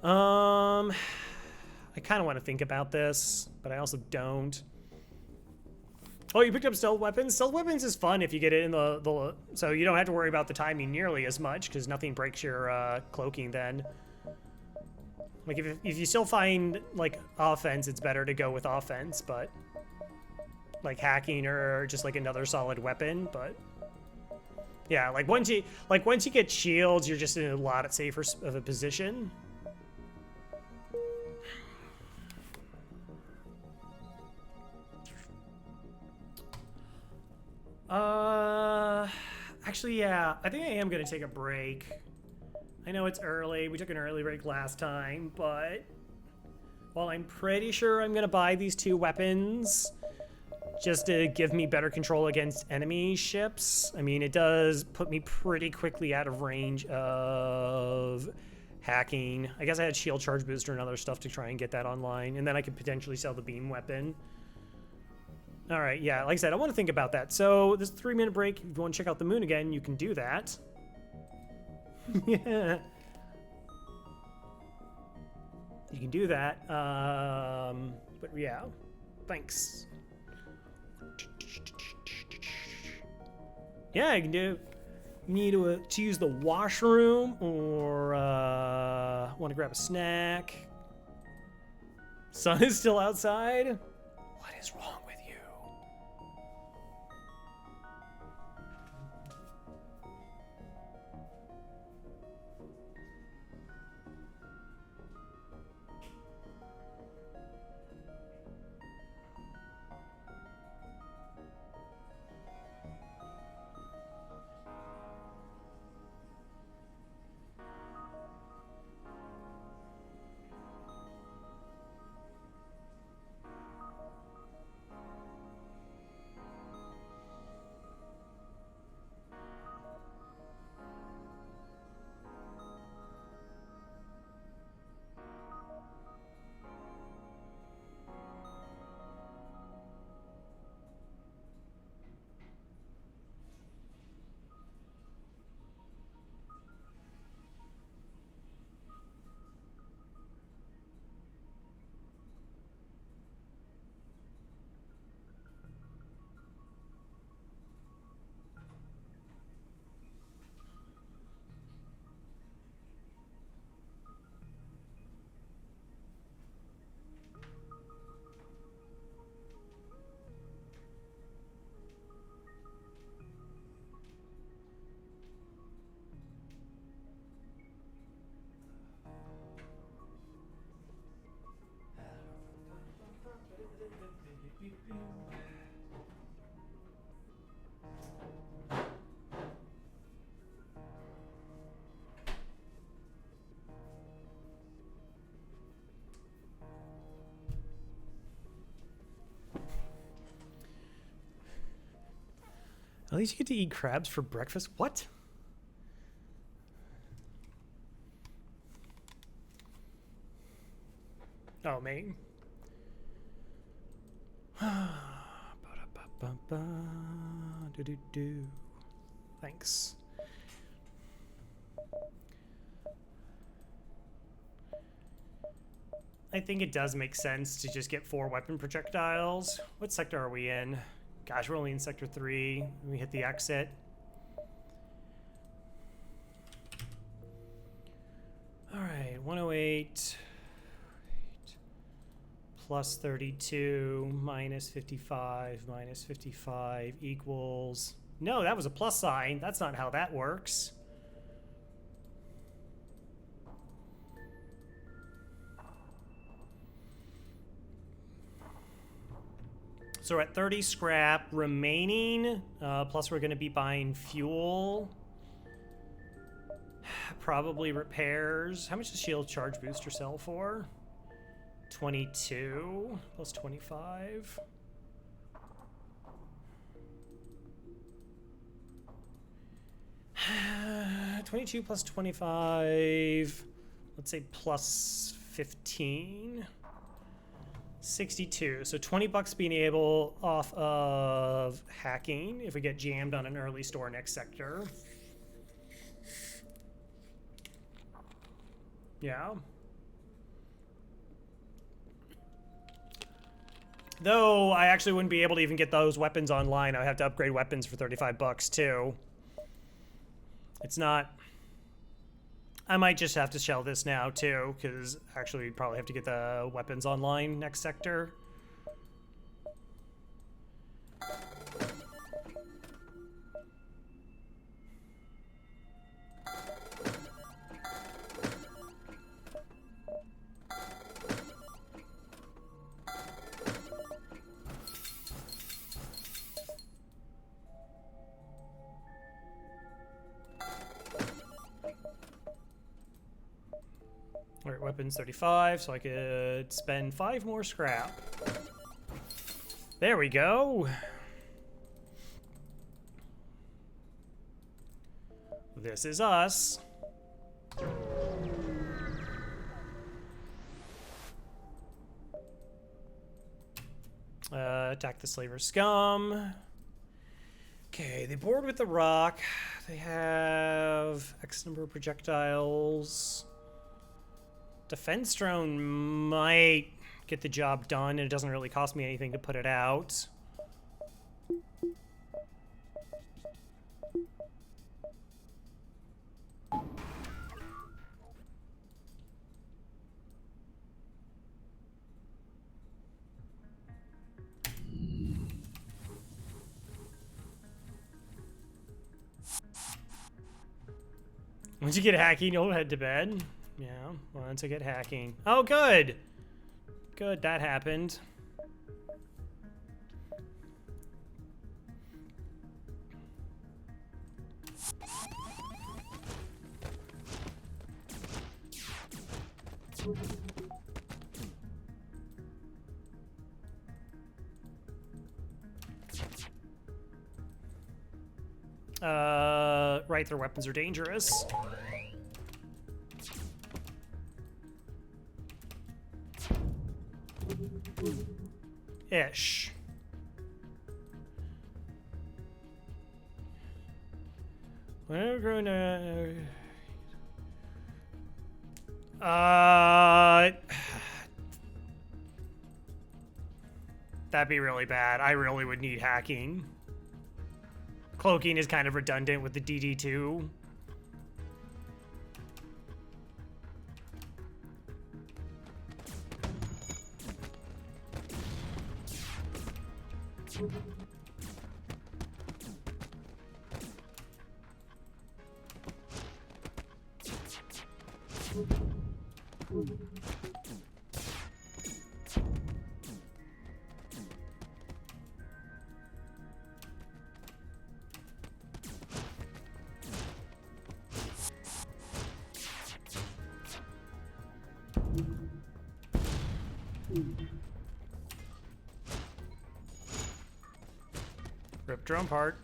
I kind of want to think about this, but I also don't. Oh, you picked up stealth weapons? Stealth weapons is fun if you get it in the so you don't have to worry about the timing nearly as much, because nothing breaks your cloaking then. Like, if you still find, like, offense, it's better to go with offense, but... Like, hacking or just, like, another solid weapon, but... Yeah, like, once you get shields, you're just in a lot safer of a position. Actually, yeah, I think I am gonna take a break. I know it's early. We took an early break last time, but while I'm pretty sure I'm gonna buy these 2 weapons just to give me better control against enemy ships, I mean, it does put me pretty quickly out of range of hacking. I guess I had shield charge booster and other stuff to try and get that online, and then I could potentially sell the beam weapon. All right, yeah, like I said, I want to think about that. So this 3-minute break, if you want to check out the moon again, you can do that. Yeah. You can do that. But yeah, thanks. Yeah, you can do. You need to use the washroom or want to grab a snack. Sun is still outside. What is wrong with you? At least you get to eat crabs for breakfast. What? Oh, mate. Thanks. I think it does make sense to just get 4 weapon projectiles. What sector are we in? Gosh, we're only in sector 3. We hit the exit. All right, 108 plus 32 minus 55 minus 55 equals... No, that was a plus sign. That's not how that works. So we're at 30 scrap remaining, plus we're gonna be buying fuel. Probably repairs. How much does shield charge booster sell for? 22 plus 25. $22 plus 25, let's say plus 15. 62, so 20 bucks being able off of hacking if we get jammed on an early store next sector. Yeah. Though I actually wouldn't be able to even get those weapons online. I would have to upgrade weapons for 35 bucks too. It's not I might just have to shell this now too, because actually we'd probably have to get the weapons online next sector. Alright, weapons 35, so I could spend 5 more scrap. There we go. This is us. Attack the slaver scum. Okay, they board with the rock. They have X number of projectiles. Defense drone might get the job done, and it doesn't really cost me anything to put it out. Once you get hacking, you'll head to bed. Yeah, once I get hacking. Oh, good. Good, that happened. Right, their weapons are dangerous. Ish. We're gonna... That'd be really bad. I really would need hacking. Cloaking is kind of redundant with the DD2. Rip drone part.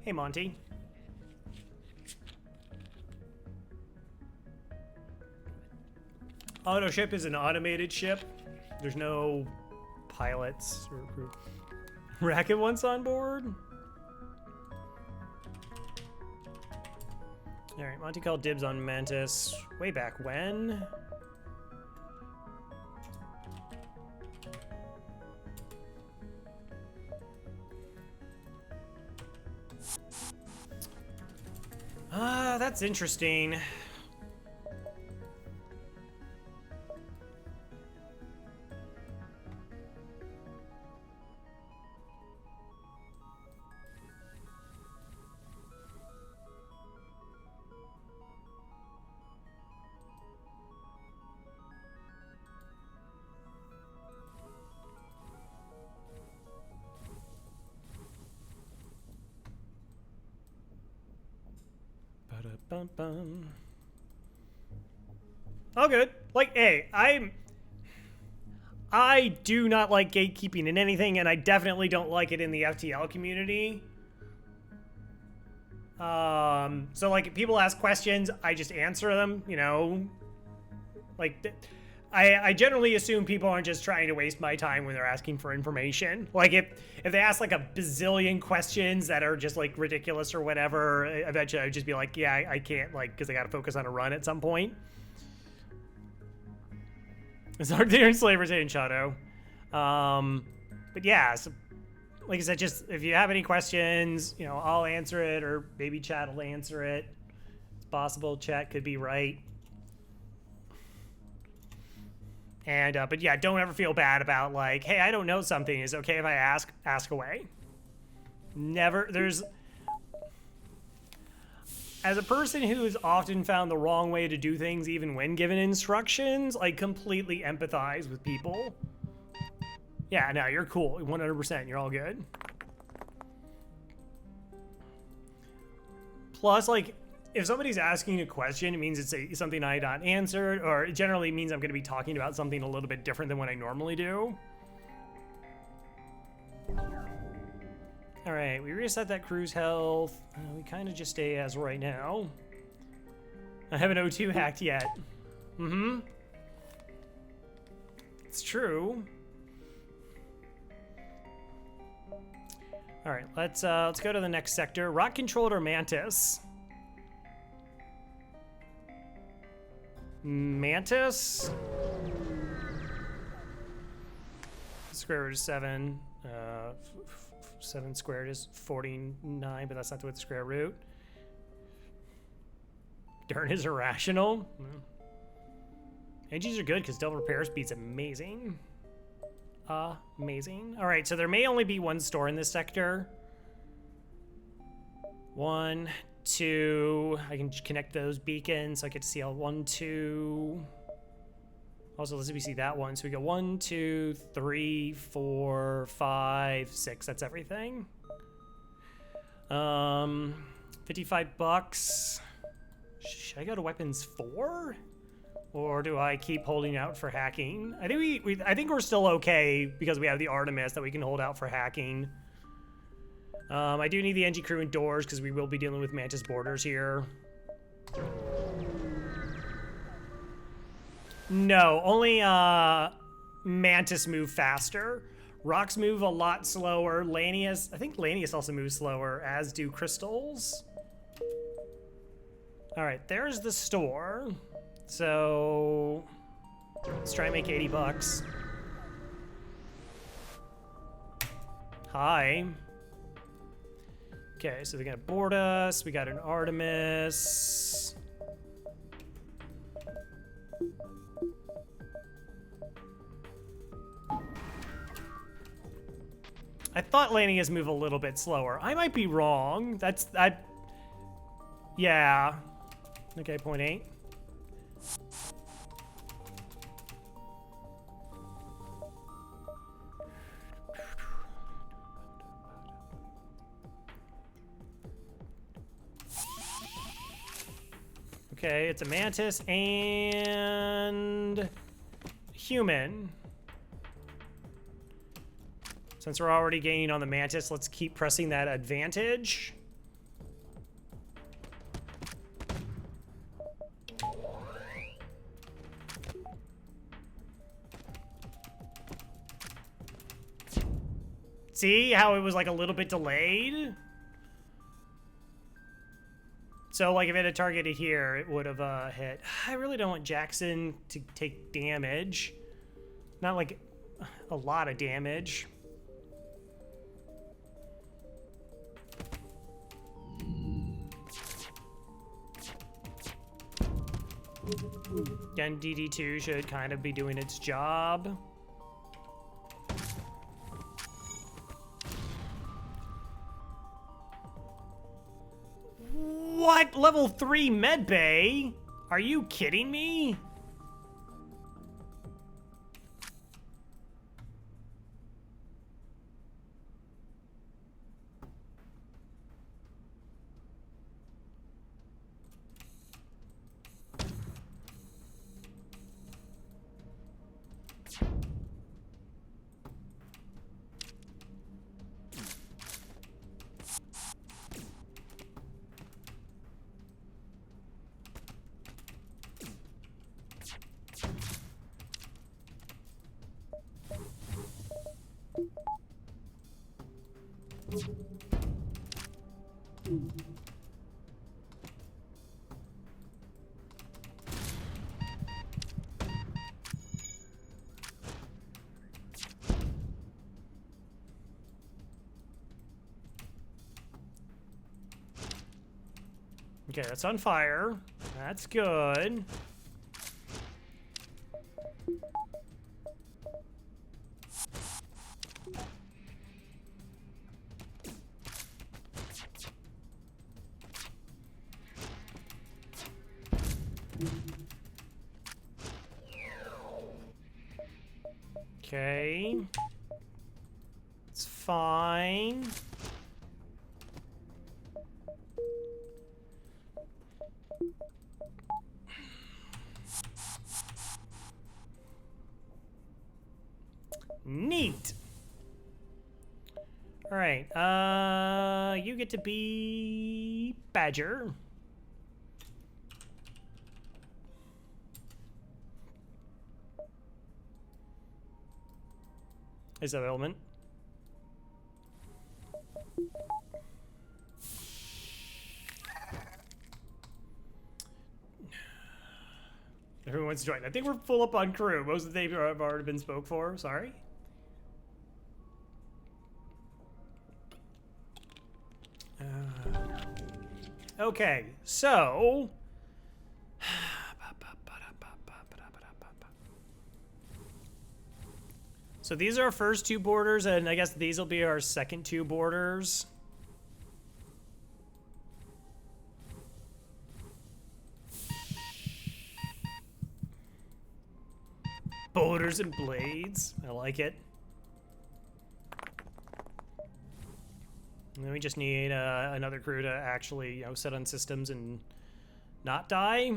Hey, Monty. Auto ship is an automated ship. There's no pilots or crew. Racket once on board. All right, Monty called dibs on Mantis way back when. That's interesting. Ba-da-bum-bum. All good. Like, hey, I do not like gatekeeping in anything, and I definitely don't like it in the FTL community. So like, if people ask questions, I just answer them, you know. Like, I generally assume people aren't just trying to waste my time when they're asking for information. Like if they ask like a bazillion questions that are just like ridiculous or whatever, eventually I'd just be like, yeah, I can't, like, because I got to focus on a run at some point. It's hard to enslave Retain Shadow. But yeah, so, like I said, just if you have any questions, you know, I'll answer it, or maybe chat will answer it. It's possible chat could be right. And, but yeah, don't ever feel bad about like, hey, I don't know something. Is it okay if I ask away? Never, as a person who has often found the wrong way to do things even when given instructions, I completely empathize with people. Yeah, no, you're cool, 100%, you're all good. Plus, like, if somebody's asking a question, it means it's something I not answered, or it generally means I'm going to be talking about something a little bit different than what I normally do. All right, we reset that crew's health. We kind of just stay as right now. I haven't O2 hacked yet. Mm-hmm. It's true. All right, let's go to the next sector. Rock controlled or Mantis? Mantis? Square root is 7. 7 squared is 49, but that's not the square root. Darn is irrational. Energies are good because double repair speed's amazing. Amazing. All right, so there may only be one store in this sector. 1, 2. I can connect those beacons so I get to see all 1, 2. Also, let's see that one. So we go 1, 2, 3, 4, 5, 6. That's everything. 55 bucks. Should I go to weapons 4? Or do I keep holding out for hacking? I think I think we're still okay because we have the Artemis that we can hold out for hacking. I do need the NG crew indoors because we will be dealing with Mantis borders here. No, only Mantis move faster. Rocks move a lot slower. Lanius, I think Lanius also moves slower, as do crystals. All right, there's the store. So let's try and make 80 bucks. Hi. Okay, so they're gonna board us. We got an Artemis. I thought Lanius move a little bit slower. I might be wrong. Yeah. Okay, 0.8. Okay, it's a Mantis and human. Since we're already gaining on the Mantis, let's keep pressing that advantage. See how it was like a little bit delayed? So like if it had targeted here, it would have hit. I really don't want Jackson to take damage. Not like a lot of damage. Then DD2 should kind of be doing its job. What? Level 3 medbay? Are you kidding me? Okay, that's on fire. That's good. Okay. It's fine. Neat. All right. You get to be Badger. Is that element? Everyone wants to join. I think we're full up on crew. Most of the names have already been spoke for. Sorry. Okay, so these are our first two borders, and I guess these will be our second two borders. Borders and blades. I like it. And then we just need another crew to actually, you know, set on systems and not die.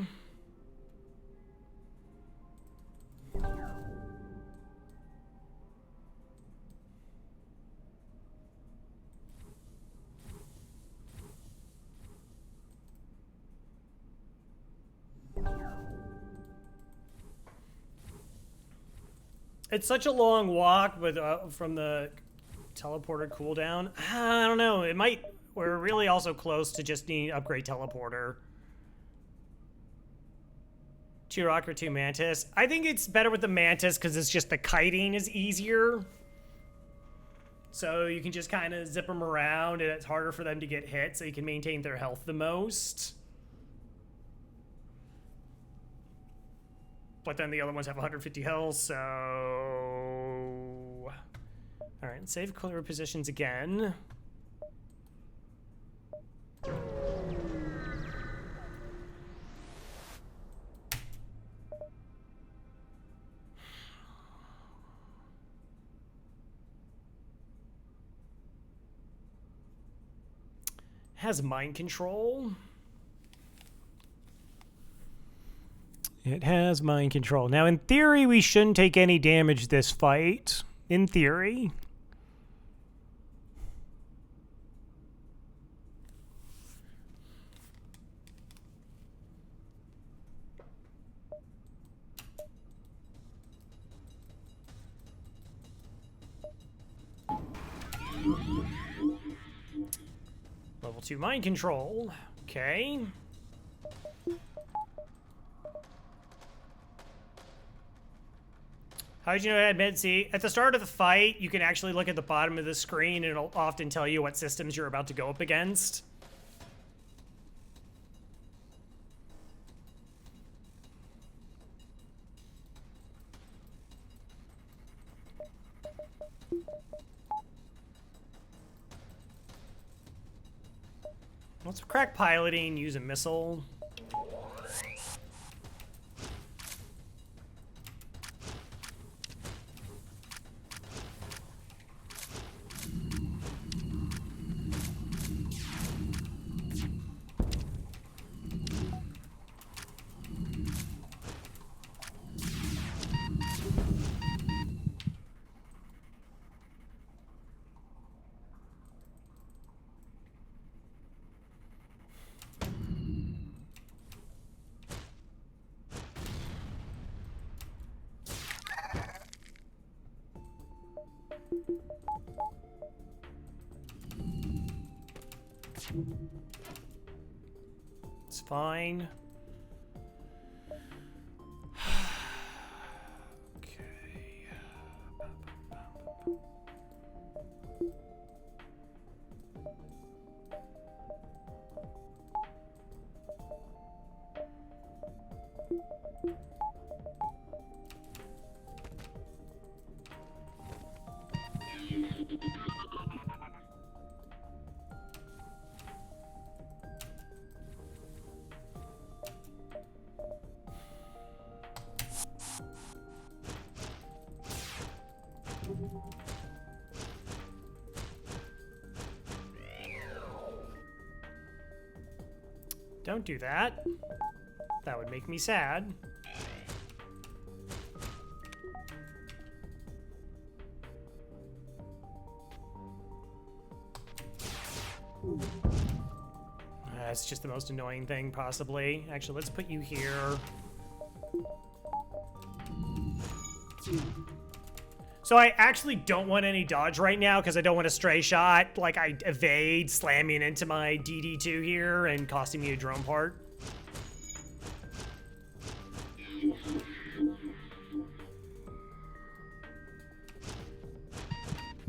It's such a long walk with from the teleporter cooldown. I don't know. It might. We're really also close to just needing to upgrade teleporter. 2 rock or 2 mantis. I think it's better with the mantis because it's just the kiting is easier. So you can just kind of zip them around and it's harder for them to get hit, so you can maintain their health the most. But then the other ones have 150 health, so... Alright, save clear positions again. Has mind control. It has mind control. Now, in theory, we shouldn't take any damage this fight. In theory. Level 2 mind control. Okay. How did you know I had med? See, at the start of the fight, you can actually look at the bottom of the screen and it'll often tell you what systems you're about to go up against. Let's crack piloting, use a missile. It's fine. Okay. Don't do that. That would make me sad. That's just the most annoying thing, possibly. Actually, let's put you here. So I actually don't want any dodge right now because I don't want a stray shot. Like, I evade slamming into my DD2 here and costing me a drone part.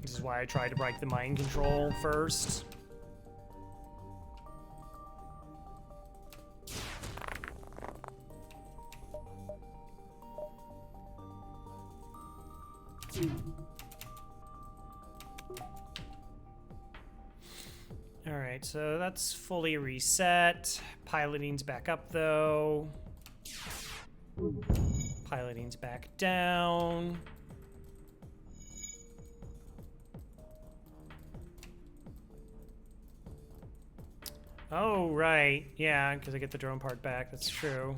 This is why I tried to break the mind control first. All right, so that's fully reset. Piloting's back up though. Piloting's back down. Oh, right. Yeah, because I get the drone part back. That's true.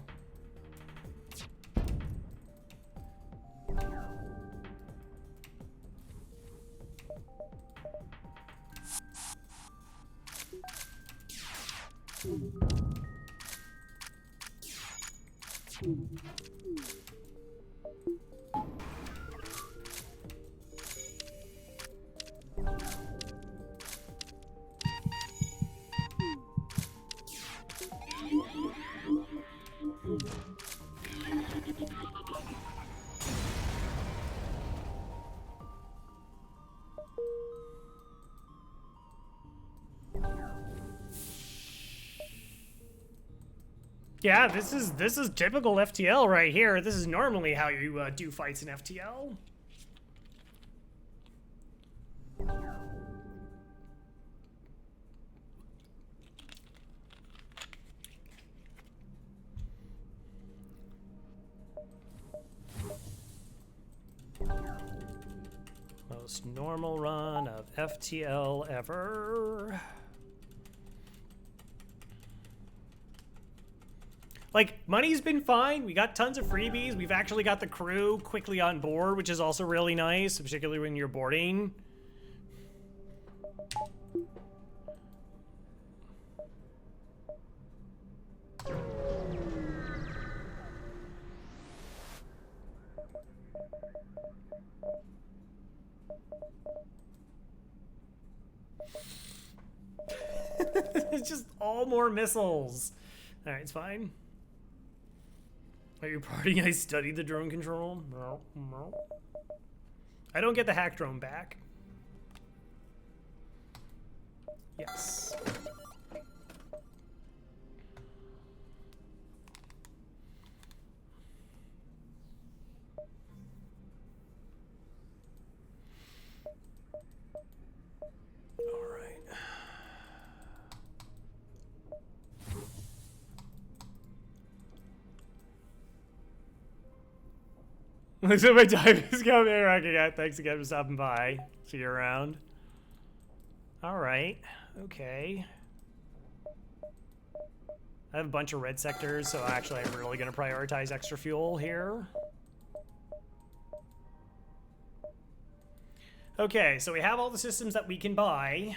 Yeah, this is typical FTL right here. This is normally how you do fights in FTL. Most normal run of FTL ever. Like, money's been fine. We got tons of freebies. We've actually got the crew quickly on board, which is also really nice, particularly when you're boarding. It's just all more missiles. All right, it's fine. Are you partying? I studied the drone control. No, no. I don't get the hack drone back. Yes. All right. Looks like my time is coming. Okay, thanks again for stopping by. See you around. All right. Okay. I have a bunch of red sectors, so actually I'm really going to prioritize extra fuel here. Okay, so we have all the systems that we can buy.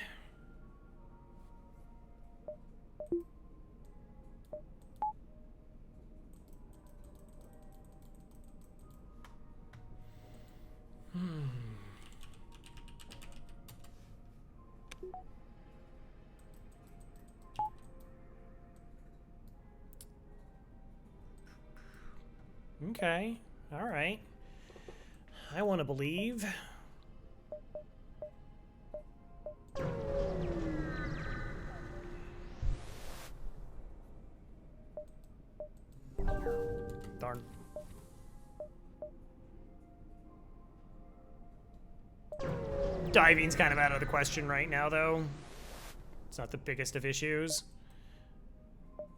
Okay. All right. I want to believe. Darn. Diving's kind of out of the question right now, though. It's not the biggest of issues.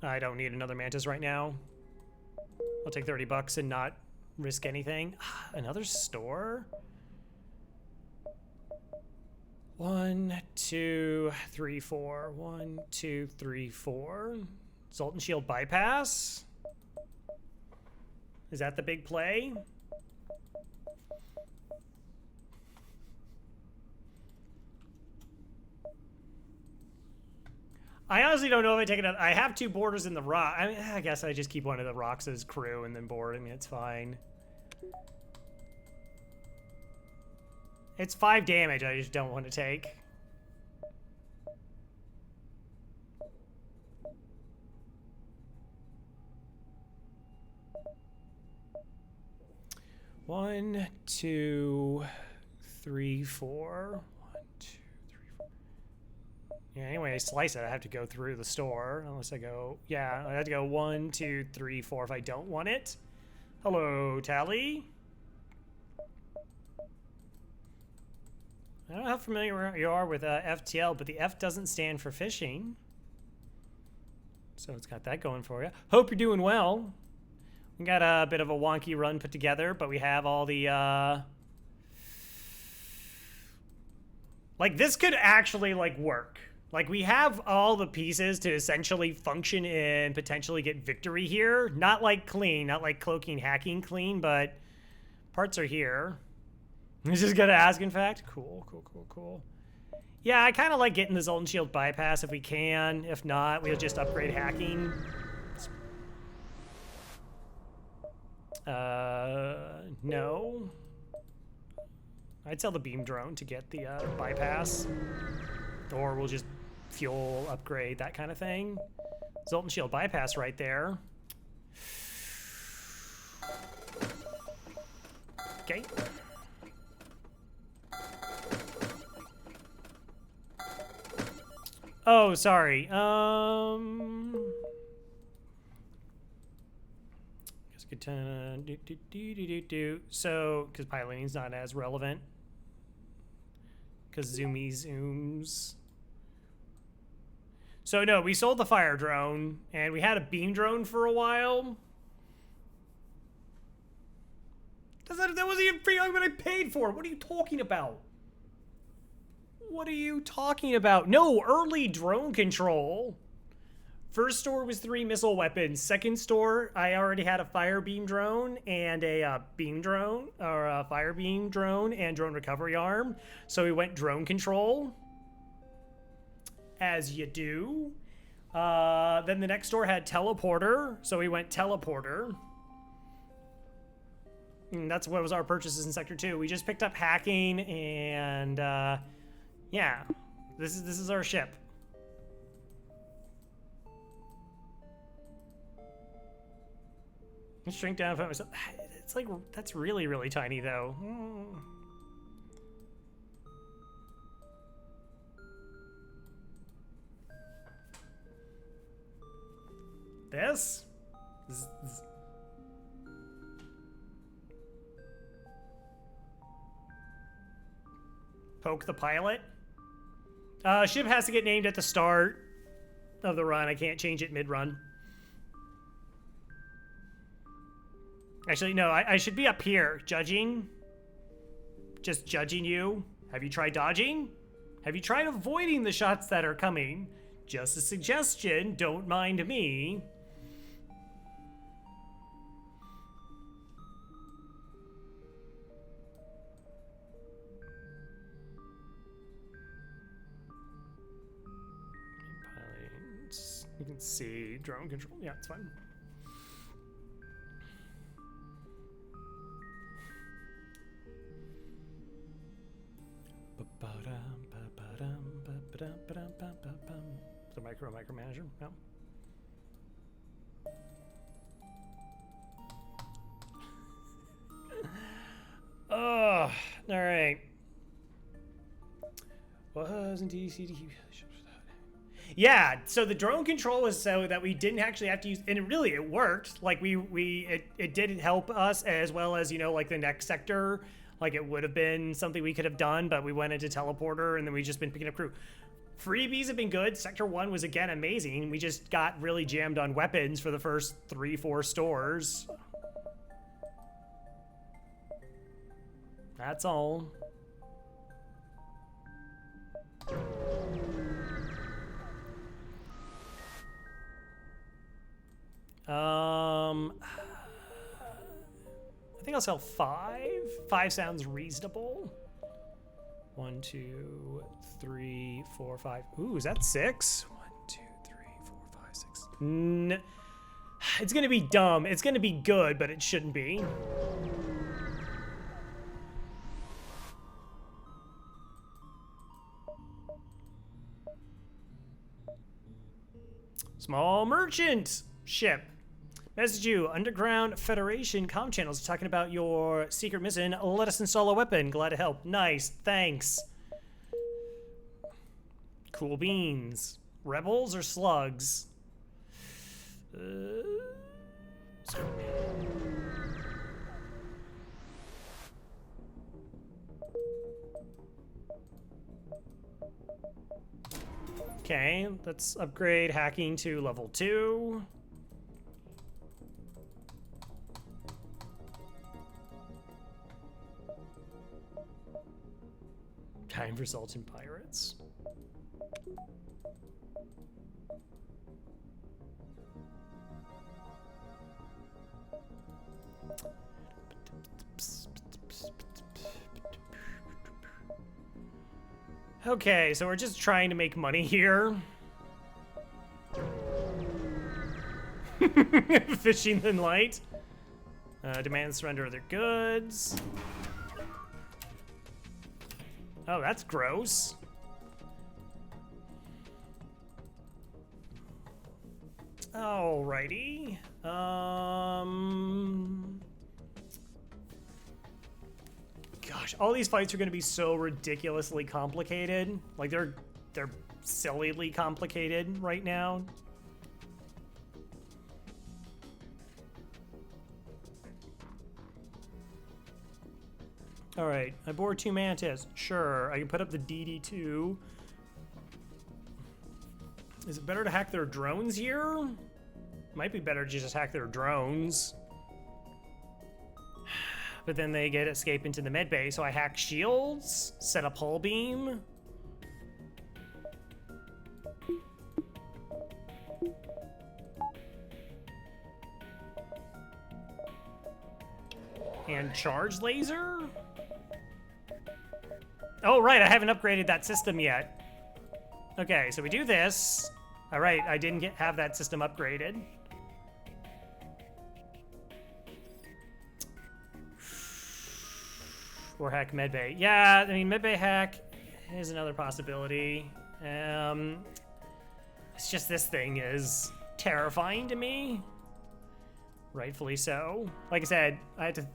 I don't need another Mantis right now. I'll take 30 bucks and not risk anything. Another store? 1, 2, 3, 4. 1, 2, 3, 4. Sultan Shield bypass? Is that the big play? I honestly don't know if I take it out. I have 2 boarders in the rock. I mean, I guess I just keep one of the rocks as crew and then board. I mean, it's fine. It's 5 damage I just don't want to take. One, 2, 3, 4. 1, 2, 3, 4. Yeah, anyway, I slice it. I have to go through the store. Unless I go... Yeah, I have to go 1, 2, 3, 4 if I don't want it. Hello, Tally. I don't know how familiar you are with FTL, but the F doesn't stand for fishing. So it's got that going for you. Hope you're doing well. We got a bit of a wonky run put together, but we have all the, like, this could actually, like, work. Like, we have all the pieces to essentially function and potentially get victory here. Not, like, clean, not, like, cloaking, hacking clean, but parts are here. This is gonna ask, in fact. Cool, cool, cool, cool. Yeah, I kind of like getting the Sultan Shield bypass if we can. If not, we'll just upgrade hacking. No. I'd sell the beam drone to get the bypass. Or we'll just fuel upgrade, that kind of thing. Sultan Shield bypass right there. Okay. Oh, sorry. So, because piloting's not as relevant. Because zoomy zooms. So, no, we sold the fire drone, and we had a beam drone for a while. That wasn't even free what I paid for. What are you talking about? What are you talking about? No, early drone control. First store was 3 missile weapons. Second store, I already had a fire beam drone and a beam drone, or a fire beam drone and drone recovery arm. So we went drone control, as you do. Then the next store had teleporter, so we went teleporter. And that's what was our purchases in Sector 2. We just picked up hacking and, yeah, this is our ship. Shrink down if I myself. It's like, that's really, really tiny though. This? Poke the pilot? Ship has to get named at the start of the run. I can't change it mid-run. Actually, no, I should be up here, judging. Just judging you. Have you tried dodging? Have you tried avoiding the shots that are coming? Just a suggestion, don't mind me. You can see drone control. Yeah, it's fine. The micromanager? No. All right. Wasn't DCD? Yeah, so the drone control was so that we didn't actually have to use, and it worked. Like it did help us, as well as, you know, like the next sector, like it would have been something we could have done, but we went into teleporter and then we just been picking up crew. Freebies have been good. Sector 1 was again amazing. We just got really jammed on weapons for the first 3-4 stores. That's all. I think I'll sell 5. 5 sounds reasonable. 1, 2, 3, 4, 5. Ooh, is that 6? 1, 2, 3, 4, 5, 6. It's gonna be dumb. It's gonna be good, but it shouldn't be. Small merchant ship. Message you, Underground Federation comm channels talking about your secret mission. Let us install a weapon. Glad to help. Nice, thanks. Cool beans. Rebels or slugs? Okay, let's upgrade hacking to level 2. Time for Sultan Pirates. Okay, so we're just trying to make money here. Fishing in light. Demand surrender of their goods. Oh, that's gross. Alrighty. Gosh, all these fights are going to be so ridiculously complicated. Like they're sillily complicated right now. All right, I bored 2 mantis. Sure, I can put up the DD2. Is it better to hack their drones here? Might be better to just hack their drones. But then they get escape into the med bay, so I hack shields, set up hull beam. And charge laser? Oh, right, I haven't upgraded that system yet. Okay, so we do this. All right, I didn't have that system upgraded. Or hack medbay. Yeah, I mean, medbay hack is another possibility. It's just this thing is terrifying to me. Rightfully so. Like I said, I had to...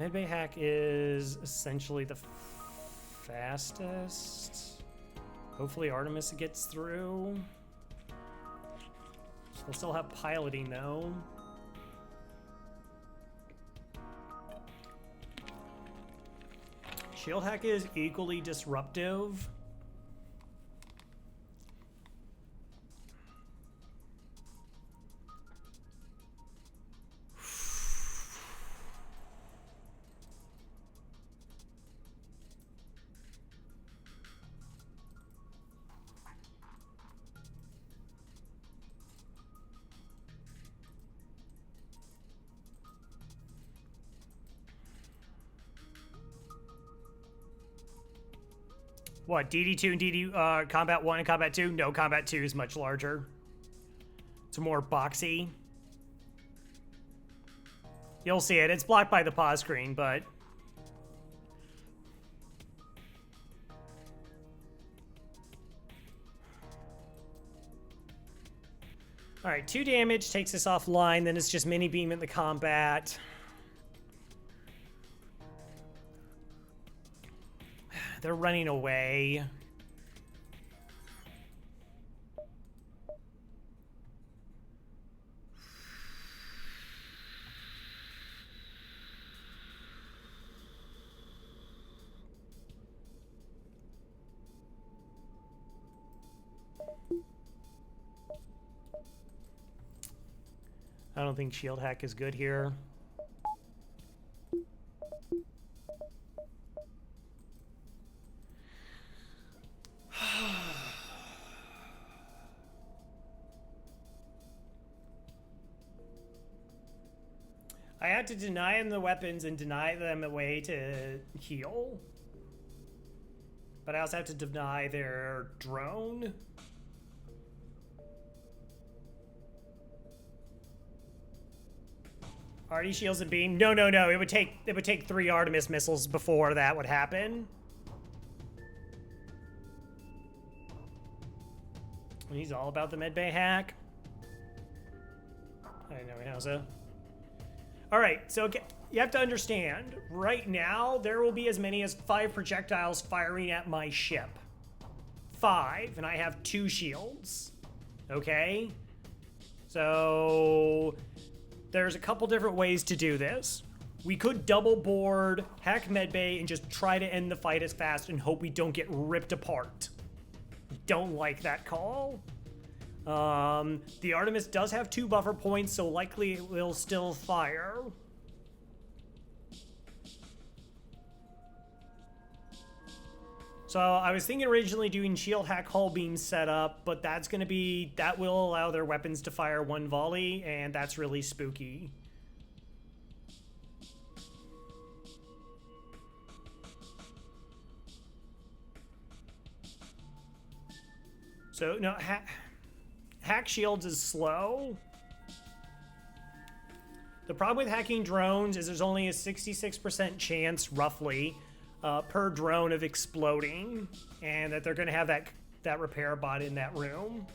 Medbay hack is essentially the fastest. Hopefully Artemis gets through. We'll still have piloting though. Shield hack is equally disruptive. What, DD2 and DD, Combat 1 and Combat 2? No, Combat 2 is much larger. It's more boxy. You'll see it. It's blocked by the pause screen, but... Alright, 2 damage takes us offline, then it's just mini beam in the combat. They're running away. I don't think shield hack is good here. I had to deny them the weapons and deny them a way to heal. But I also have to deny their drone. Already shields and beam. No. It would take 3 Artemis missiles before that would happen. And he's all about the medbay hack. I know he knows it. All right, so you have to understand, right now, there will be as many as 5 projectiles firing at my ship. 5, and I have 2 shields, okay? So there's a couple different ways to do this. We could double board, hack medbay, and just try to end the fight as fast and hope we don't get ripped apart. Don't like that call. The Artemis does have 2 buffer points, so likely it will still fire. So I was thinking originally doing shield hack hull beam setup, but that will allow their weapons to fire 1 volley, and that's really spooky. So no, hack shields is slow. The problem with hacking drones is there's only a 66% chance, roughly, per drone of exploding, and that they're going to have that repair bot in that room.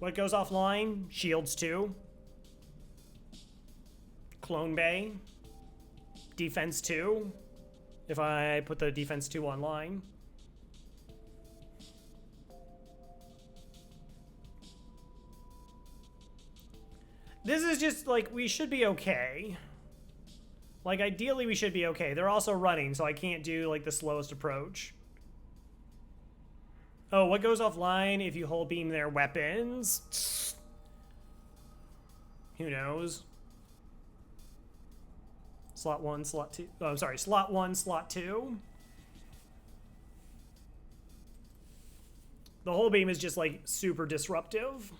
What goes offline? Shields 2. Clone Bay. Defense 2. If I put the defense 2 online. This is just, like, we should be okay. Like, ideally we should be okay. They're also running, so I can't do, like, the slowest approach. Oh, what goes offline if you hull beam their weapons? Who knows? Slot 1, slot 2. Oh, I'm sorry. Slot 1, slot 2. The hull beam is just, like, super disruptive.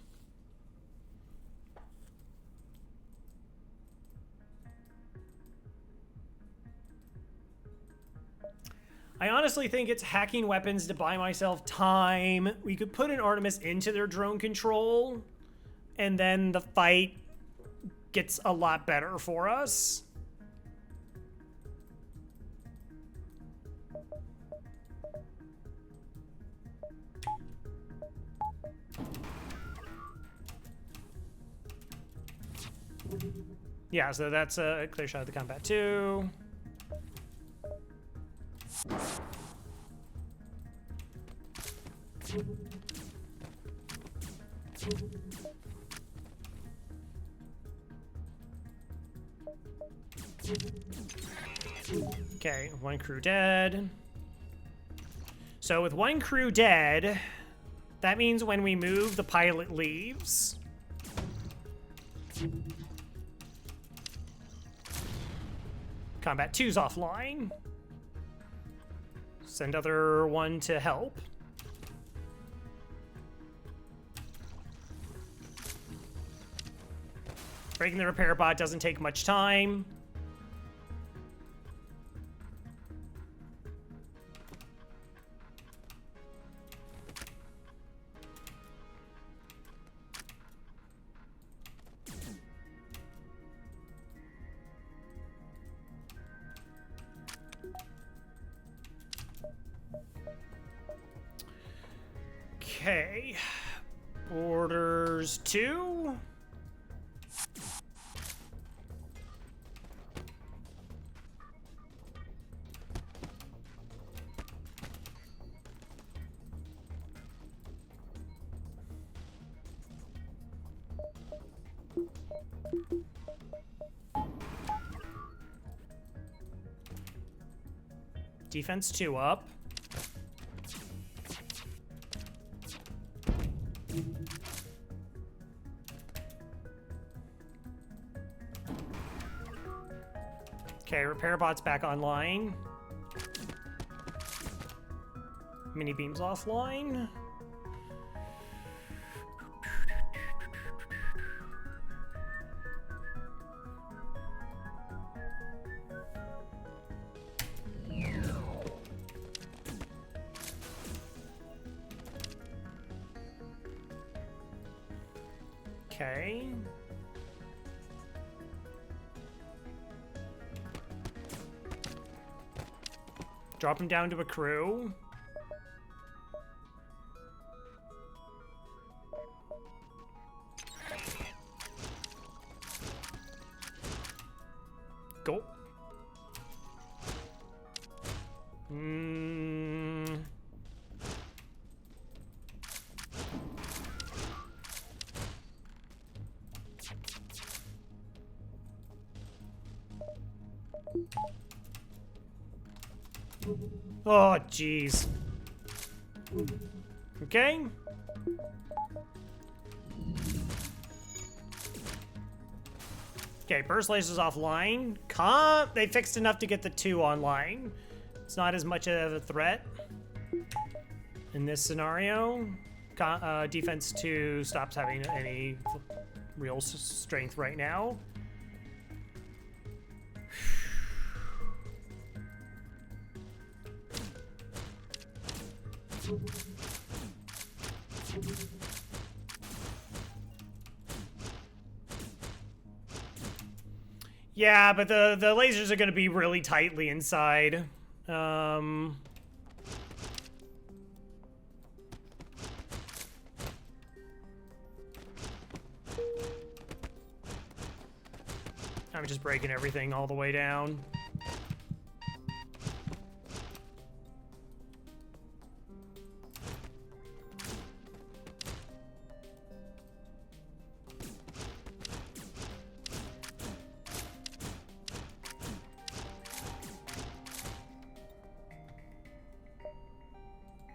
I honestly think it's hacking weapons to buy myself time. We could put an Artemis into their drone control, and then the fight gets a lot better for us. Yeah, so that's a clear shot of the combat 2. Okay, 1 crew dead. So with 1 crew dead, that means when we move, the pilot leaves. Combat 2's offline. Send other 1 to help. Breaking the repair bot doesn't take much time. Okay. Orders 2. Defense 2 up. Okay, repair bot's back online. Mini beams offline. Okay. Drop him down to a crew. Go. Oh, jeez. Okay. Okay, burst lasers offline. They fixed enough to get the 2 online. It's not as much of a threat in this scenario. Defense 2 stops having any real strength right now. Yeah, but the lasers are going to be really tightly inside. I'm just breaking everything all the way down.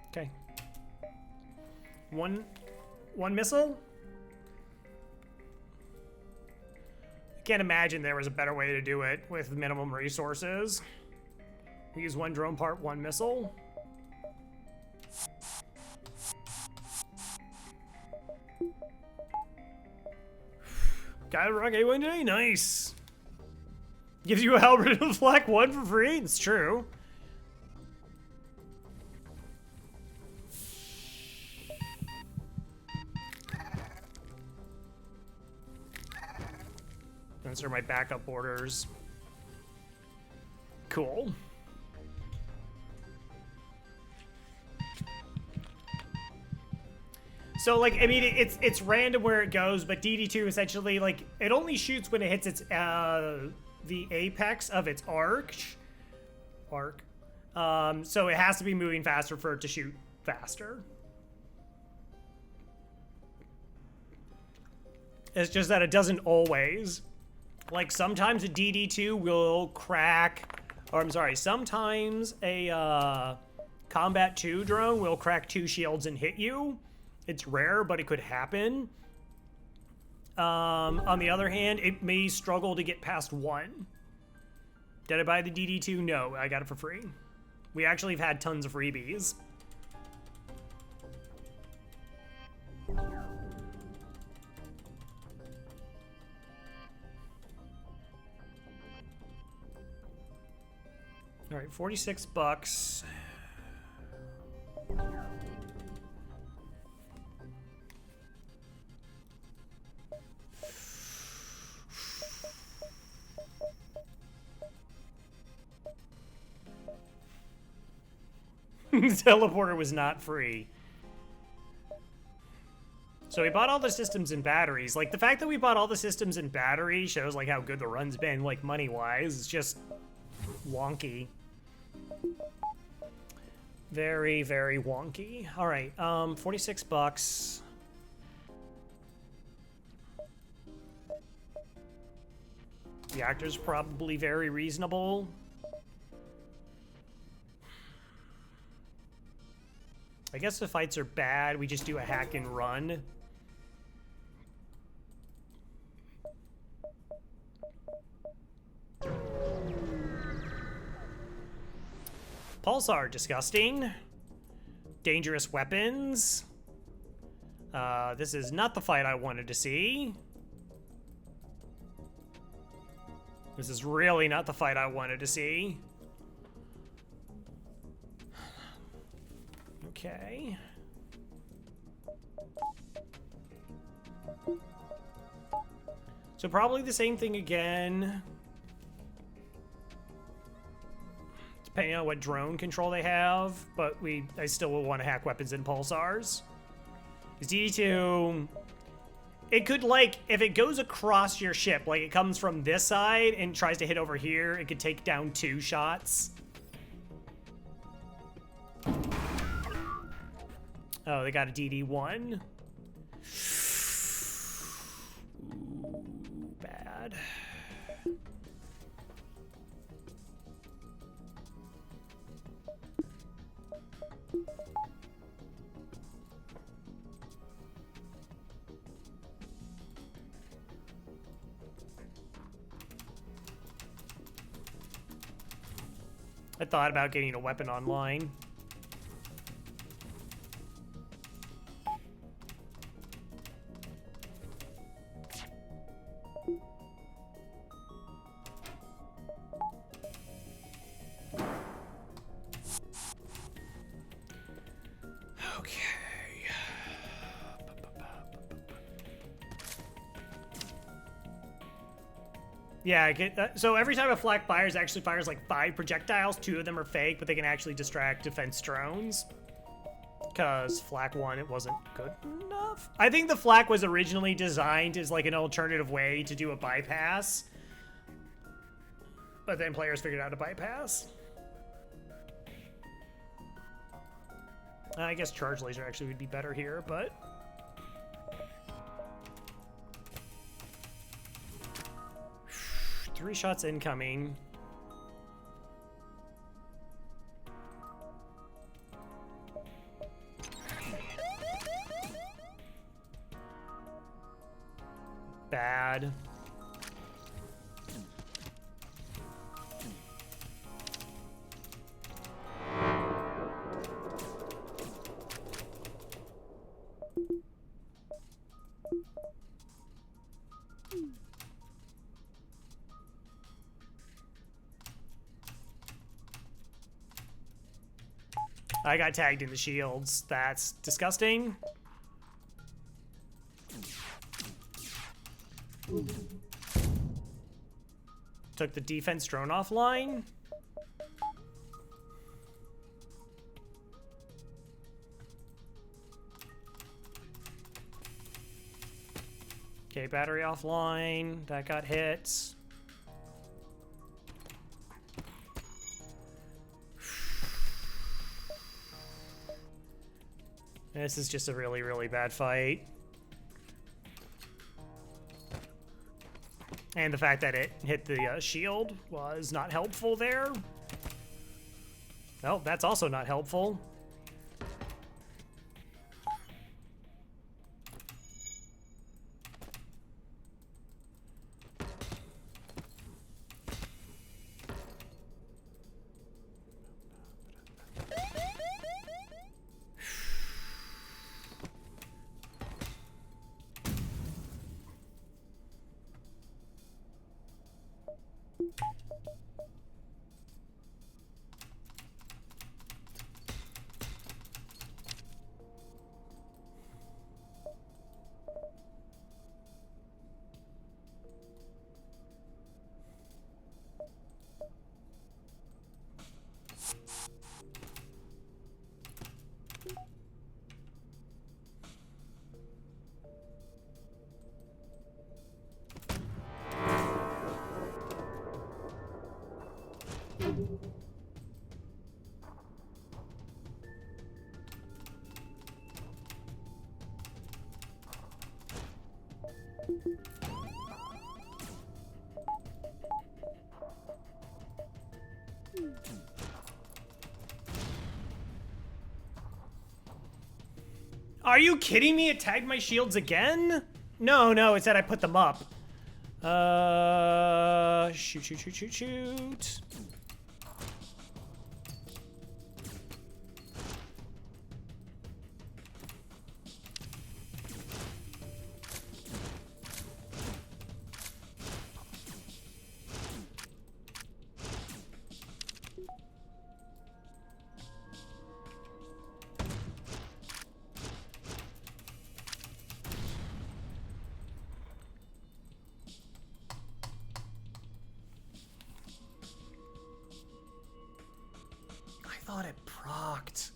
Okay. One missile? Can't imagine there was a better way to do it with minimum resources. We use 1 drone part, 1 missile. Got a rock A1 today? Nice. Gives you a halberd and a flak 1 for free? It's true. Those are my backup orders. Cool. So, like, I mean, it's random where it goes, but DD2 essentially, like, it only shoots when it hits its the apex of its arc. So it has to be moving faster for it to shoot faster. It's just that it doesn't always. Like, sometimes a DD2 will crack, or I'm sorry, sometimes a Combat 2 drone will crack 2 shields and hit you. It's rare, but it could happen. On the other hand, it may struggle to get past 1. Did I buy the DD2? No, I got it for free. We actually have had tons of freebies. All right, 46 bucks. Teleporter was not free. So we bought all the systems and batteries. Like, the fact that we bought all the systems and batteries shows, like, how good the run's been, like, money-wise. It's just wonky. Very, very wonky. All right, 46 bucks. Reactor's probably very reasonable. I guess if fights are bad, we just do a hack and run. Pulsar, disgusting. Dangerous weapons. This is not the fight I wanted to see. This is really not the fight I wanted to see. Okay. So probably the same thing again. Depending on what drone control they have, but I still will want to hack weapons and pulsars. Because DD2, it could, like, if it goes across your ship, like it comes from this side and tries to hit over here, it could take down 2 shots. Oh, they got a DD1. Ooh, bad. I thought about getting a weapon online. Yeah, I get so every time a flak fires, it actually fires like 5 projectiles. 2 of them are fake, but they can actually distract defense drones. Because flak 1, it wasn't good enough. I think the flak was originally designed as like an alternative way to do a bypass. But then players figured out a bypass. I guess charge laser actually would be better here, but... Three shots incoming. Bad. I got tagged in the shields. That's disgusting. Took the defense drone offline. Okay, battery offline. That got hit. This is just a really, really bad fight. And the fact that it hit the shield was not helpful there. Oh, that's also not helpful. Are you kidding me? It tagged my shields again? No, no, it said I put them up. Shoot, shoot, shoot, shoot, shoot. I thought it procced.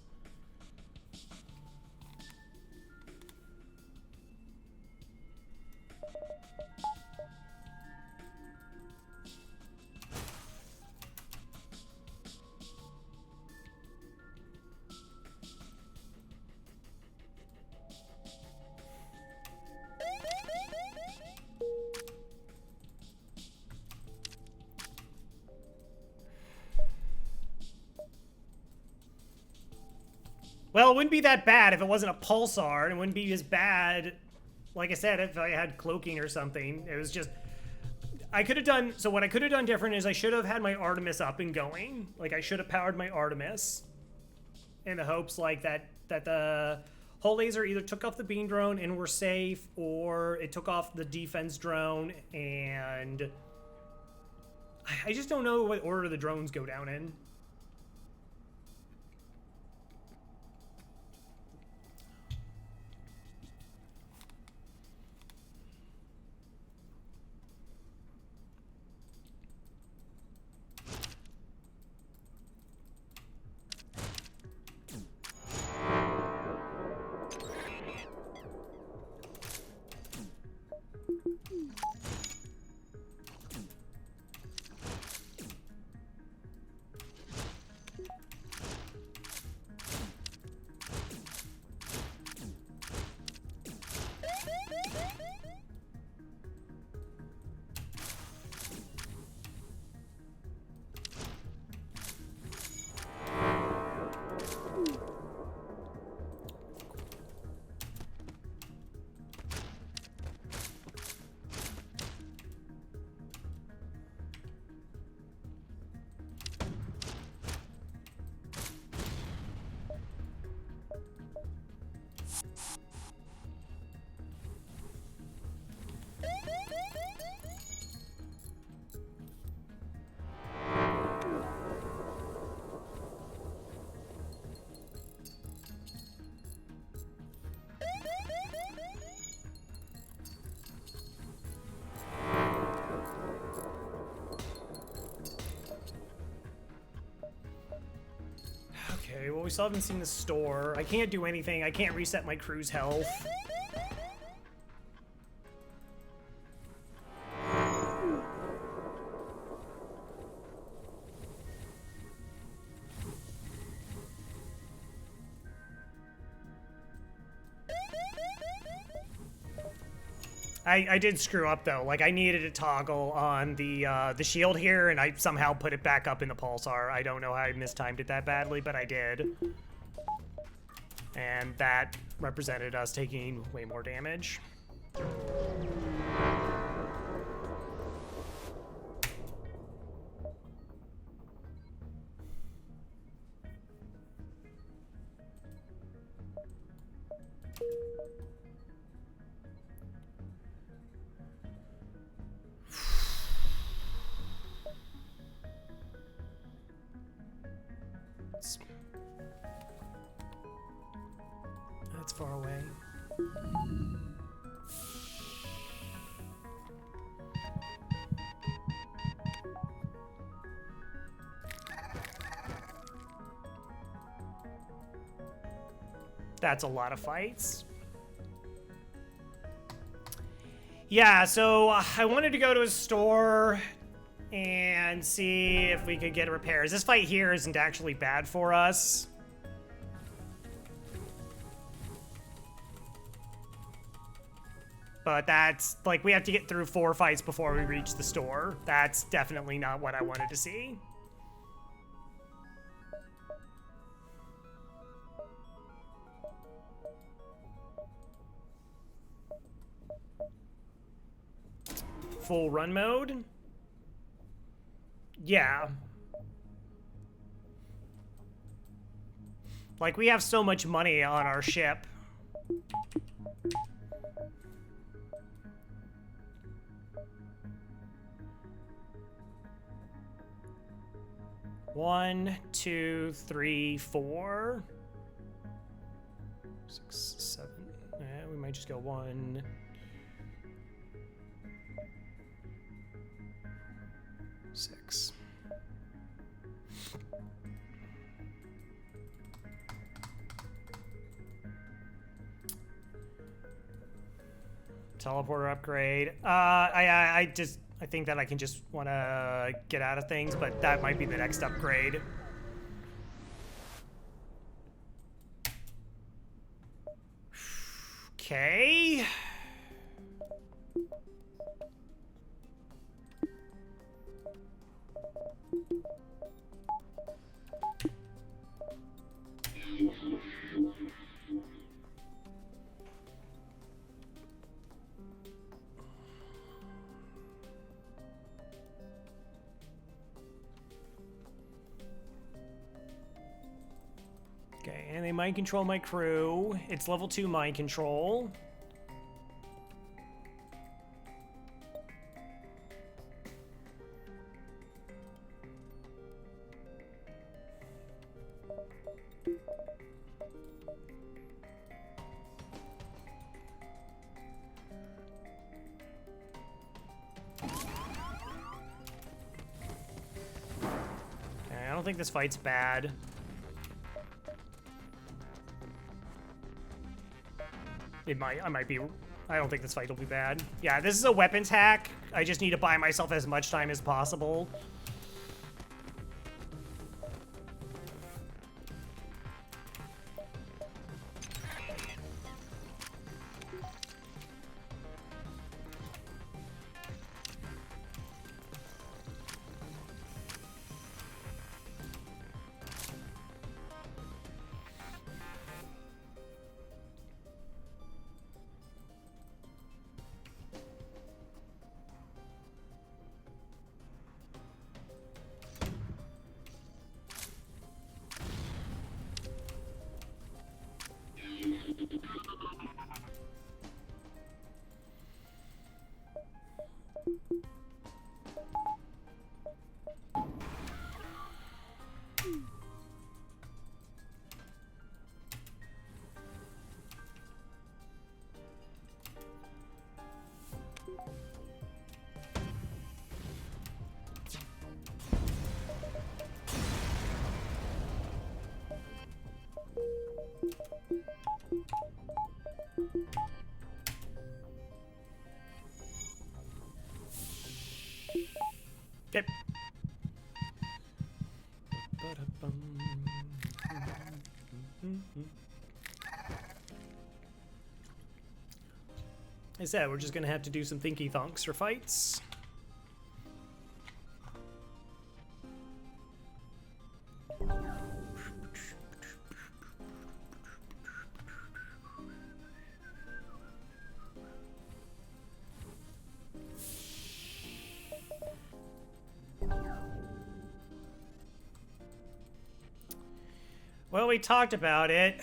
Well, it wouldn't be that bad if it wasn't a pulsar, and it wouldn't be as bad, like I said, if I had cloaking or something. It was just, I could have done, so what I could have done different is I should have had my Artemis up and going. Like, I should have powered my Artemis in the hopes, like, that the hull laser either took off the beam drone and we're safe, or it took off the defense drone, and I just don't know what order the drones go down in. Okay, well, we still haven't seen the store. I can't do anything. I can't reset my crew's health. I did screw up though. Like, I needed to toggle on the shield here, and I somehow put it back up in the pulsar. I don't know how I mistimed it that badly, but I did. And that represented us taking way more damage. That's far away. That's a lot of fights. Yeah, so I wanted to go to a store and see if we could get repairs. This fight here isn't actually bad for us. But that's, like, we have to get through 4 fights before we reach the store. That's definitely not what I wanted to see. full run mode? Yeah. Like, we have so much money on our ship. One, two, three, four. 6, 7. We might just go 1. 6. Teleporter upgrade. I think that I can just want to get out of things, but that might be the next upgrade. Okay. Okay, and they mind control my crew. It's level 2 mind control. Okay, I don't think this fight's bad. I might be, I don't think this fight will be bad. Yeah, this is a weapons hack. I just need to buy myself as much time as possible. Okay. I said we're just gonna have to do some thinky thunks for fights. Well, we talked about it.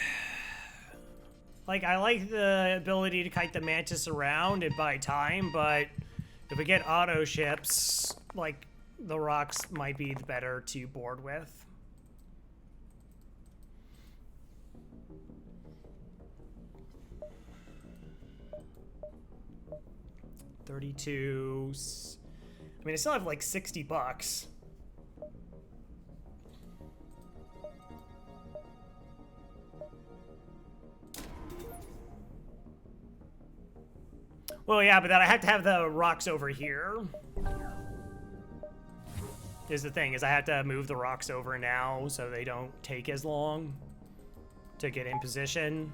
Like, I like the ability to kite the Mantis around and buy time, but if we get auto ships, like, the rocks might be better to board with. $32. I mean, I still have like $60. Well, yeah, but then I have to have the rocks over here. Is the thing, is I have to move the rocks over now so they don't take as long to get in position.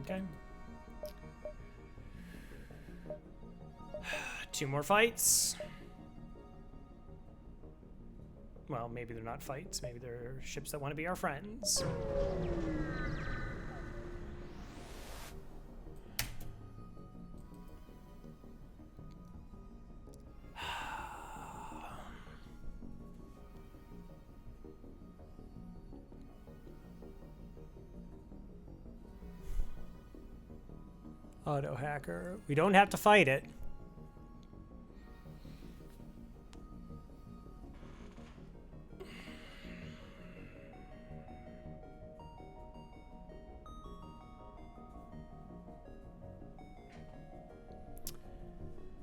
Okay. 2 more fights. Well, maybe they're not fights. Maybe they're ships that want to be our friends. Auto hacker. We don't have to fight it.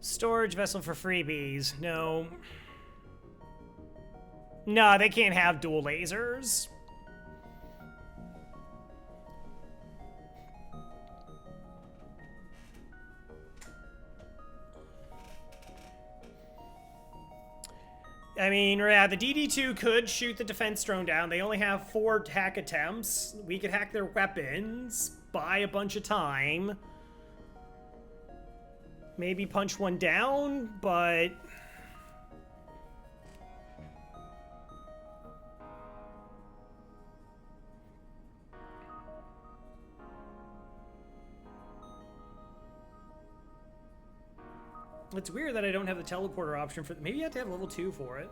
Storage vessel for freebies. No. No, they can't have dual lasers. I mean, yeah, the DD2 could shoot the defense drone down. They only have 4 hack attempts. We could hack their weapons, buy a bunch of time. Maybe punch one down, but... It's weird that I don't have the teleporter option for... Maybe you have to have level 2 for it.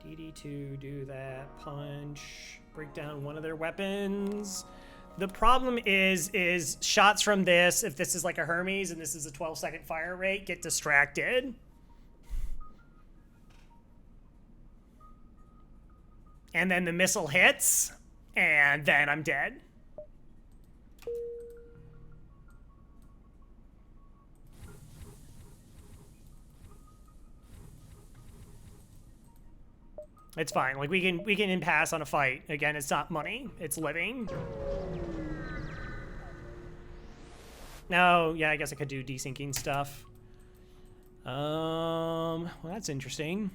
DD2, do that, punch, break down one of their weapons. The problem is shots from this, if this is like a Hermes and this is a 12-second fire rate, get distracted. And then the missile hits, and then I'm dead. It's fine. Like we can pass on a fight. Again, it's not money. It's living. No, yeah, I guess I could do desyncing stuff. Well, that's interesting.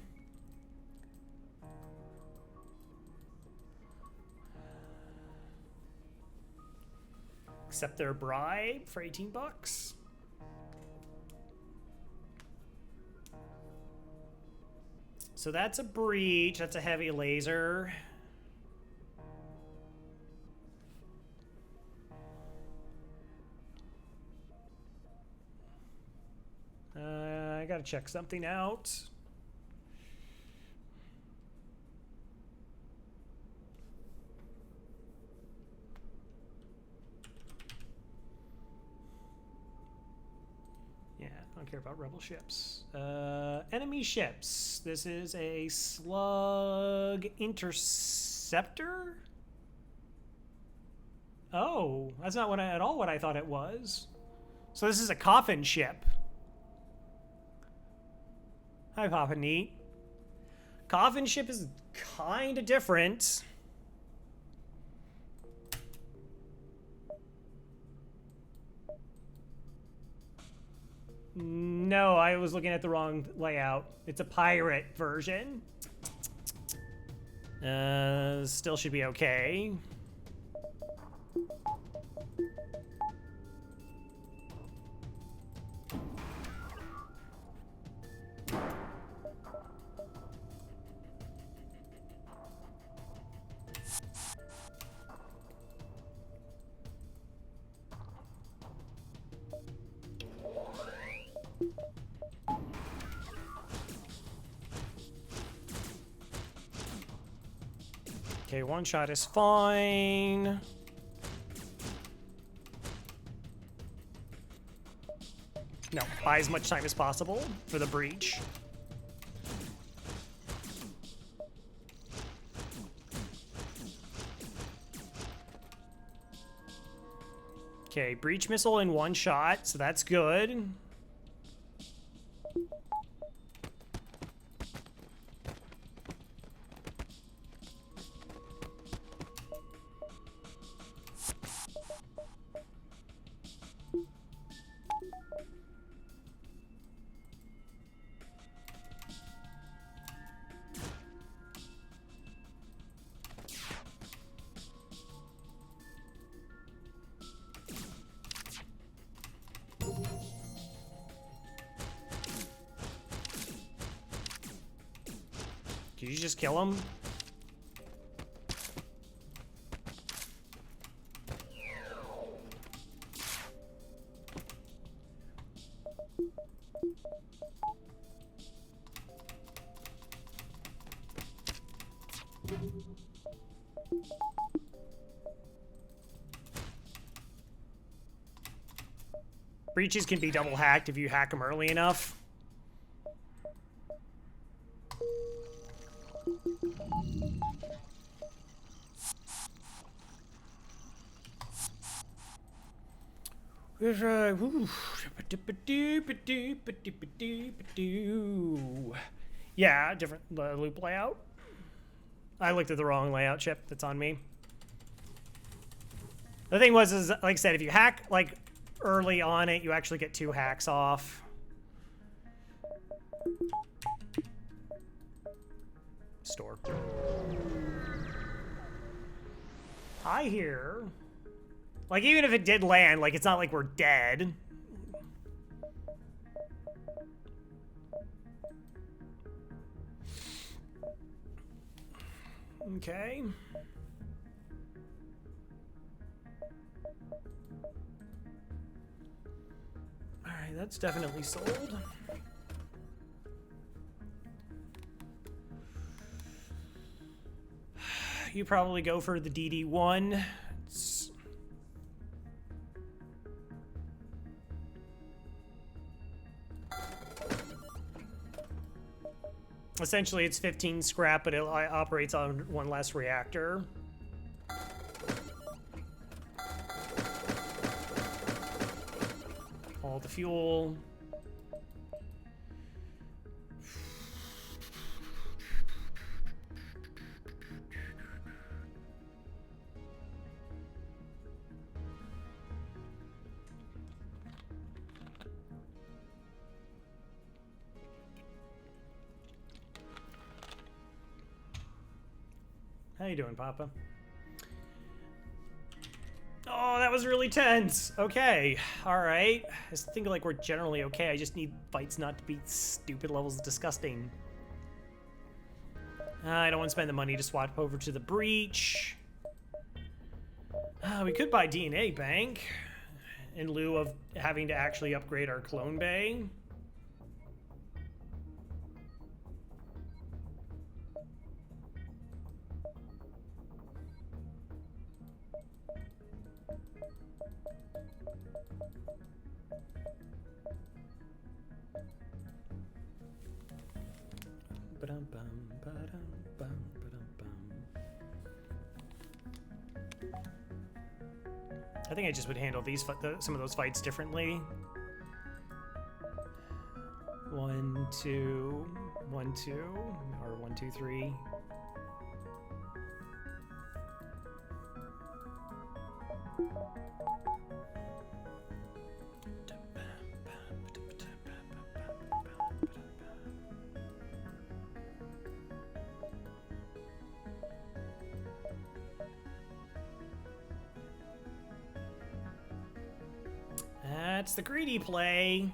Accept their bribe for 18 bucks. So that's a breach. That's a heavy laser. I gotta check something out. Yeah, I don't care about rebel ships. Enemy ships. This is a slug interceptor. Oh, that's not at all what I thought it was. So this is a coffin ship. Hi, Papa Neat. Coffin ship is kind of different. No, I was looking at the wrong layout. It's a pirate version. Still should be okay. Okay, one shot is fine. No, buy as much time as possible for the breach. Okay, breach missile in one shot, so that's good. Did you just kill him? Breaches can be double hacked if you hack them early enough. Yeah, different loop layout. I looked at the wrong layout, Chip. That's on me. The thing was, is like I said, if you hack like early on it, you actually get 2 hacks off. Store. Hi here. Like, even if it did land, like, it's not like we're dead. Okay. Alright, that's definitely sold. You probably go for the DD1. Essentially, it's 15 scrap, but it operates on 1 less reactor. All the fuel. How you doing, Papa? Oh, that was really tense. Okay, all right. I was thinking like we're generally okay. I just need fights not to be stupid levels of disgusting. I don't want to spend the money to swap over to the breach. We could buy DNA Bank in lieu of having to actually upgrade our clone bay. I think I just would handle these some of those fights differently. 1, 2, 1, 2, or 1, 2, 3. That's the greedy play.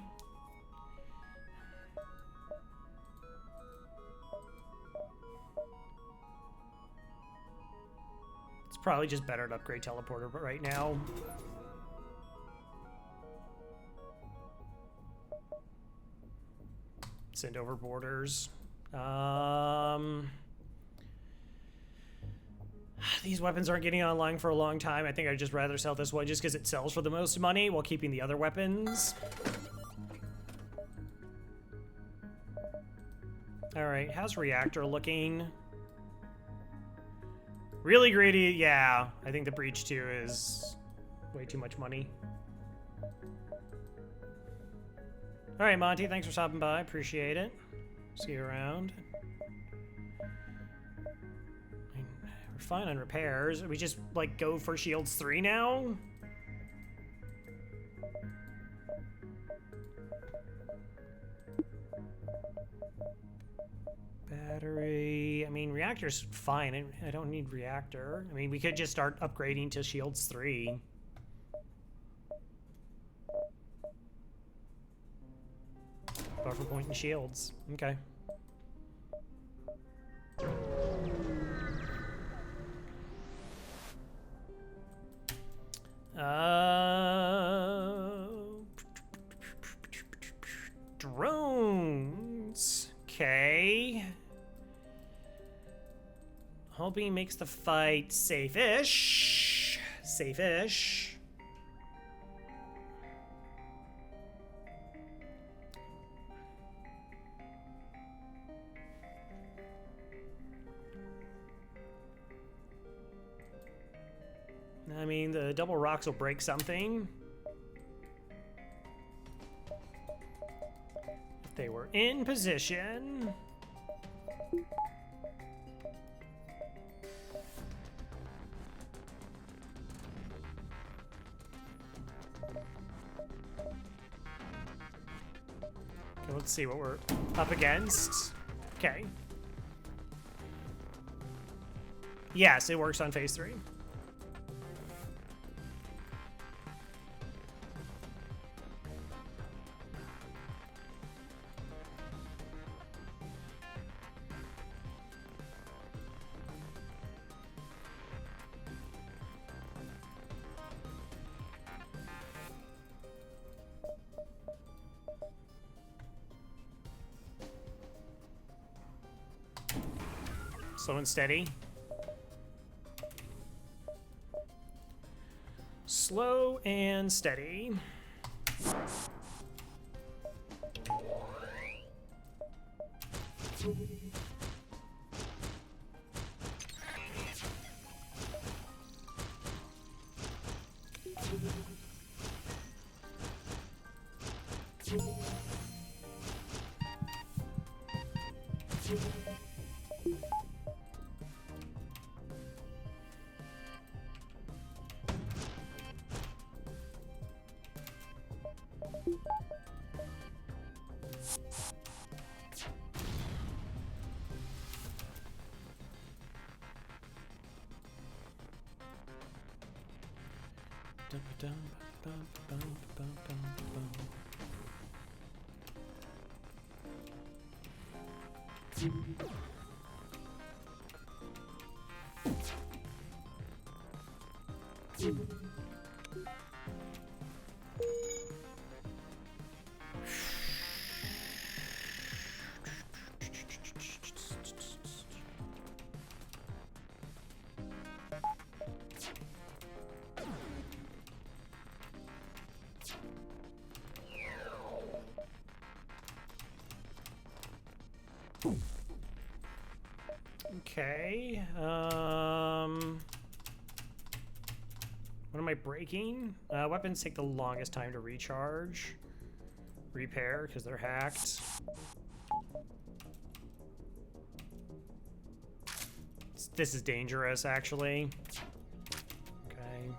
It's probably just better to upgrade teleporter right now. Send over borders. These weapons aren't getting online for a long time. I think I'd just rather sell this one just because it sells for the most money while keeping the other weapons. Alright, how's reactor looking? Really greedy, yeah. I think the breach 2 is way too much money. Alright, Monty, thanks for stopping by. Appreciate it. See you around. We're fine on repairs. We just, like, go for Shields 3 now? Battery... I mean, reactor's fine. I don't need reactor. I mean, we could just start upgrading to Shields 3. Buffer point and shields. Okay. Drones. Okay. Hoping makes the fight safe-ish. Safe-ish. I mean, the double rocks will break something. If they were in position. Okay, let's see what we're up against. Okay. Yes, it works on phase 3. Slow and steady. Slow and steady. Okay. What am I breaking? Weapons take the longest time to recharge. Repair, because they're hacked. This is dangerous, actually. Okay.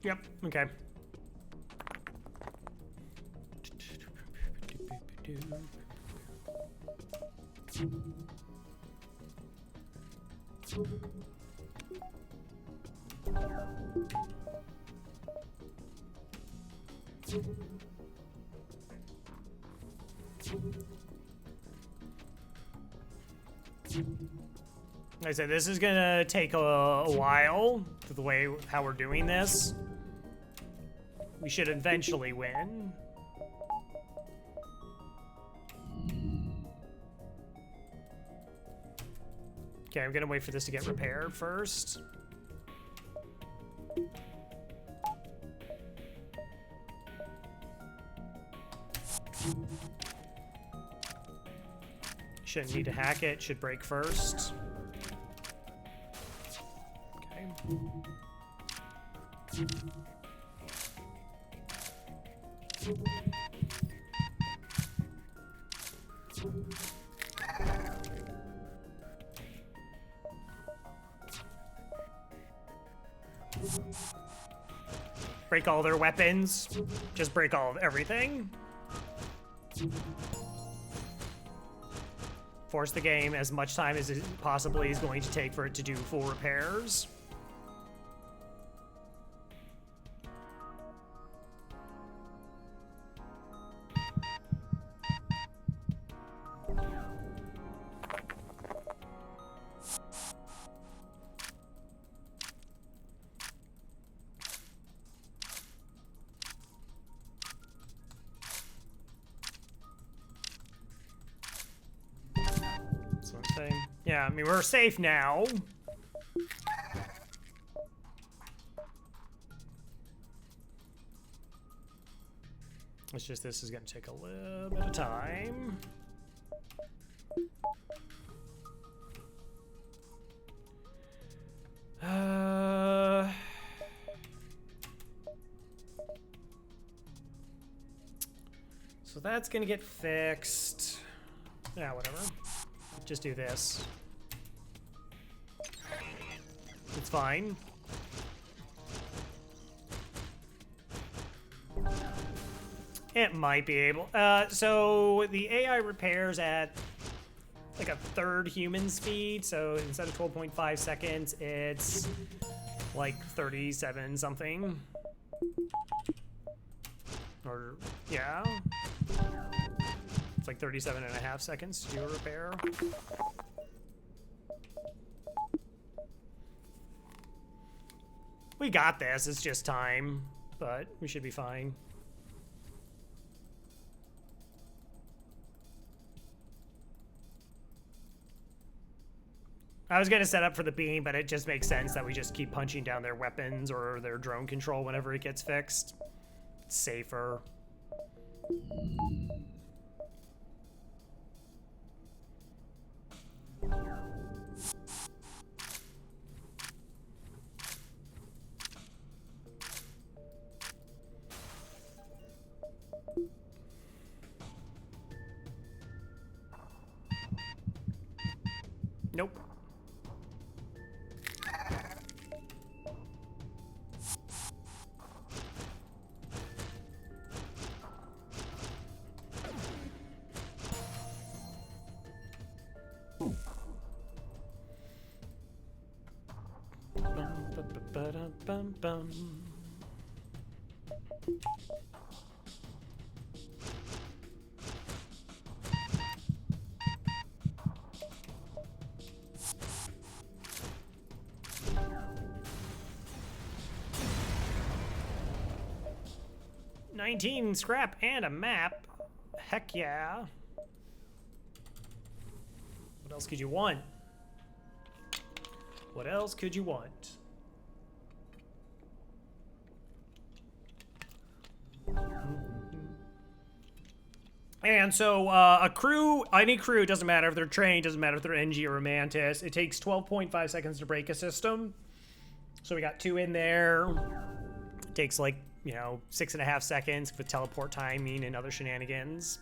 Yep, okay. Like I said, this is gonna take a while, the way how we're doing this. We should eventually win. Okay, I'm gonna wait for this to get repaired first. Shouldn't need to hack it, should break first. Okay. Break all their weapons. Just break all of everything. Force the game as much time as it possibly is going to take for it to do full repairs. Yeah, I mean, we're safe now. It's just this is going to take a little bit of time. So that's going to get fixed. Yeah, whatever. Just do this. It's fine. It might be able. So the AI repairs at like a third human speed. So instead of 12.5 seconds, it's like 37 something. Or, yeah. It's like 37.5 seconds to do a repair. We got this, it's just time, but we should be fine. I was gonna set up for the beam, but it just makes sense that we just keep punching down their weapons or their drone control whenever it gets fixed. It's safer. Nope. Bum. 19 scrap and a map. Heck yeah. What else could you want? What else could you want? And so a crew, any crew, doesn't matter if they're trained, doesn't matter if they're NG or a Mantis. It takes 12.5 seconds to break a system. So we got 2 in there. It takes like, you know, 6.5 seconds with teleport timing and other shenanigans.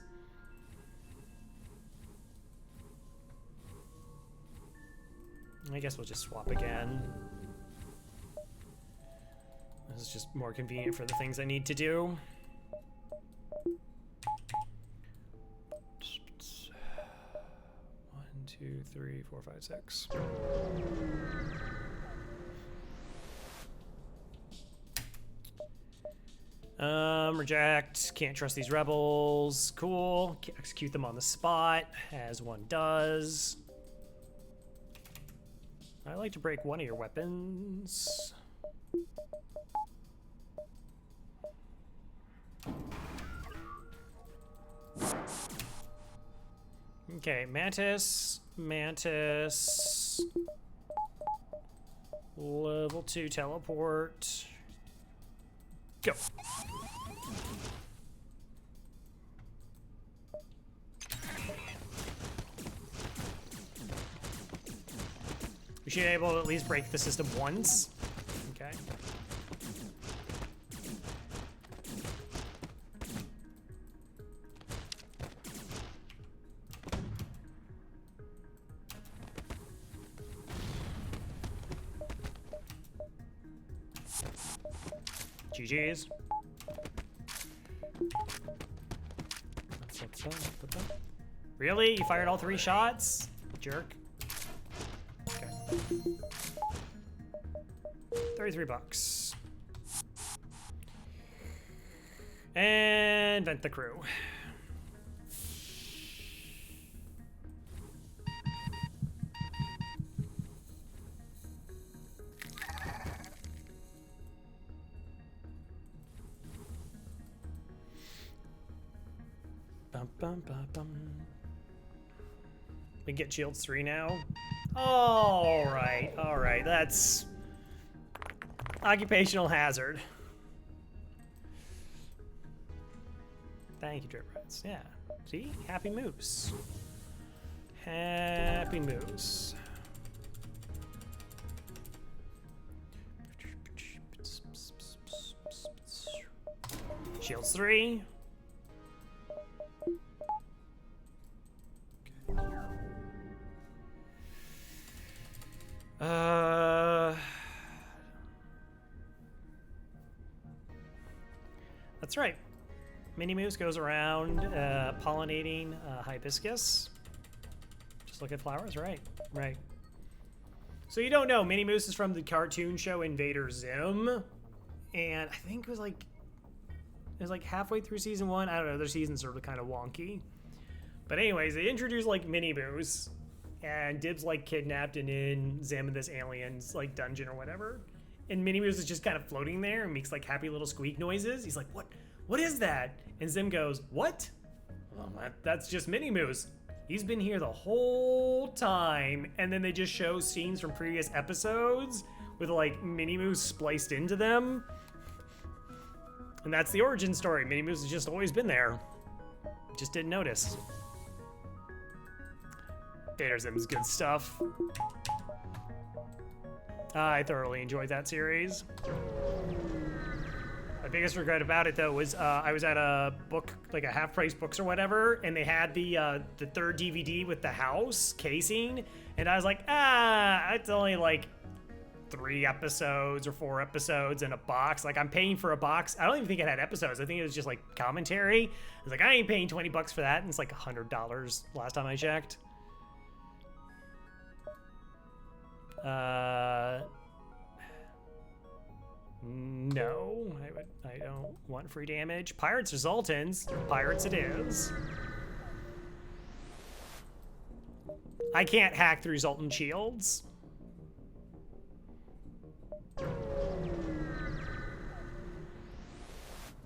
I guess we'll just swap again. This is just more convenient for the things I need to do. 1, 2, 3, 4, 5, 6. Reject. Can't trust these rebels. Cool. Execute them on the spot, as one does. I like to break one of your weapons. Okay, Mantis. Level 2 teleport. Go. We should be able to at least break the system once. Okay. GG's. Really? You fired all 3 shots? Jerk. Okay. 33 bucks. And vent the crew. Bum, bum, bum, bum. We get Shields 3 now. All right. That's occupational hazard. Thank you, Drip Rats. Yeah. See? Happy Moose. Happy Moose. Shields 3. That's right. Mini Moose goes around pollinating hibiscus. Just look at flowers, right? Right. So you don't know, Mini Moose is from the cartoon show Invader Zim, and I think it was like halfway through season 1. I don't know. Their seasons are kind of wonky, but anyways, they introduced like Mini Moose, and Dib's like kidnapped and in Zim in this alien's like dungeon or whatever. And Mini Moose is just kind of floating there and makes like happy little squeak noises. He's like, what is that? And Zim goes, what? Well, that's just Mini Moose. He's been here the whole time. And then they just show scenes from previous episodes with like Mini Moose spliced into them. And that's the origin story. Mini Moose has just always been there. Just didn't notice. Invader Zim's good stuff. I thoroughly enjoyed that series. My biggest regret about it, though, was I was at a book, like a half-price books or whatever, and they had the 3rd DVD with the house casing, and I was like, it's only like 3 episodes or 4 episodes in a box. Like, I'm paying for a box. I don't even think it had episodes. I think it was just like commentary. I was like, I ain't paying 20 bucks for that, and it's like $100 last time I checked. No, I don't want free damage. Pirates or Zoltans. Pirates it is. I can't hack through Zoltan shields.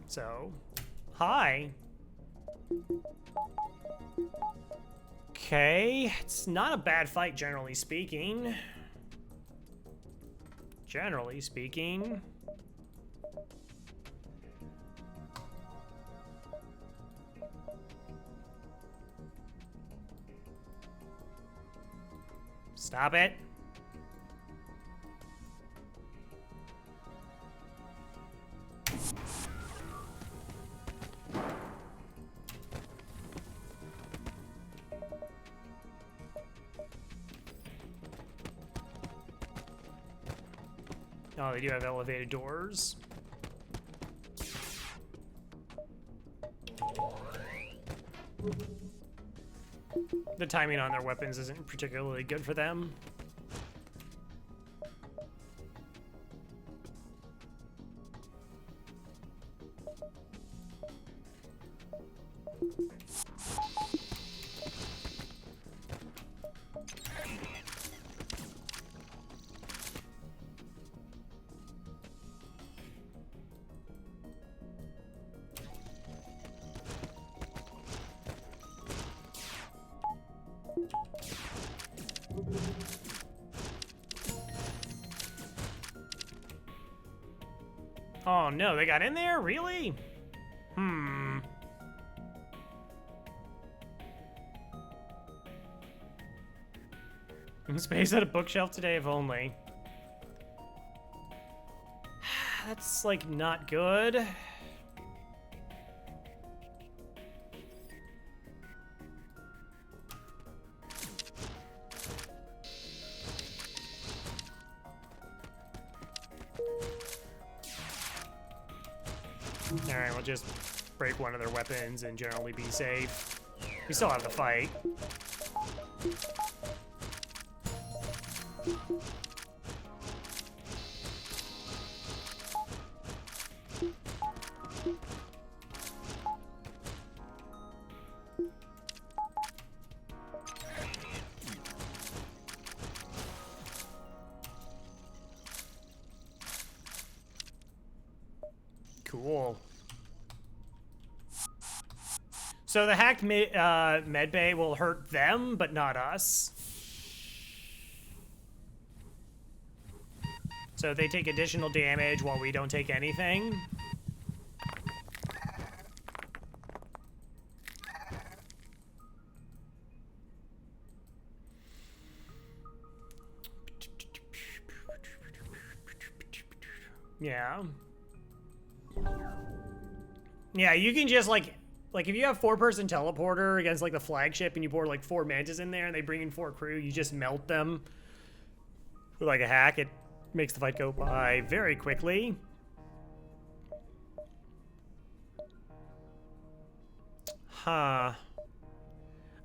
So, hi. Okay, it's not a bad fight, generally speaking. Generally speaking. Stop it. Oh, they do have elevated doors. The timing on their weapons isn't particularly good for them. Oh no, they got in there? Really? Space at a bookshelf today, if only. That's like not good. Alright, we'll just break one of their weapons and generally be safe. We still have the fight. Cool. So the hacked med bay will hurt them, but not us. So they take additional damage while we don't take anything. Yeah. Yeah, you can just like if you have 4-person teleporter against like the flagship and you board like 4 mantis in there and they bring in 4 crew, you just melt them with like a hack. It makes the fight go by very quickly. Huh. I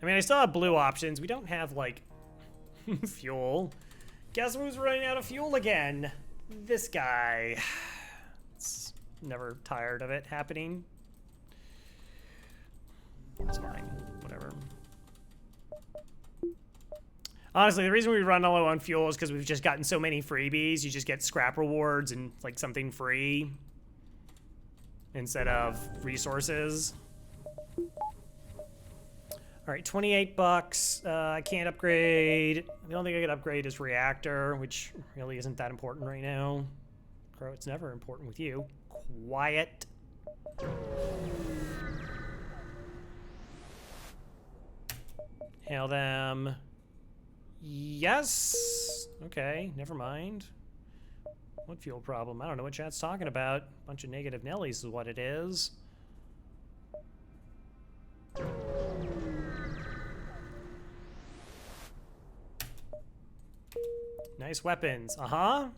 mean, I still have blue options. We don't have like fuel. Guess who's running out of fuel again? This guy. It's never tired of it happening. It's fine. Whatever. Honestly, the reason we run low on fuel is because we've just gotten so many freebies. You just get scrap rewards and like something free instead of resources. All right, 28 bucks. I can't upgrade. The only thing I could upgrade is reactor, which really isn't that important right now. Crow, it's never important with you. Quiet. Hail them. Yes. Okay, never mind. What fuel problem? I don't know what chat's talking about. Bunch of negative Nellies is what it is. Nice weapons. Uh-huh.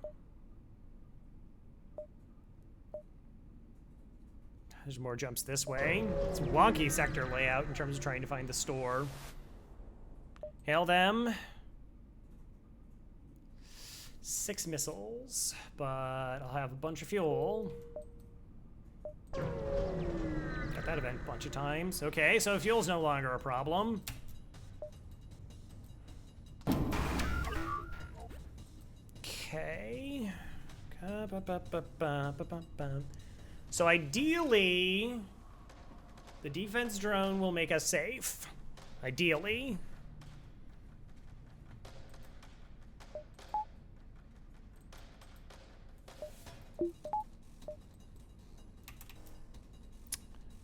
There's more jumps this way. It's a wonky sector layout in terms of trying to find the store. Hail them. 6 missiles, but I'll have a bunch of fuel. Got that event a bunch of times. Okay, so fuel's no longer a problem. Okay. So ideally, the defense drone will make us safe. Ideally.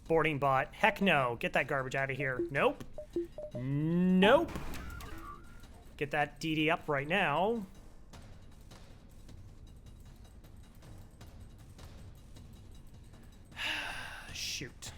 Boarding bot. Heck no. Get that garbage out of here. Nope. Nope. Get that DD up right now. Shoot.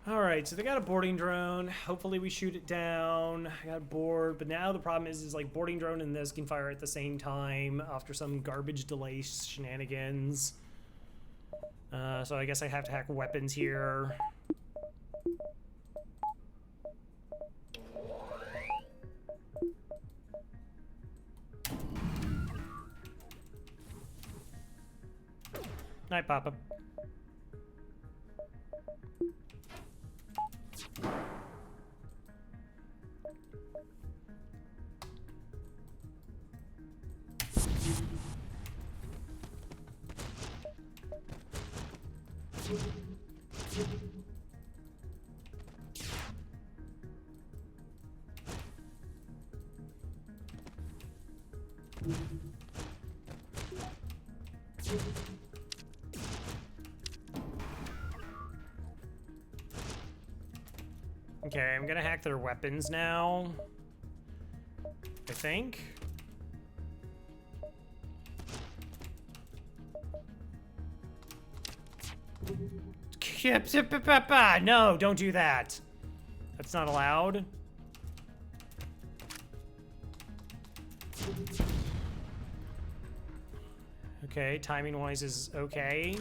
All right, so they got a boarding drone. Hopefully we shoot it down. I got bored, but now the problem is like boarding drone and this can fire at the same time after some garbage delay shenanigans. So I guess I have to hack weapons here. Night, Papa. Okay, I'm gonna hack their weapons now. I think. No, don't do that. That's not allowed. Okay, timing-wise is okay.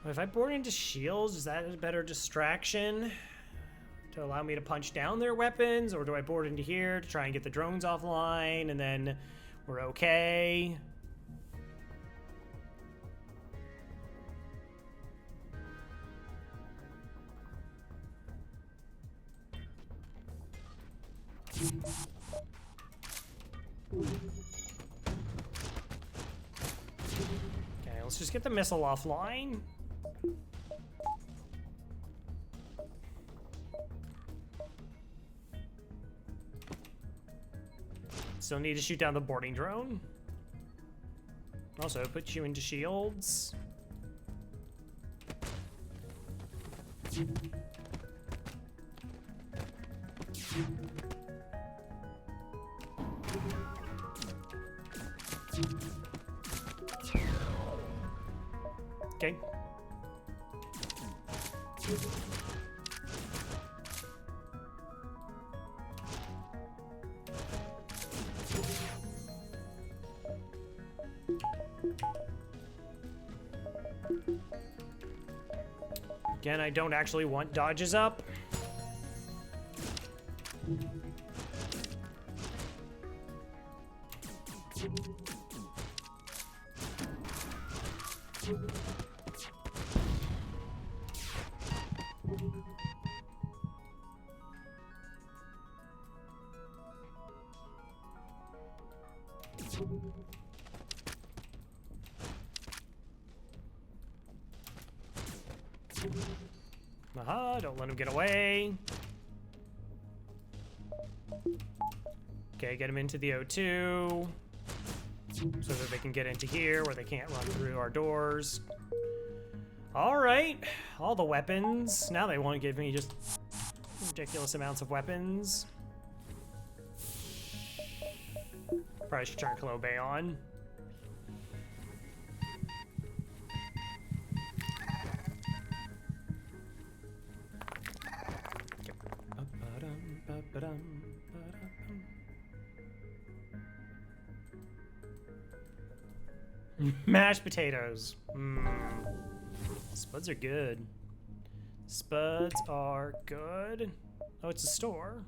If I board into shields, is that a better distraction to allow me to punch down their weapons? Or do I board into here to try and get the drones offline and then we're okay? Okay, let's just get the missile offline. Still need to shoot down the boarding drone. Also, put you into shields. Okay. Again, I don't actually want dodges up. Aha, don't let him get away. Okay, get him into the O2 so that they can get into here where they can't run through our doors. All right, all the weapons. Now they want to give me just ridiculous amounts of weapons. Probably should turn Clo Bay on. Mashed potatoes. Spuds are good. Spuds are good. Oh, it's a store.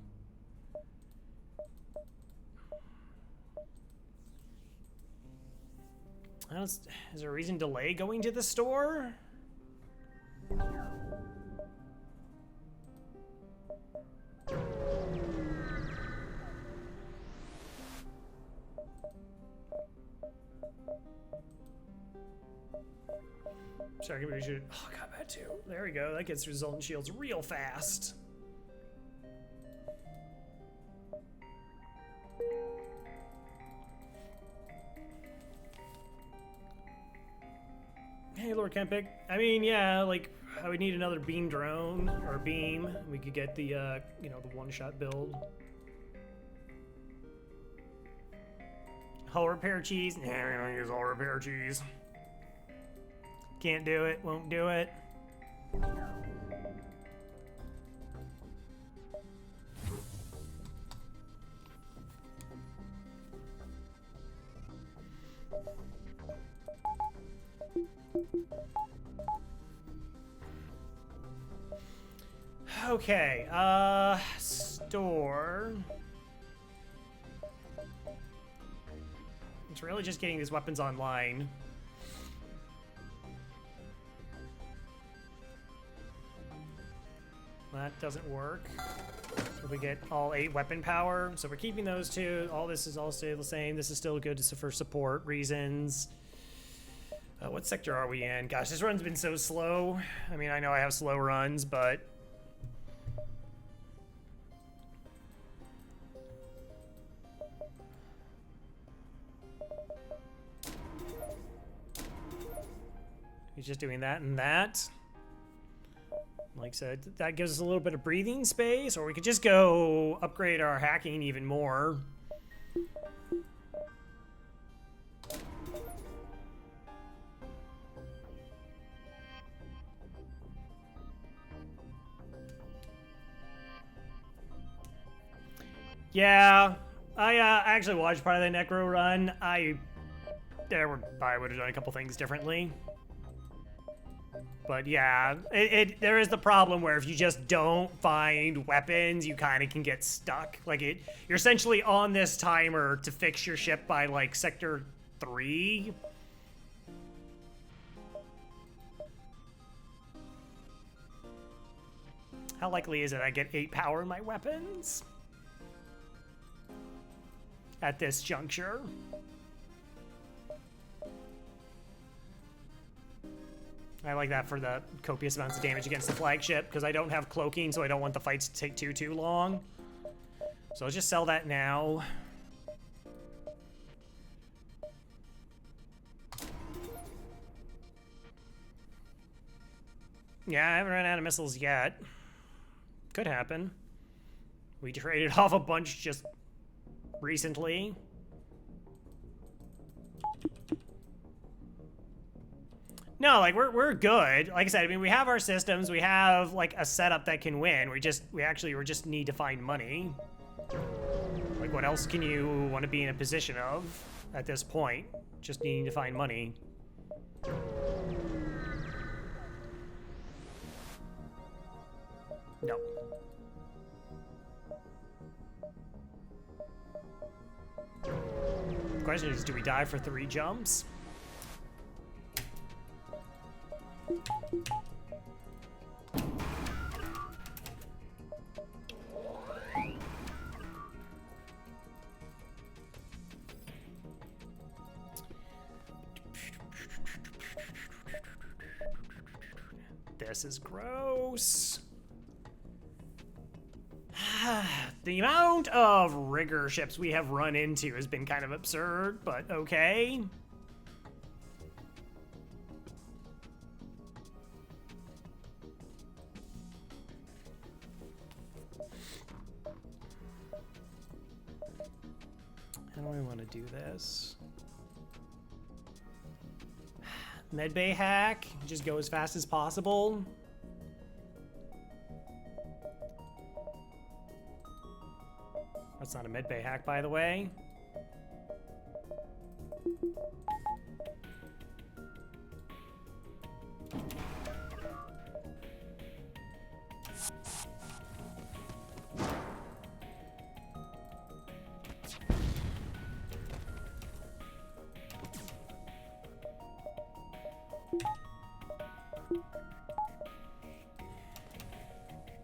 Is there a reason to delay going to the store? Sorry, maybe we should. Oh, combat 2. There we go. That gets resultant shields real fast. Hey, Lord Kempic. I mean, yeah, like, I would need another beam drone or beam. We could get the, you know, the one-shot build. Hull repair cheese. Nah, we don't use hull repair cheese. Can't do it. Won't do it. Okay, store. It's really just getting these weapons online. That doesn't work. We get all 8 weapon power, so we're keeping those 2. All this is all stay the same. This is still good for support reasons. What sector are we in? Gosh, this run's been so slow. I mean, I know I have slow runs, but... He's just doing that and that. Like I said, that gives us a little bit of breathing space, or we could just go upgrade our hacking even more. Yeah, I actually watched part of the Necro run. I would have done a couple things differently. But yeah, there is the problem where if you just don't find weapons, you kind of can get stuck. Like you're essentially on this timer to fix your ship by like sector 3. How likely is it I get 8 power in my weapons at this juncture? I like that for the copious amounts of damage against the flagship, because I don't have cloaking, so I don't want the fights to take too long. So let's just sell that now. Yeah, I haven't run out of missiles yet. Could happen. We traded off a bunch just recently. No, like we're good. Like I said, I mean, we have our systems. We have like a setup that can win. We just need to find money. Like, what else can you want to be in a position of at this point? Just needing to find money. No. The question is, do we die for 3 jumps? This is gross. The amount of rigger ships we have run into has been kind of absurd, but okay. How do I want to do this? Medbay hack, just go as fast as possible. That's not a medbay hack, by the way.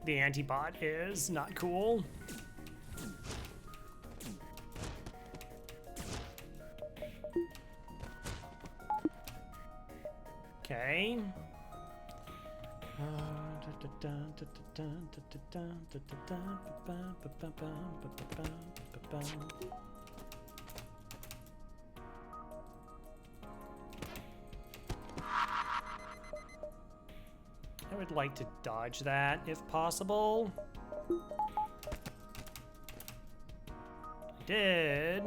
The anti-bot is not cool. Okay. I would like to dodge that if possible. I did.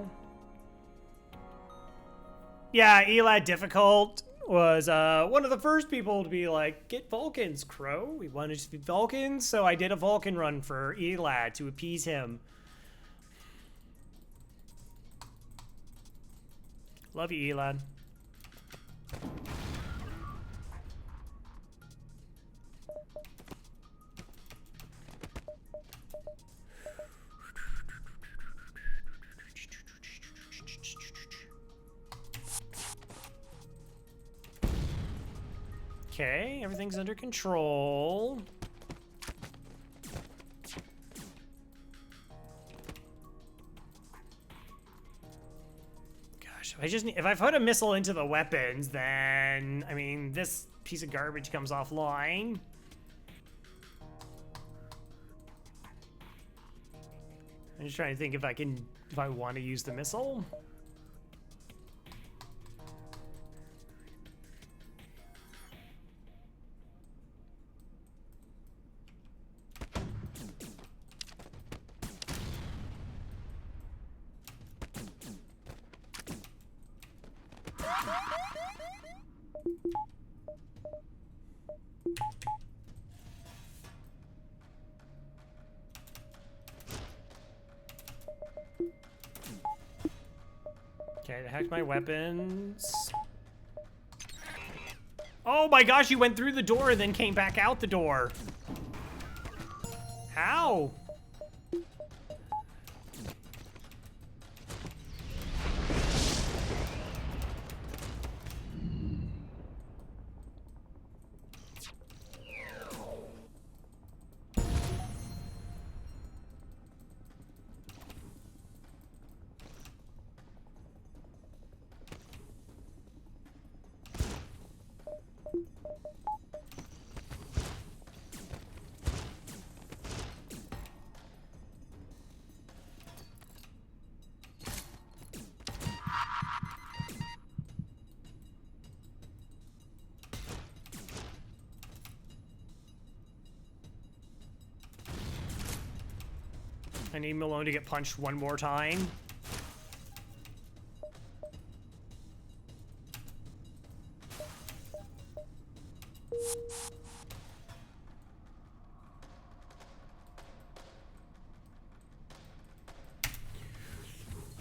Yeah, Elad Difficult was one of the first people to be like, get Vulcans, Crow. We wanted to be Vulcans, so I did a Vulcan run for Elad to appease him. Love you, Elad. Okay, everything's under control. Gosh, if I put a missile into the weapons, then I mean this piece of garbage comes offline. I'm just trying to think if I want to use the missile. Okay, I hacked my weapons. Oh my gosh, you went through the door and then came back out the door. How? I need Malone to get punched one more time.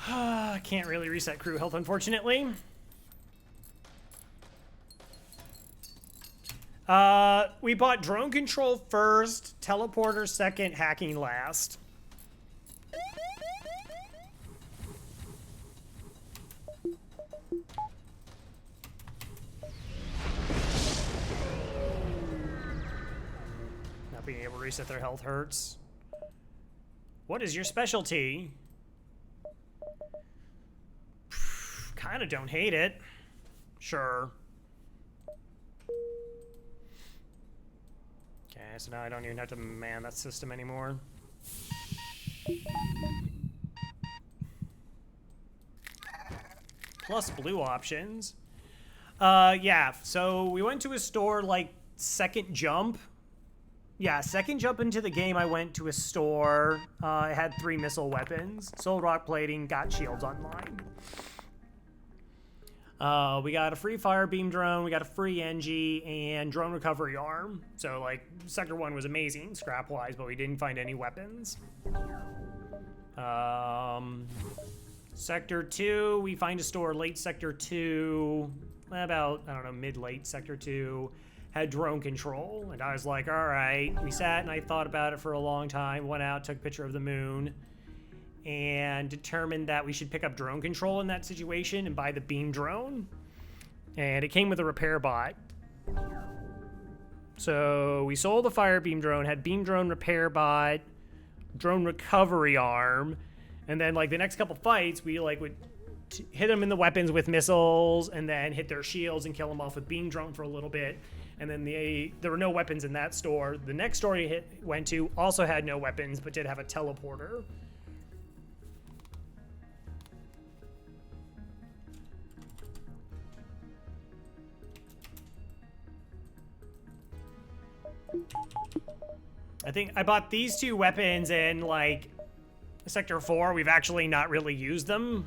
I can't really reset crew health, unfortunately. We bought drone control first, teleporter second, hacking last. Not being able to reset their health hurts. What is your specialty? Kinda don't hate it. Sure. Okay, so now I don't even have to man that system anymore. Plus blue options. Yeah, so we went to a store like second jump. Yeah, second jump into the game, I went to a store. It had 3 missile weapons. Sold rock plating, got shields online. We got a free fire beam drone, we got a free NG, and drone recovery arm. So, like, Sector 1 was amazing, scrap-wise, but we didn't find any weapons. Sector 2, we find a store late Sector 2, about, I don't know, mid-late Sector 2, had drone control, and I was like, all right. We sat and I thought about it for a long time, went out, took a picture of the moon, and determined that we should pick up drone control in that situation and buy the beam drone. And it came with a repair bot. So we sold the fire beam drone, had beam drone repair bot, drone recovery arm, and then like the next couple fights, we like would hit them in the weapons with missiles and then hit their shields and kill them off with beam drone for a little bit. And then there were no weapons in that store. The next store we went to also had no weapons, but did have a teleporter. I think I bought these 2 weapons in, like, Sector 4. We've actually not really used them.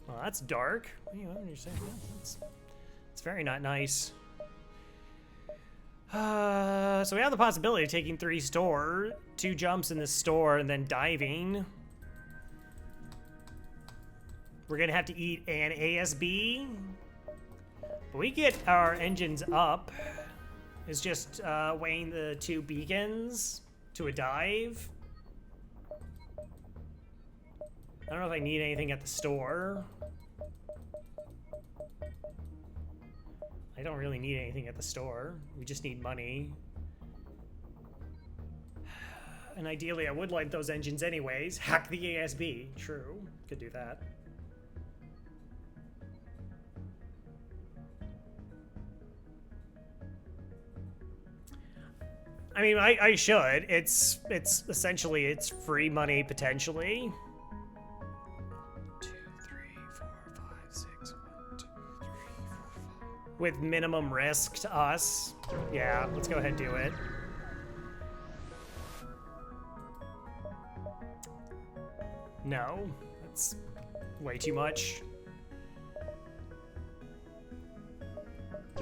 Well, that's dark. What are you saying? It's very not nice. So we have the possibility of taking 2 jumps in this store and then diving. We're gonna have to eat an ASB. But we get our engines up. It's just weighing the 2 beacons to a dive. I don't know if I need anything at the store. I don't really need anything at the store. We just need money. And ideally, I would like those engines anyways. Hack the ASB. True. Could do that. I mean, I should. It's essentially, it's free money, potentially. 1, 2, 3, 4, 5, 6, 1, 2, 3, 4, 5. With minimum risk to us. Yeah, let's go ahead and do it. No, that's way too much.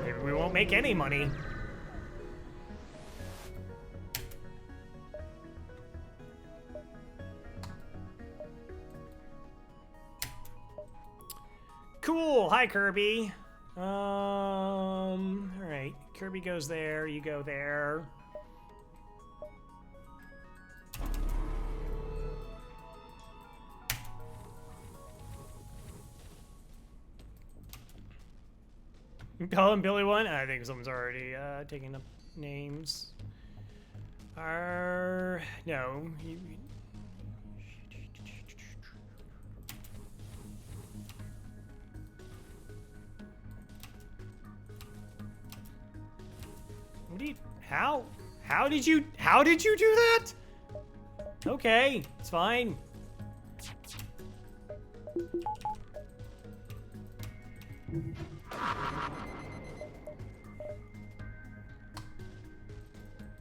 Maybe we won't make any money. Cool. Hi, Kirby. All right. Kirby goes there. You go there. Call him Billy One. I think someone's already taking up names. No. What do you? How did you do that? Okay, it's fine.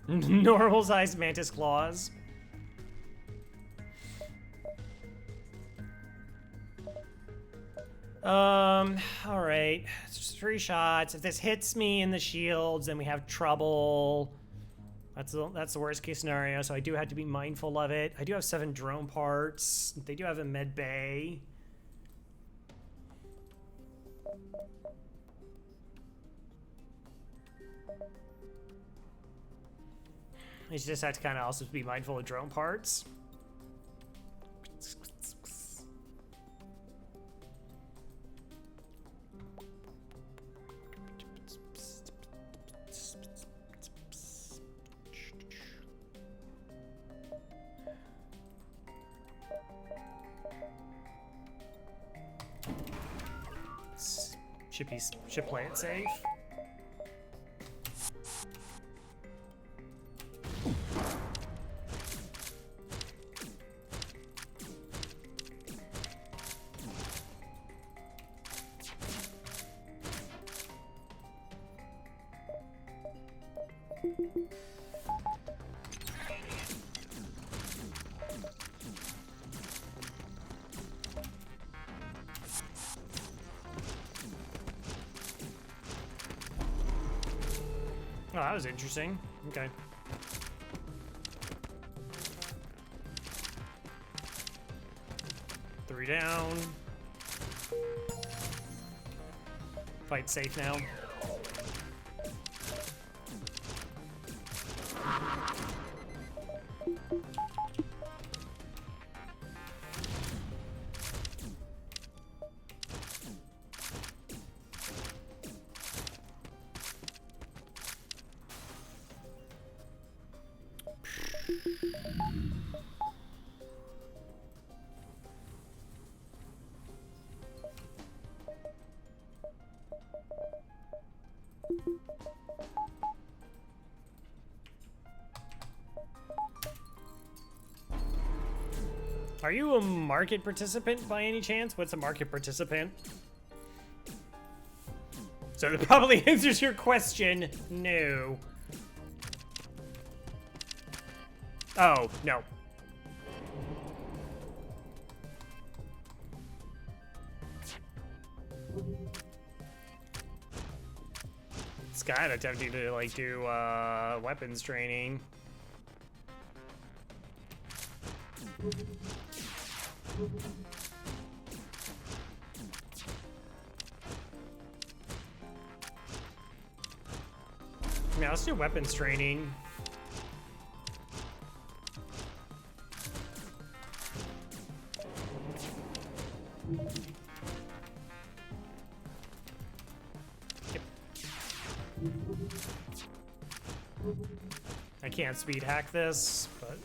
Normal sized mantis claws. All right. It's just 3 shots. If this hits me in the shields, then we have trouble. That's the worst case scenario, so I do have to be mindful of it. I do have 7 drone parts. They do have a med bay. I just have to kind of also be mindful of drone parts. Should play it safe. Oh, that was interesting. Okay. Three down. Fight safe now. Are you a market participant by any chance? What's a market participant? So that probably answers your question. No. Oh, no. It's kind of tempting to like do weapons training. Yeah, let's do weapons training. Yep. I can't speed hack this, but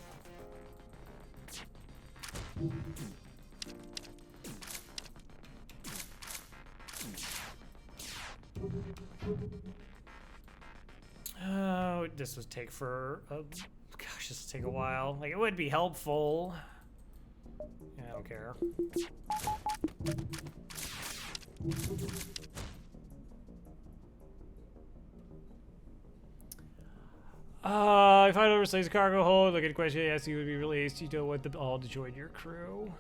oh, this would take for gosh, this would take a while. Like, it would be helpful. Yeah, I don't care. If I overslays a cargo hold, look at the question yes, you would be released. You don't want them all to join your crew.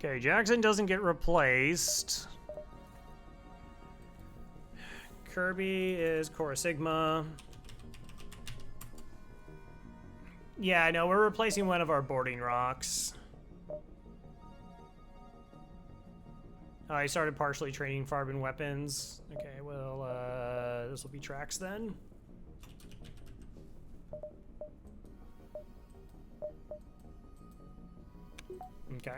Okay, Jackson doesn't get replaced. Kirby is Core Sigma. Yeah, no, we're replacing one of our boarding rocks. I started partially training Farben weapons. Okay, well, this will be tracks then. Okay.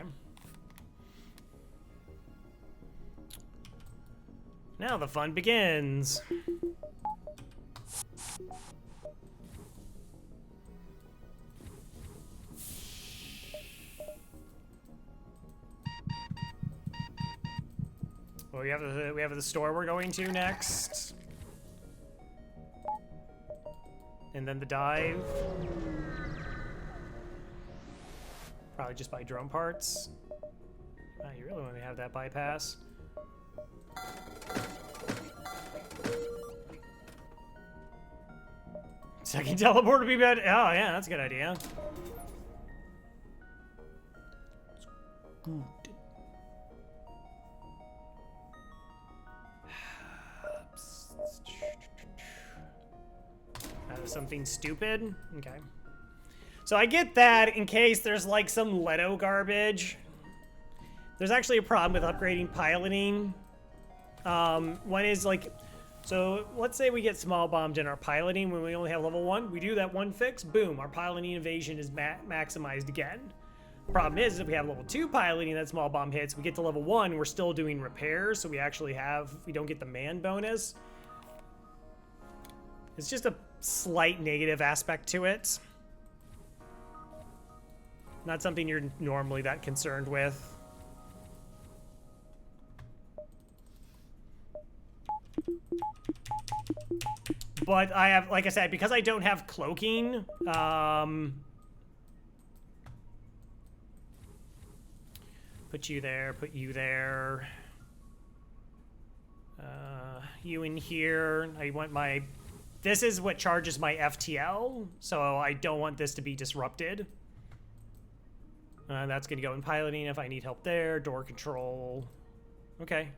Now the fun begins. Well, we have the store we're going to next. And then the dive. Probably just buy drone parts. Oh, you really want to have that bypass? Second teleport would be better. Oh, yeah, that's a good idea. Good. Something stupid? Okay. So I get that in case there's like some Leto garbage. There's actually a problem with upgrading piloting. One is like, so let's say we get small bombed in our piloting when we only have level 1. We do that one fix, boom, our piloting evasion is maximized again. Problem is, if we have level 2 piloting that small bomb hits, we get to level 1, we're still doing repairs, so we don't get the man bonus. It's just a slight negative aspect to it. Not something you're normally that concerned with. But I have, like I said, because I don't have cloaking, put you there, put you there. You in here. I want my... This is what charges my FTL, so I don't want this to be disrupted. That's going to go in piloting if I need help there. Door control. Okay.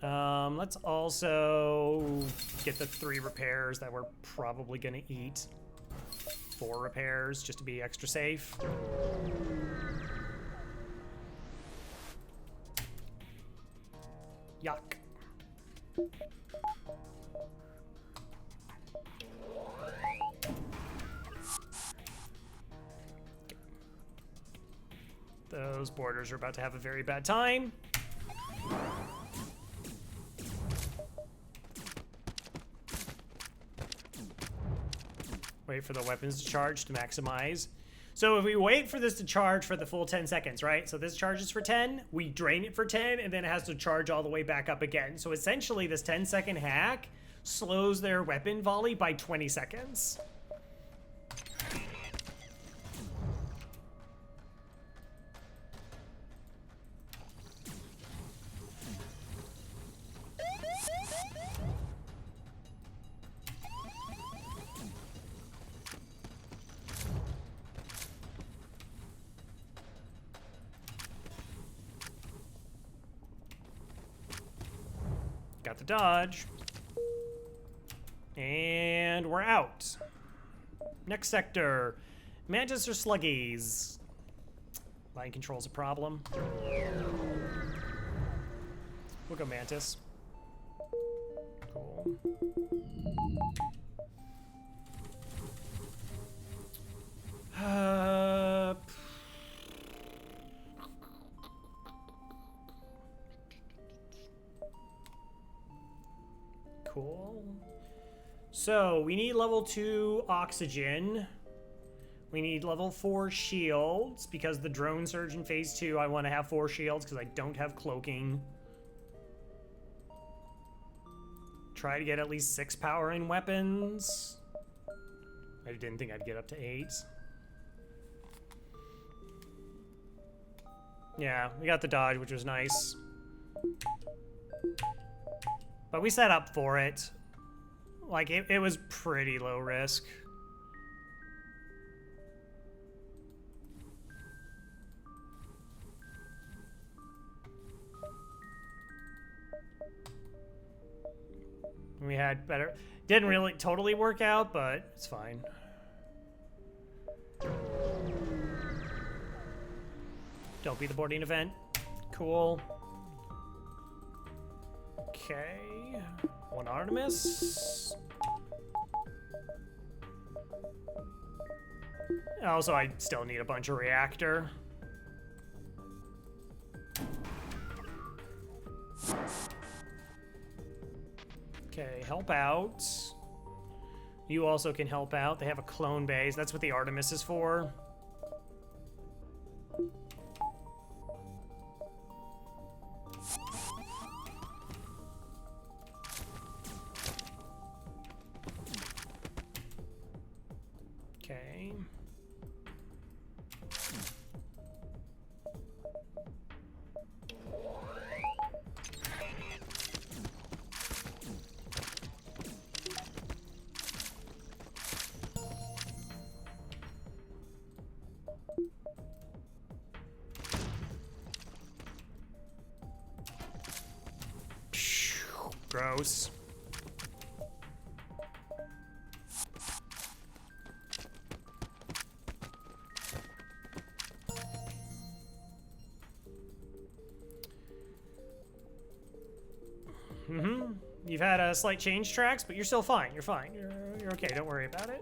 Let's also get the 3 repairs that we're probably going to eat. 4 repairs, just to be extra safe. Yuck. Those boarders are about to have a very bad time. Wait for the weapons to charge to maximize. So if we wait for this to charge for the full 10 seconds, right? So this charges for 10, we drain it for 10, and then it has to charge all the way back up again. So essentially this 10-second hack slows their weapon volley by 20 seconds. Got the dodge. And we're out. Next sector. Mantis or Sluggies? Line control's a problem. We'll go Mantis. Cool. Cool. So we need level 2 oxygen. We need level 4 shields because the drone surge in phase 2, I want to have 4 shields because I don't have cloaking. Try to get at least 6 power in weapons. I didn't think I'd get up to 8. Yeah, we got the dodge, which was nice. But we set up for it. Like, it was pretty low risk. we had better. Didn't really totally work out, but it's fine. Don't be the boarding event. Cool. Okay. One Artemis. Also, I still need a bunch of reactor. Okay, help out. You also can help out. They have a clone base. That's what the Artemis is for. Okay. Gross. You've had a slight change tracks, but you're still fine. You're fine. You're okay. Don't worry about it.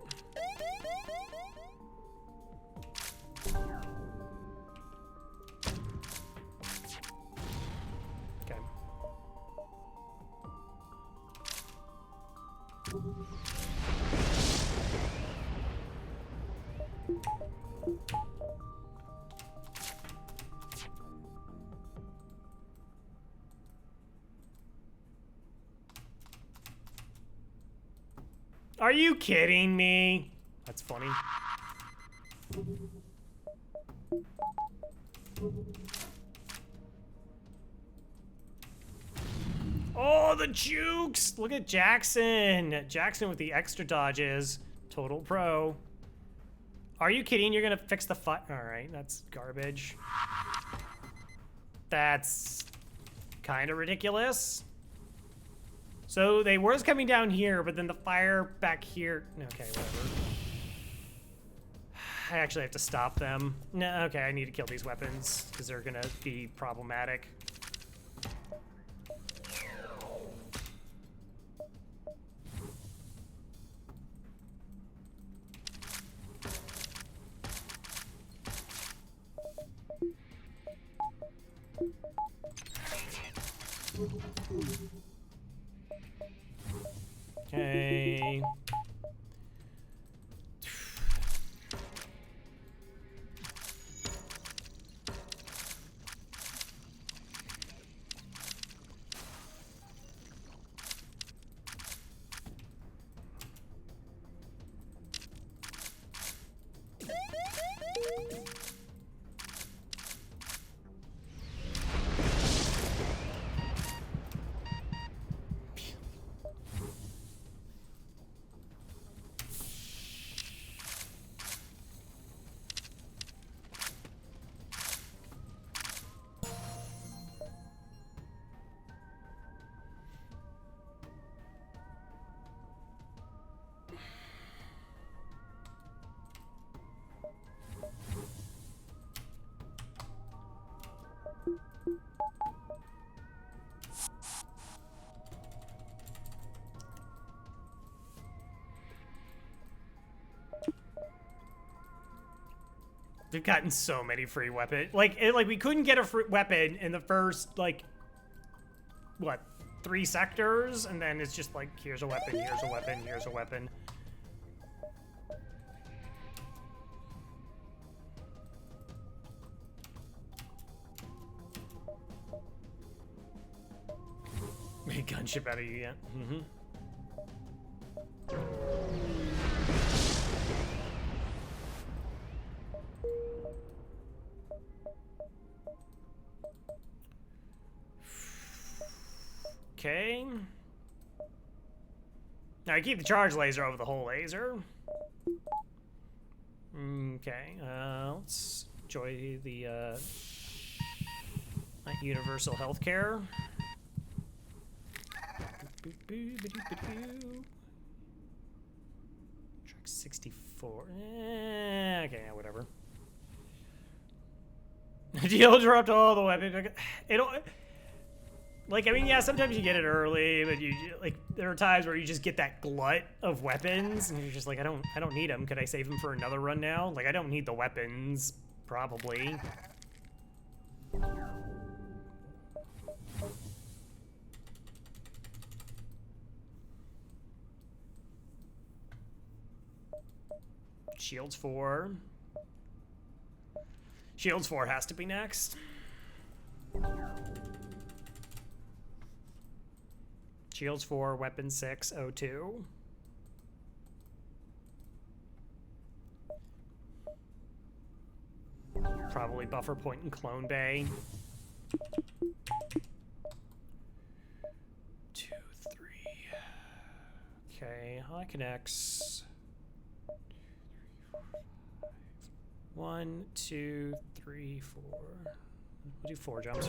Okay. Are you kidding me? That's funny. Oh, the jukes! Look at Jackson. Jackson with the extra dodges. Total pro. Are you kidding? You're gonna fix the fight? All right, that's garbage. That's kind of ridiculous. So they were coming down here, but then the fire back here. Okay, whatever. I actually have to stop them. No, okay, I need to kill these weapons because they're gonna be problematic. Okay. We've gotten so many free weapons. Like we couldn't get a free weapon in the first, like, what, 3 sectors? And then it's just like, here's a weapon, here's a weapon, here's a weapon. Make gunship out of you, yeah. Okay. Now I keep the charge laser over the whole laser. Okay, let's enjoy the universal healthcare. Track 64. Okay, yeah, whatever. Deal dropped all the weapons. It'll. Like, I mean, yeah, sometimes you get it early, but like, there are times where you just get that glut of weapons, and you're just like, I don't need them. Could I save them for another run now? Like, I don't need the weapons, probably. Shields 4. Shields 4 has to be next. Shields 4, weapon 6, O2. Probably buffer point in Clone Bay. 2, 3. Okay, high connects. 1, 2, 3, 4. We'll do 4 jumps.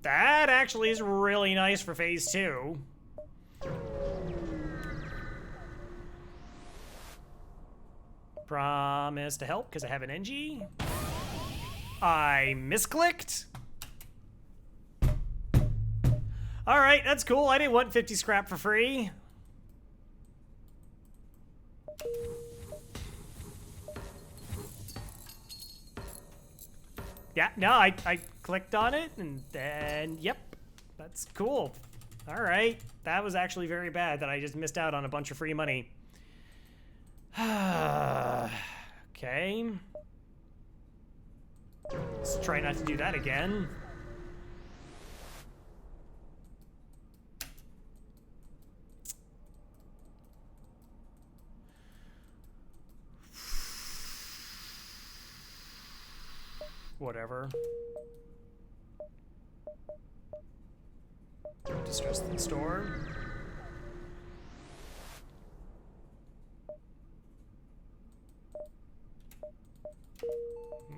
That actually is really nice for phase 2. Promise to help because I have an NG. I misclicked. All right, that's cool. I didn't want 50 scrap for free. Yeah, no, I clicked on it, and then, yep, that's cool. All right, that was actually very bad that I just missed out on a bunch of free money. Okay. Let's try not to do that again. Whatever. Distress the store.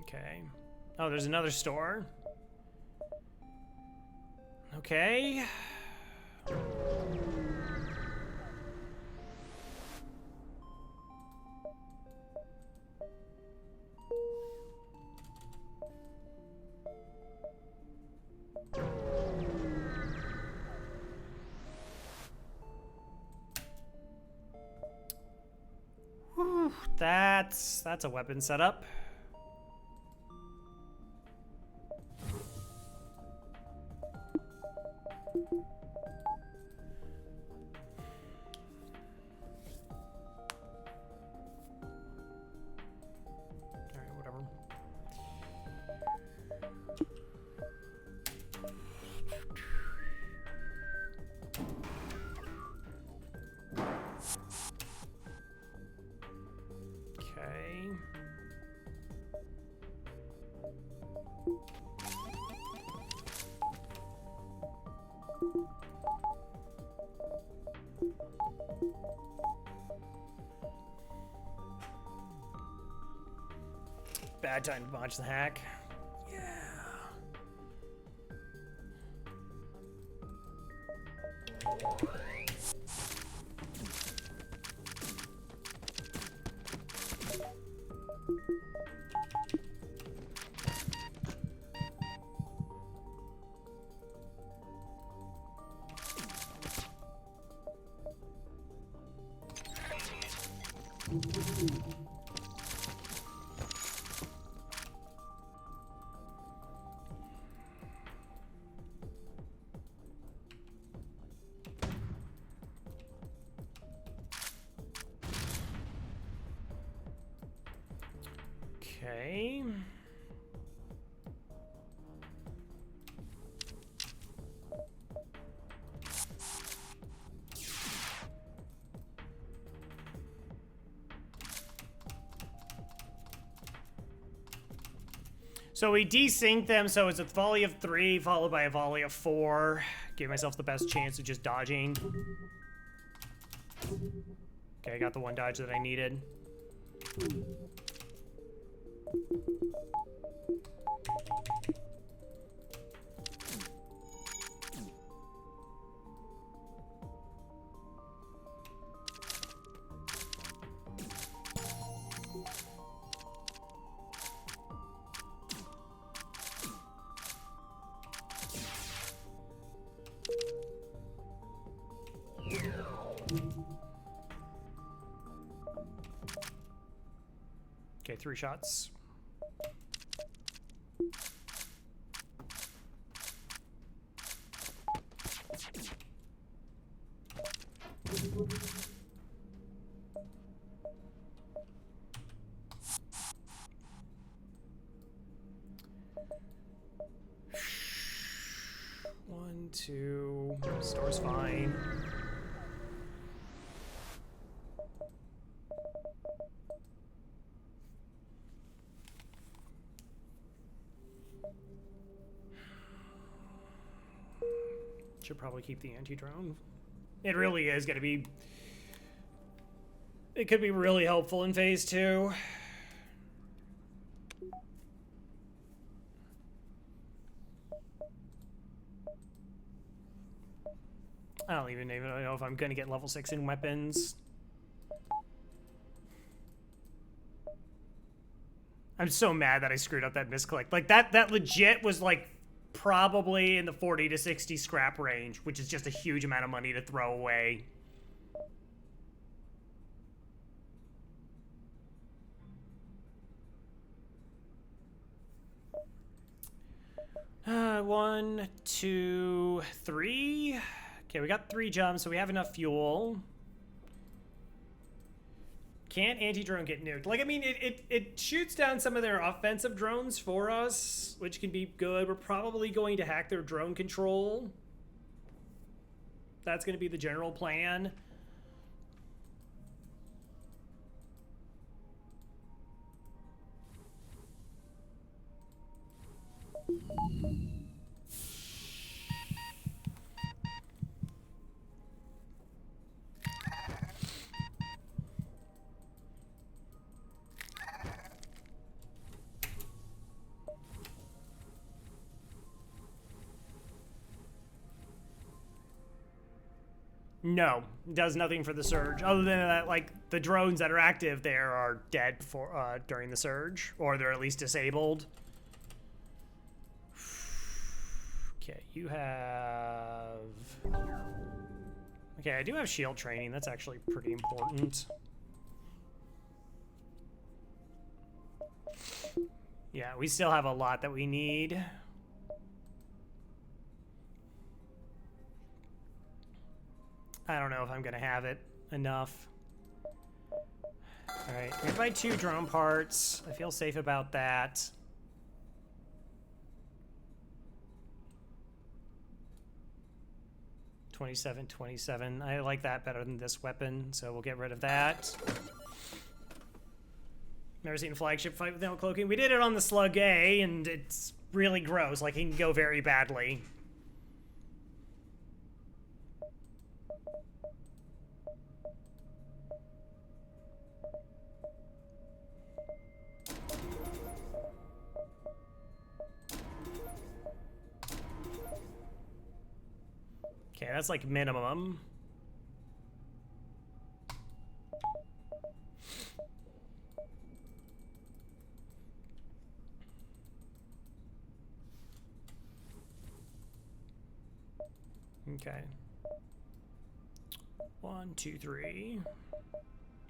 Okay. Oh, there's another store. Okay. Whew, that's a weapon setup. Bad time to launch the hack. Yeah. Okay. So we desync them, so it's a volley of 3 followed by a volley of 4. Give myself the best chance of just dodging. Okay, I got the one dodge that I needed. Okay, 3 shots. One, two. Store's fine. Should probably keep the anti-drone. It really is going to be... It could be really helpful in phase 2. I don't even know if I'm going to get level 6 in weapons. I'm so mad that I screwed up that miscollect. Like, that legit was, like, probably in the 40 to 60 scrap range, which is just a huge amount of money to throw away. One, two, three. Okay, we got 3 jumps, so we have enough fuel. Can't anti-drone get nuked? Like, I mean, it shoots down some of their offensive drones for us, which can be good. We're probably going to hack their drone control. That's going to be the general plan. No, does nothing for the surge. Other than that, like, the drones that are active there are dead for during the surge, or they're at least disabled. Okay, you have... Okay, I do have shield training. That's actually pretty important. Yeah, we still have a lot that we need. I don't know if I'm gonna have it enough. All right, we're gonna buy 2 drone parts. I feel safe about that. $27.27. I like that better than this weapon, so we'll get rid of that. Never seen a flagship fight without cloaking. We did it on the Slug A, and it's really gross. Like, it can go very badly. Okay, that's like minimum. Okay. 1, 2, 3.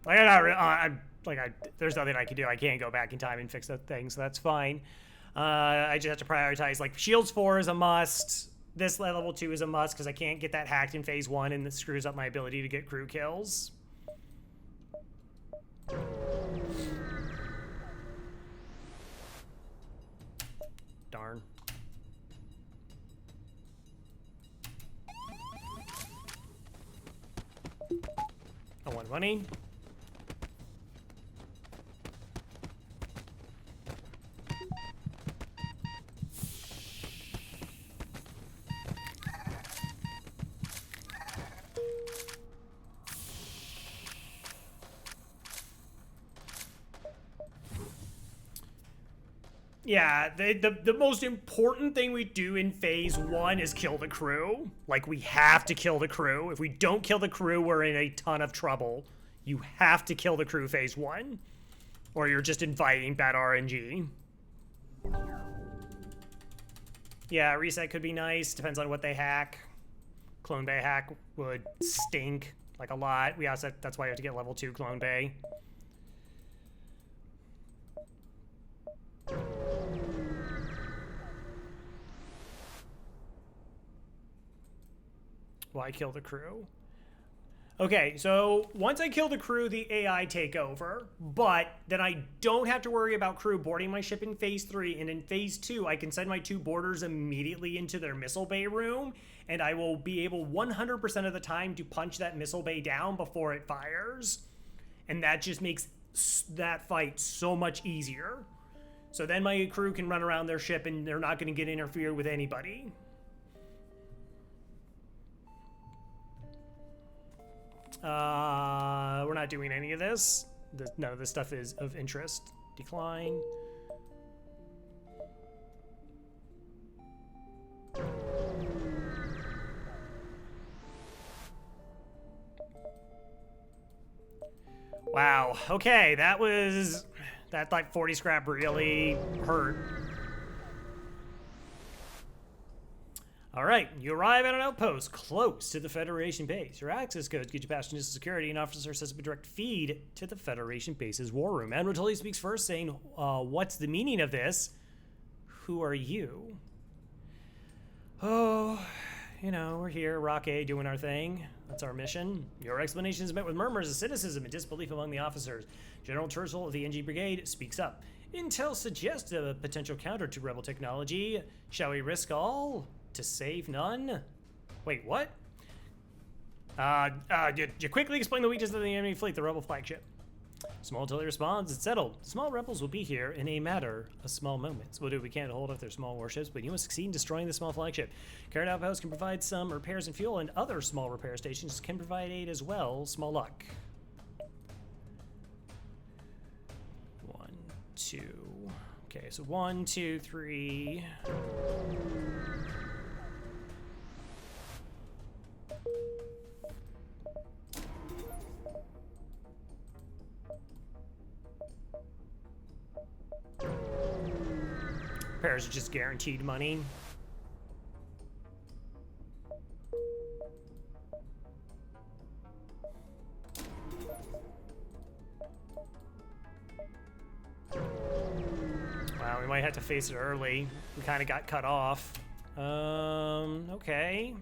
Like, there's nothing I can do. I can't go back in time and fix that thing, so that's fine. I just have to prioritize. Like, Shields 4 is a must. This level 2 is a must because I can't get that hacked in phase 1, and it screws up my ability to get crew kills. Darn. I want money. Yeah, the most important thing we do in phase 1 is kill the crew. Like, we have to kill the crew. If we don't kill the crew, we're in a ton of trouble. You have to kill the crew phase 1, or you're just inviting bad RNG. Yeah, reset could be nice. Depends on what they hack. Clone Bay hack would stink, like, a lot. We also, that's why you have to get level 2 Clone Bay. Why kill the crew? Okay, so once I kill the crew, the AI take over, but then I don't have to worry about crew boarding my ship in phase 3, and in phase 2, I can send my 2 boarders immediately into their missile bay room, and I will be able 100% of the time to punch that missile bay down before it fires. And that just makes that fight so much easier. So then my crew can run around their ship and they're not going to get interfered with anybody. We're not doing any of this. None of this stuff is of interest. Decline. Wow. Okay, that like 40 scrap really hurt. All right, you arrive at an outpost close to the Federation base. Your access codes get you past initial security, and officer sets up a direct feed to the Federation base's war room. Admiral Tully speaks first, saying, what's the meaning of this? Who are you? Oh, you know, we're here, Rock A, doing our thing. That's our mission. Your explanation is met with murmurs of cynicism and disbelief among the officers. General Tercel of the NG Brigade speaks up. Intel suggests a potential counter to rebel technology. Shall we risk all to save none? Wait, what? You quickly explain the weakness of the enemy fleet, the rebel flagship. Small Tully responds, it's settled. The small rebels will be here in a matter of small moments. We'll do what we can to hold off their small warships, but you must succeed in destroying the small flagship. Current outposts can provide some repairs and fuel, and other small repair stations can provide aid as well. Small luck. 1, 2. Okay, so 1, 2, 3. Repairs are just guaranteed money. Wow, we might have to face it early. We kind of got cut off. Okay.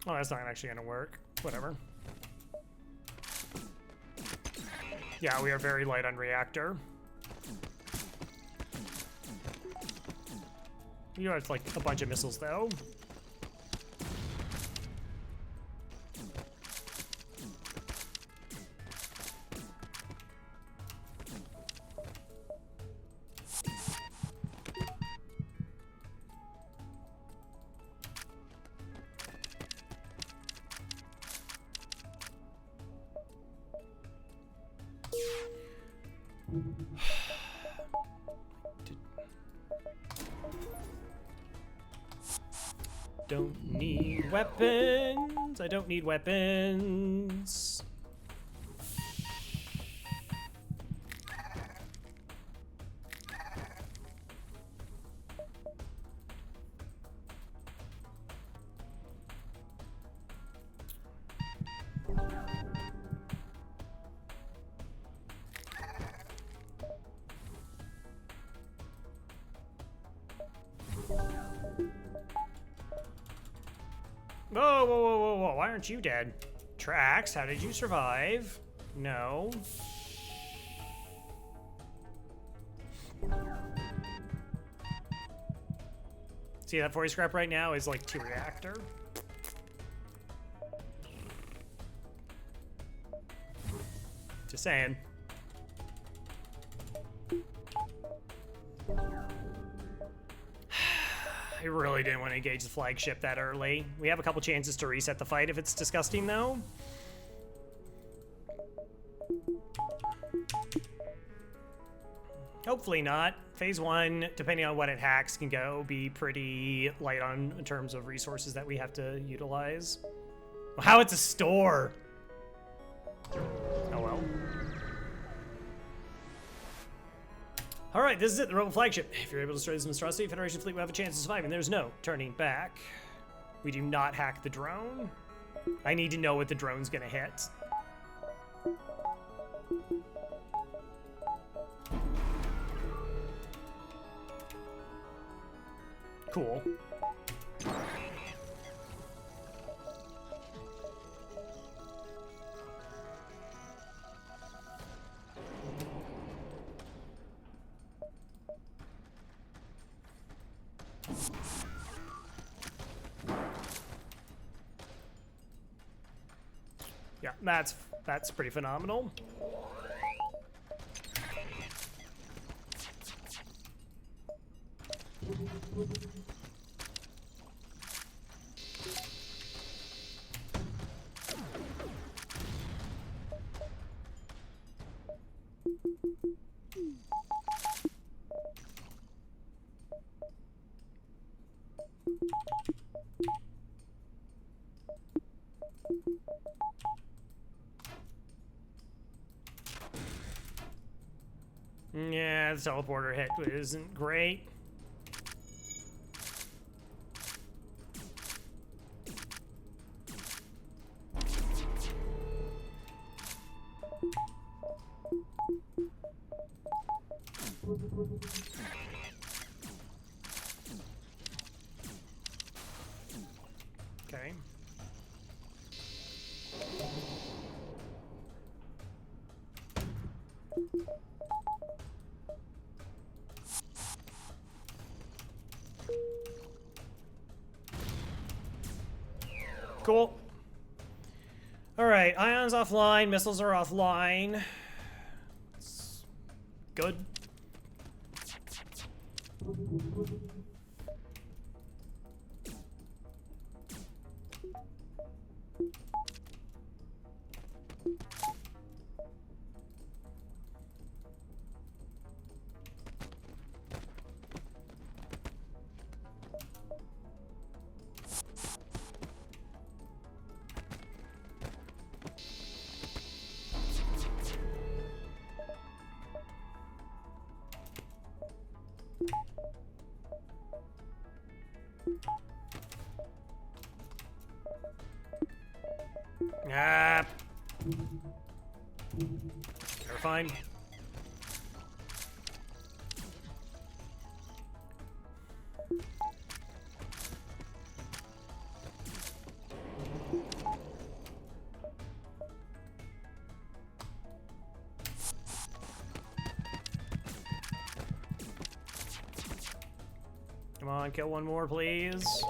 Oh, that's not actually gonna work. Whatever. Yeah, we are very light on reactor. You have like a bunch of missiles though. Don't need weapons. I don't need weapons. Whoa, whoa, whoa, whoa, whoa. Why aren't you dead? Trax, how did you survive? No. See, that 40 scrap right now is like 2 reactor. Just saying. I really didn't want to engage the flagship that early. We have a couple chances to reset the fight if it's disgusting, though. Hopefully not. Phase 1, depending on what it hacks, can be pretty light on in terms of resources that we have to utilize. Wow, it's a store! Oh well. Alright, this is it, the Rebel flagship. If you're able to destroy this monstrosity, Federation fleet will have a chance of surviving. There's no turning back. We do not hack the drone. I need to know what the drone's gonna hit. Cool. Yeah, that's pretty phenomenal. Yeah, the teleporter hit isn't great. Okay. Cool. All right, ions offline, missiles are offline. It's good. Ah. You're fine. Come on, kill one more, please.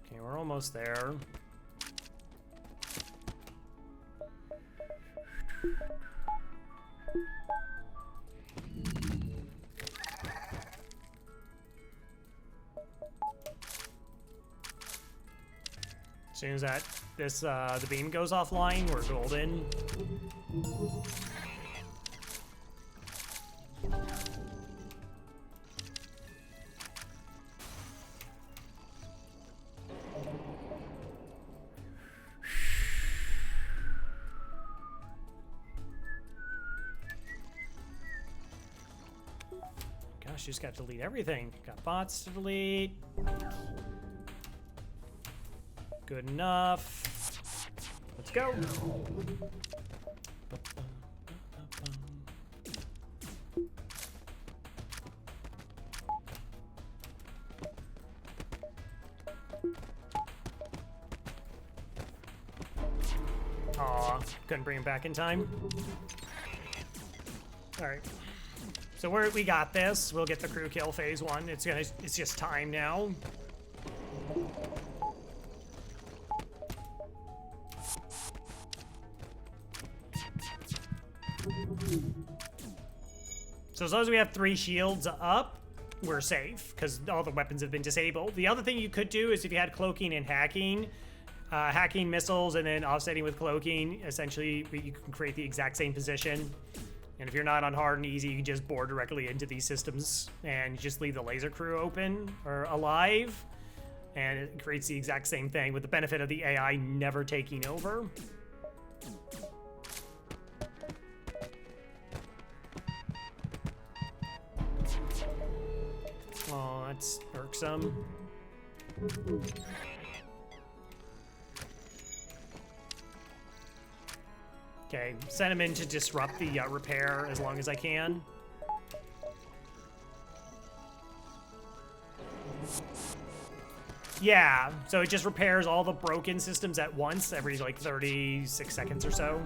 Okay, we're almost there. As soon as the beam goes offline, we're golden. Gosh, you just got to delete everything. Got bots to delete. Good enough. Let's go. couldn't bring him back in time. All right. So we got this. We'll get the crew kill phase 1. It's just time now. So as long as we have 3 shields up, we're safe, because all the weapons have been disabled. The other thing you could do is if you had cloaking and hacking, hacking missiles and then offsetting with cloaking, essentially you can create the exact same position. And if you're not on hard and easy, you can just bore directly into these systems and just leave the laser crew open or alive. And it creates the exact same thing with the benefit of the AI never taking over. Oh, that's irksome. Okay, send him in to disrupt the repair as long as I can. Yeah, so it just repairs all the broken systems at once every like 36 seconds or so.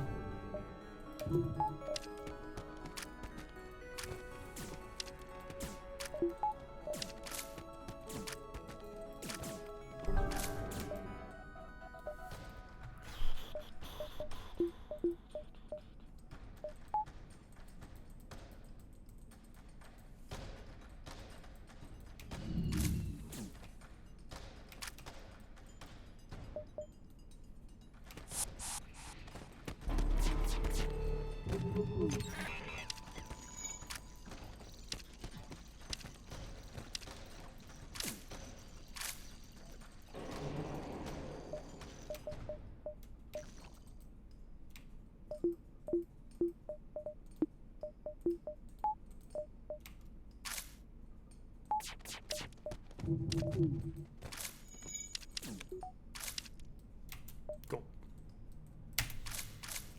Cool.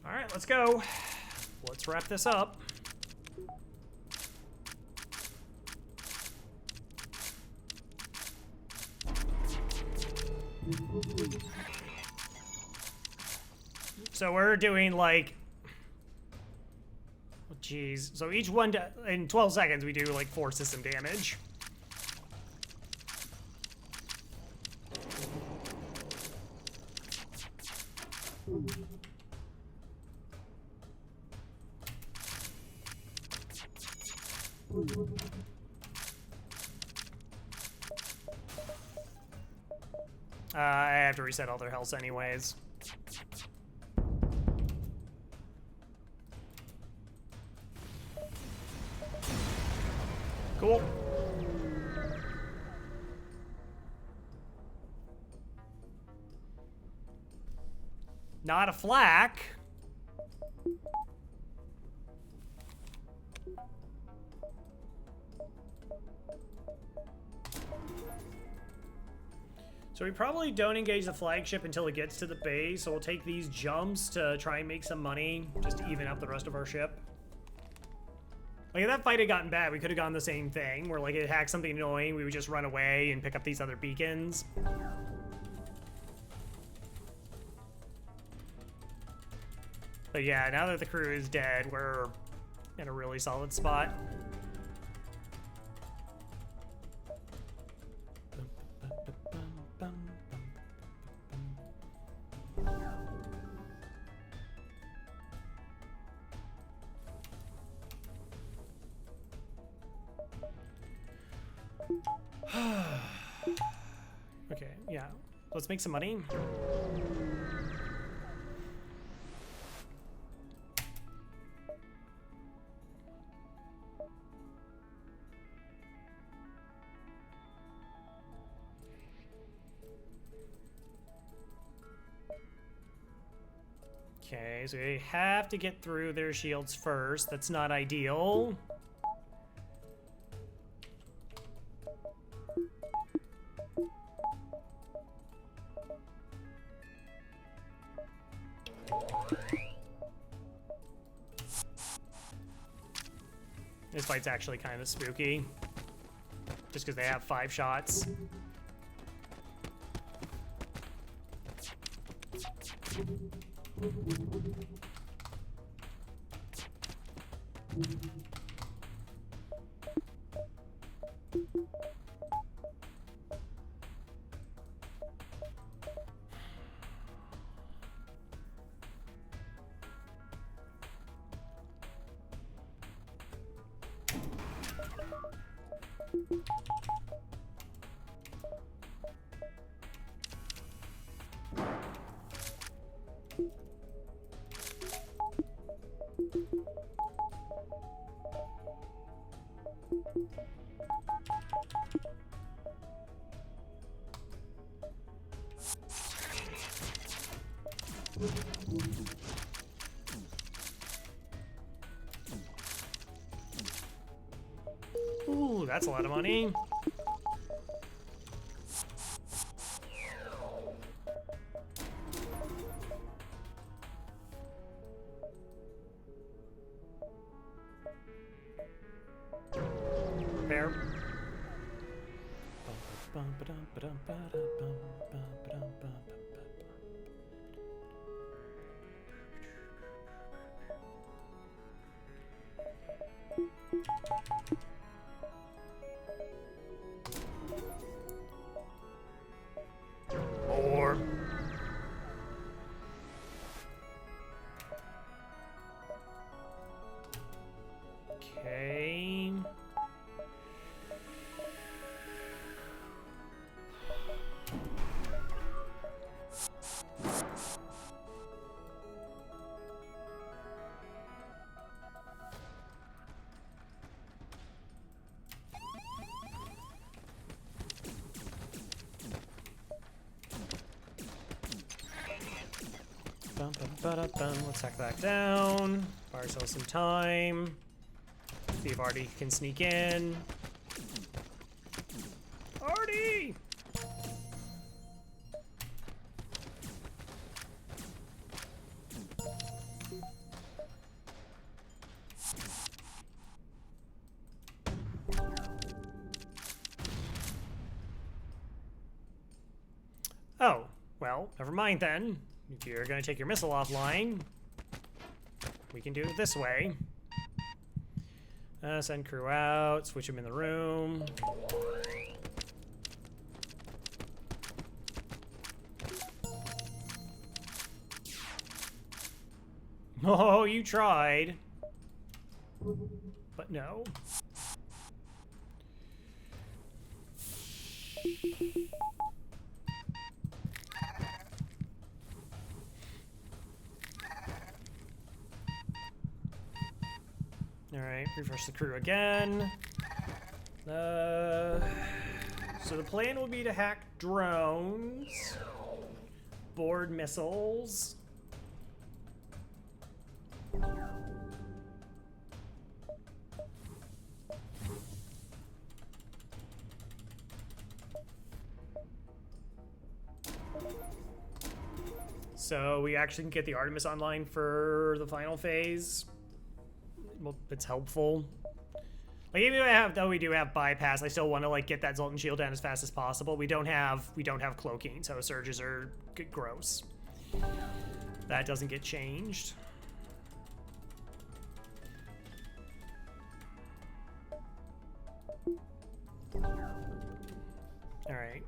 All right, let's go. Let's wrap this up. So we're doing like, oh, geez. So each one, in 12 seconds, we do like 4 system damage. I have to reset all their health anyways. Cool. Not a flak. So we probably don't engage the flagship until it gets to the base, so we'll take these jumps to try and make some money, just to even up the rest of our ship. Like, if that fight had gotten bad, we could have gone the same thing, where, like, it hacked something annoying, we would just run away and pick up these other beacons. But yeah, now that the crew is dead, we're in a really solid spot. Okay, yeah. Let's make some money. Okay, so they have to get through their shields first. That's not ideal. This fight's actually kind of spooky, just because they have 5 shots. Ooh, that's a lot of money. Repair. More. Okay. Let's hack that down. Buy ourselves some time. See if Artie can sneak in. Artie! Oh, well, never mind then. If you're gonna take your missile offline, we can do it this way. Send crew out, switch them in the room. Oh, you tried. But no. Alright, refresh the crew again. So the plan will be to hack drones, board missiles. So we actually can get the Artemis online for the final phase. Well, it's helpful. Like even though we do have bypass, I still want to like get that Zoltan shield down as fast as possible. We don't have cloaking, so surges are gross. That doesn't get changed. All right.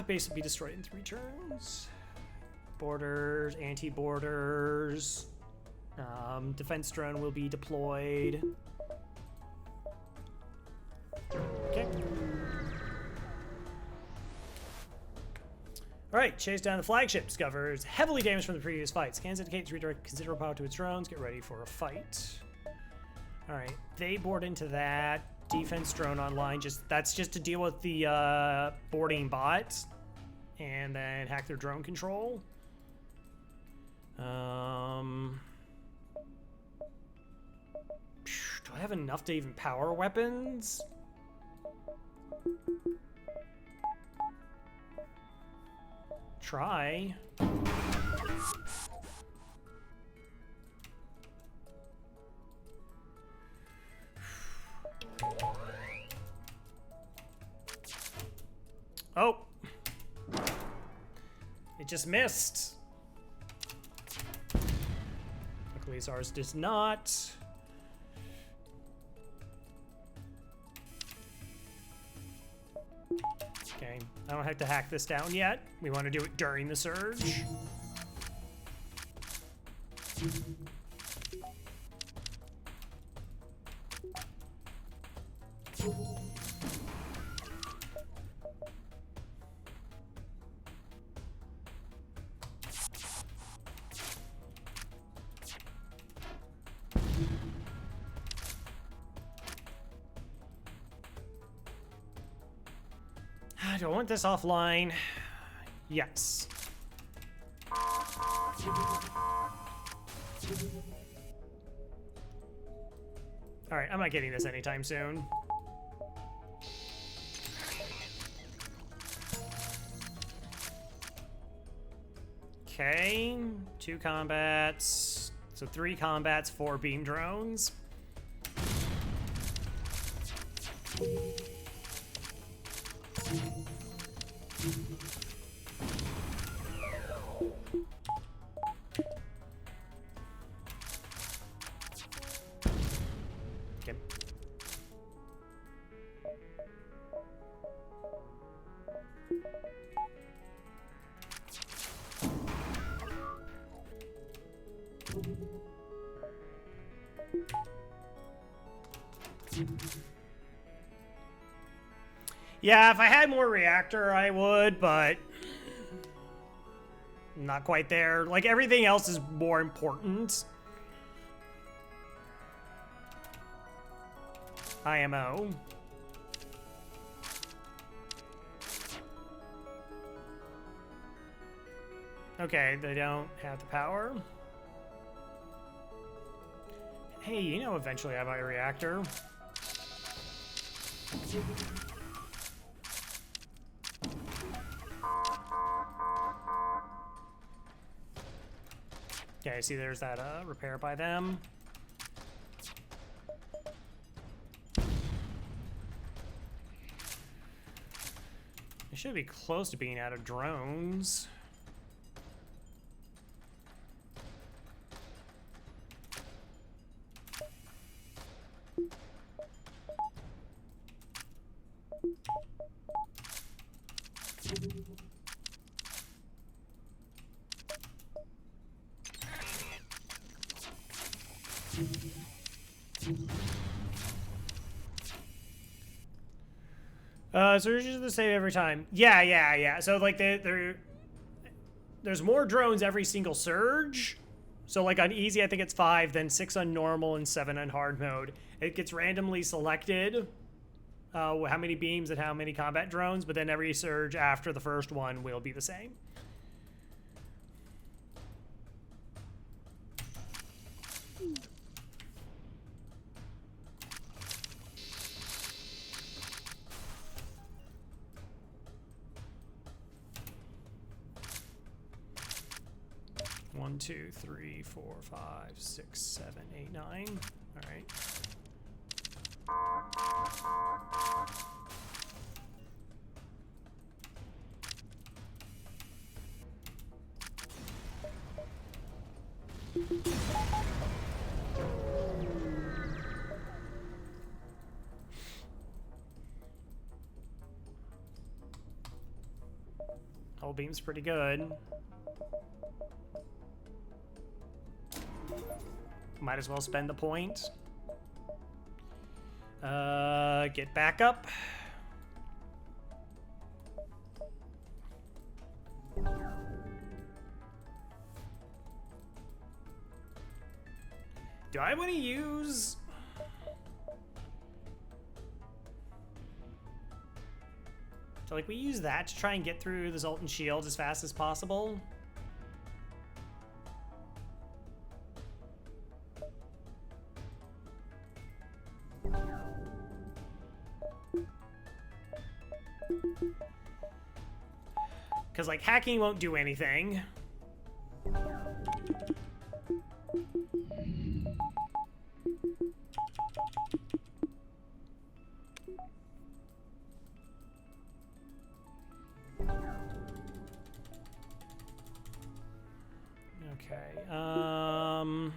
Base will be destroyed in 3 turns. Borders, anti-borders. Defense drone will be deployed. Okay. Alright, chase down the flagship. Discovers heavily damaged from the previous fight. Scans indicate to redirect considerable power to its drones. Get ready for a fight. Alright, they board into that. Defense drone online. That's just to deal with the boarding bots. And then hack their drone control. Do I have enough to even power weapons? Try. Oh. It just missed. Luckily ours does not. Okay, I don't have to hack this down yet. We want to do it during the surge. Do I want this offline? Yes. All right, I'm not getting this anytime soon. Okay, 2 combats. So 3 combats, 4 beam drones. Okay. Yeah, if I had more reactor, I would, but not quite there. Like, everything else is more important. IMO. Okay, they don't have the power. Hey, you know, eventually I have a reactor. Okay, see there's that repair by them. They should be close to being out of drones. Surge is the same every time. Yeah. So like there's more drones every single surge. So like on easy, I think it's 5, then 6 on normal and 7 on hard mode. It gets randomly selected how many beams and how many combat drones, but then every surge after the first one will be the same. One, 2, 3, 4, 5, 6, 7, 8, 9. All right. Hull beam's pretty good. Might as well spend the point. Get back up. Do I want to use... So like we use that to try and get through the Zoltan shield as fast as possible. Because, like, hacking won't do anything. Okay.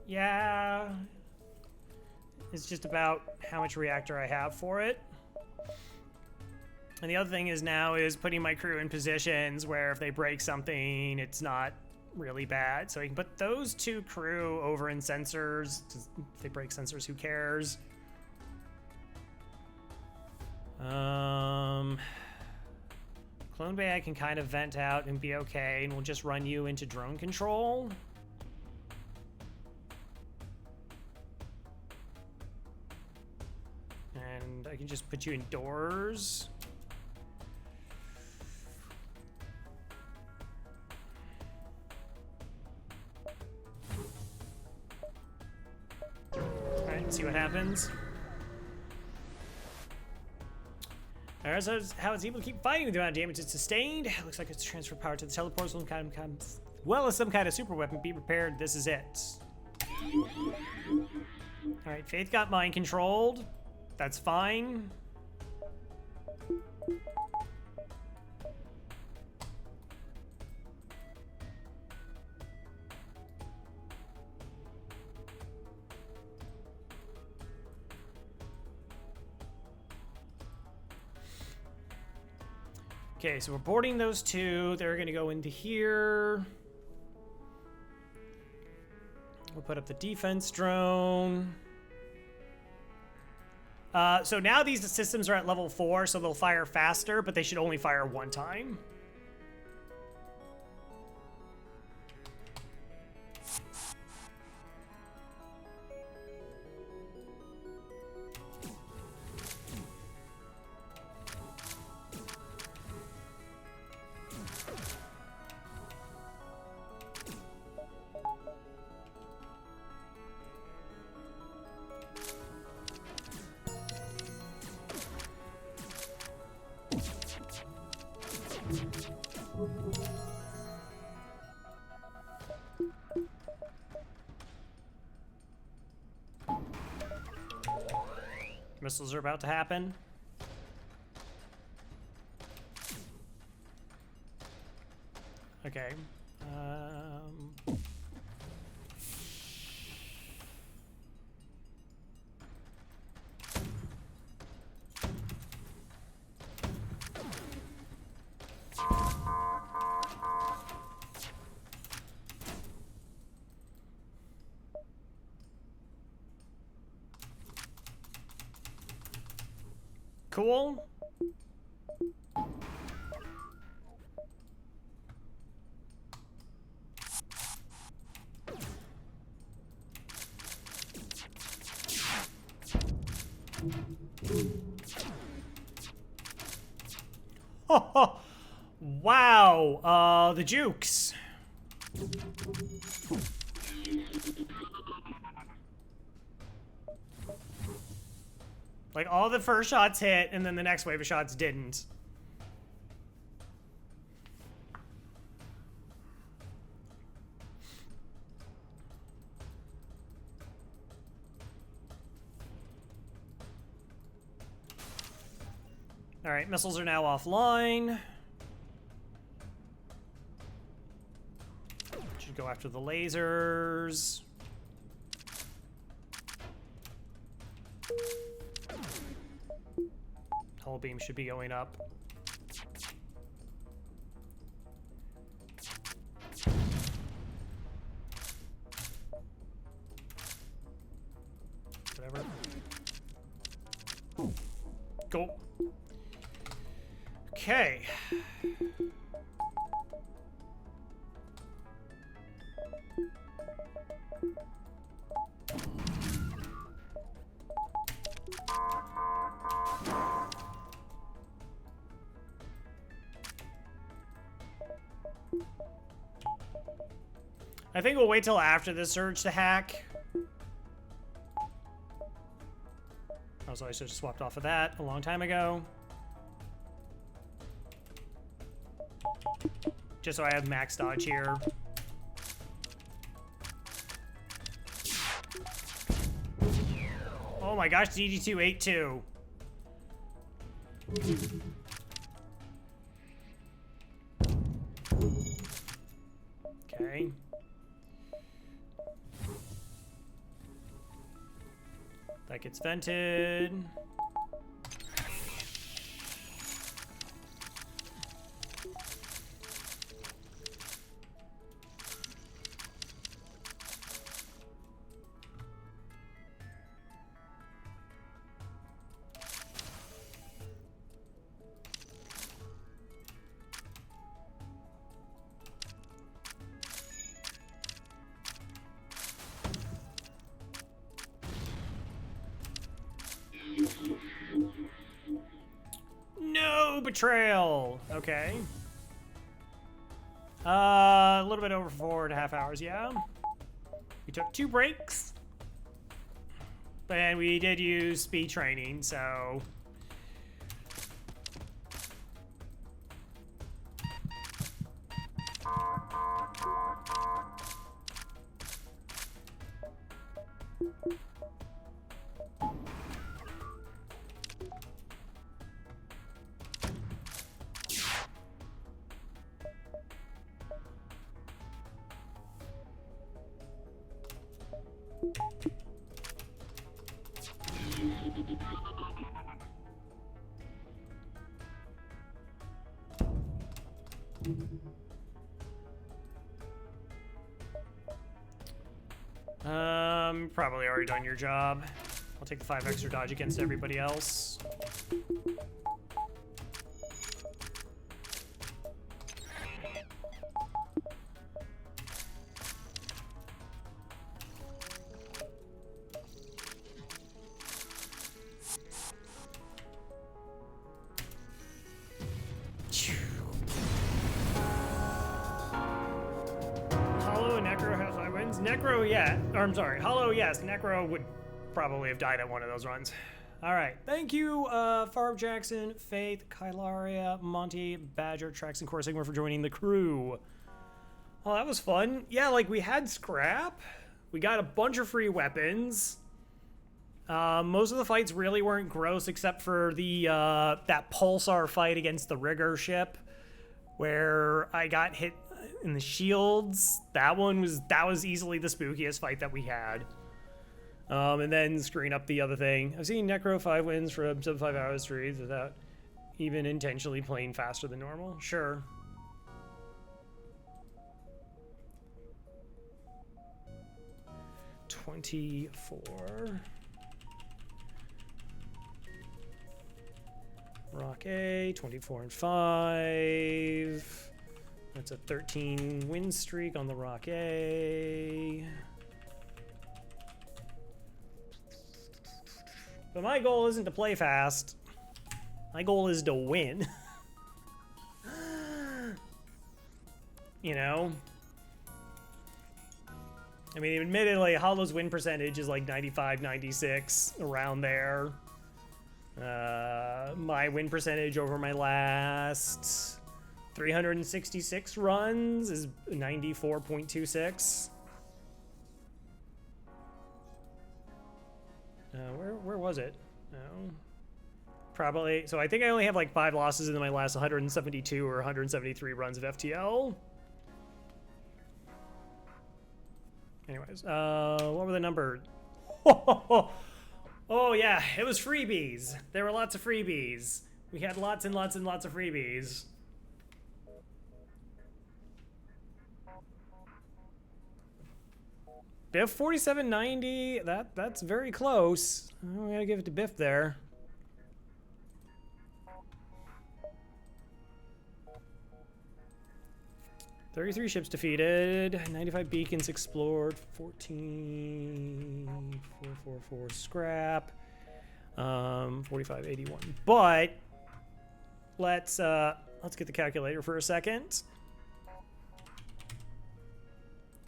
Yeah. It's just about how much reactor I have for it. And the other thing is now is putting my crew in positions where if they break something, it's not really bad. So I can put those 2 crew over in sensors. If they break sensors, who cares? Clone Bay I can kind of vent out and be okay, and we'll just run you into drone control. And I can just put you indoors. Alright, see what happens. Alright, so how it's able to keep fighting with the amount of damage it's sustained. Looks like it's transferred power to the teleports. Some kind of, well as some kind of super weapon. Be prepared. This is it. Alright, Faith got mind controlled. That's fine. Okay, so we're boarding those 2. They're going to go into here. We'll put up the defense drone. So now these systems are at level 4, so they'll fire faster, but they should only fire 1 time. Missiles are about to happen. Okay. Cool. Wow, the jukes. Like, all the first shots hit, and then the next wave of shots didn't. All right, missiles are now offline. Should go after the lasers. Hull beam should be going up. Whatever. Go. Okay. I think we'll wait till after the surge to hack. Also, I should have swapped off of that a long time ago. Just so I have max dodge here. Oh my gosh, DD282. Okay. That gets vented. No betrayal. Okay. A little bit over 4.5 hours, yeah. We took 2 breaks. And we did use speed training, so... Probably already done your job. I'll take the 5 extra dodge against everybody else. Necro, yeah. Or, I'm sorry. Hollow, yes. Necro would probably have died at one of those runs. All right. Thank you, Farb Jackson, Faith, Kylaria, Monty, Badger, Trax, and Core Sigma for joining the crew. Oh, that was fun. Yeah, like, we had scrap. We got a bunch of free weapons. Most of the fights really weren't gross except for the, that Pulsar fight against the Rigger ship where I got hit in the shields. That was easily the spookiest fight that we had. And then screwing up the other thing. I've seen Necro 5 wins from sub 5 hours streets without even intentionally playing faster than normal. Sure. $24. Rock A, 24 and 5. That's a 13 win streak on the Rock A. But my goal isn't to play fast. My goal is to win. You know? I mean, admittedly, Hollow's win percentage is like 95, 96, around there. My win percentage over my last 366 runs is 94.26. Where was it? Oh, probably. So I think I only have like 5 losses in my last 172 or 173 runs of FTL. Anyways, what were the numbers? Oh yeah, it was freebies. There were lots of freebies. We had lots and lots and lots of freebies. Biff 4790, that's very close. We gotta give it to Biff there. $33 ships defeated, 95 beacons explored, 14,444 scrap, 4581. But let's get the calculator for a second.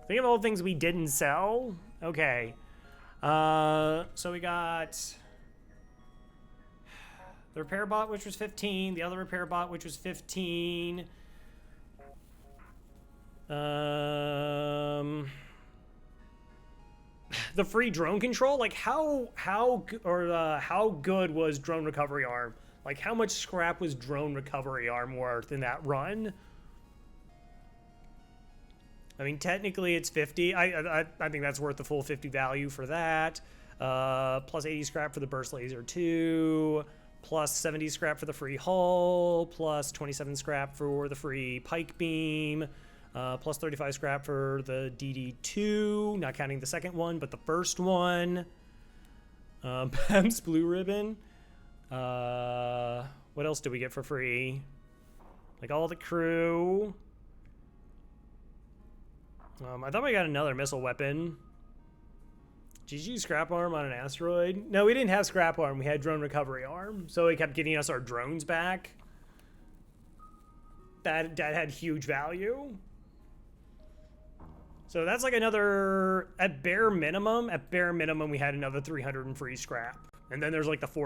Think of all the things we didn't sell. Okay, so we got the repair bot, which was 15. The other repair bot, which was 15. The the free drone control, like how good was drone recovery arm? Like how much scrap was drone recovery arm worth in that run? I mean, technically it's 50. I think that's worth the full 50 value for that. Plus 80 scrap for the burst laser 2. Plus 70 scrap for the free hull. Plus 27 scrap for the free pike beam. Plus 35 scrap for the DD2. Not counting the second one, but the first one. PEM's blue ribbon. What else do we get for free? Like all the crew. I thought we got another missile weapon. GG scrap arm on an asteroid. No, we didn't have scrap arm. We had drone recovery arm. So it kept getting us our drones back. That had huge value. So that's like another, at bare minimum, we had another 300 in free scrap. And then there's like the 4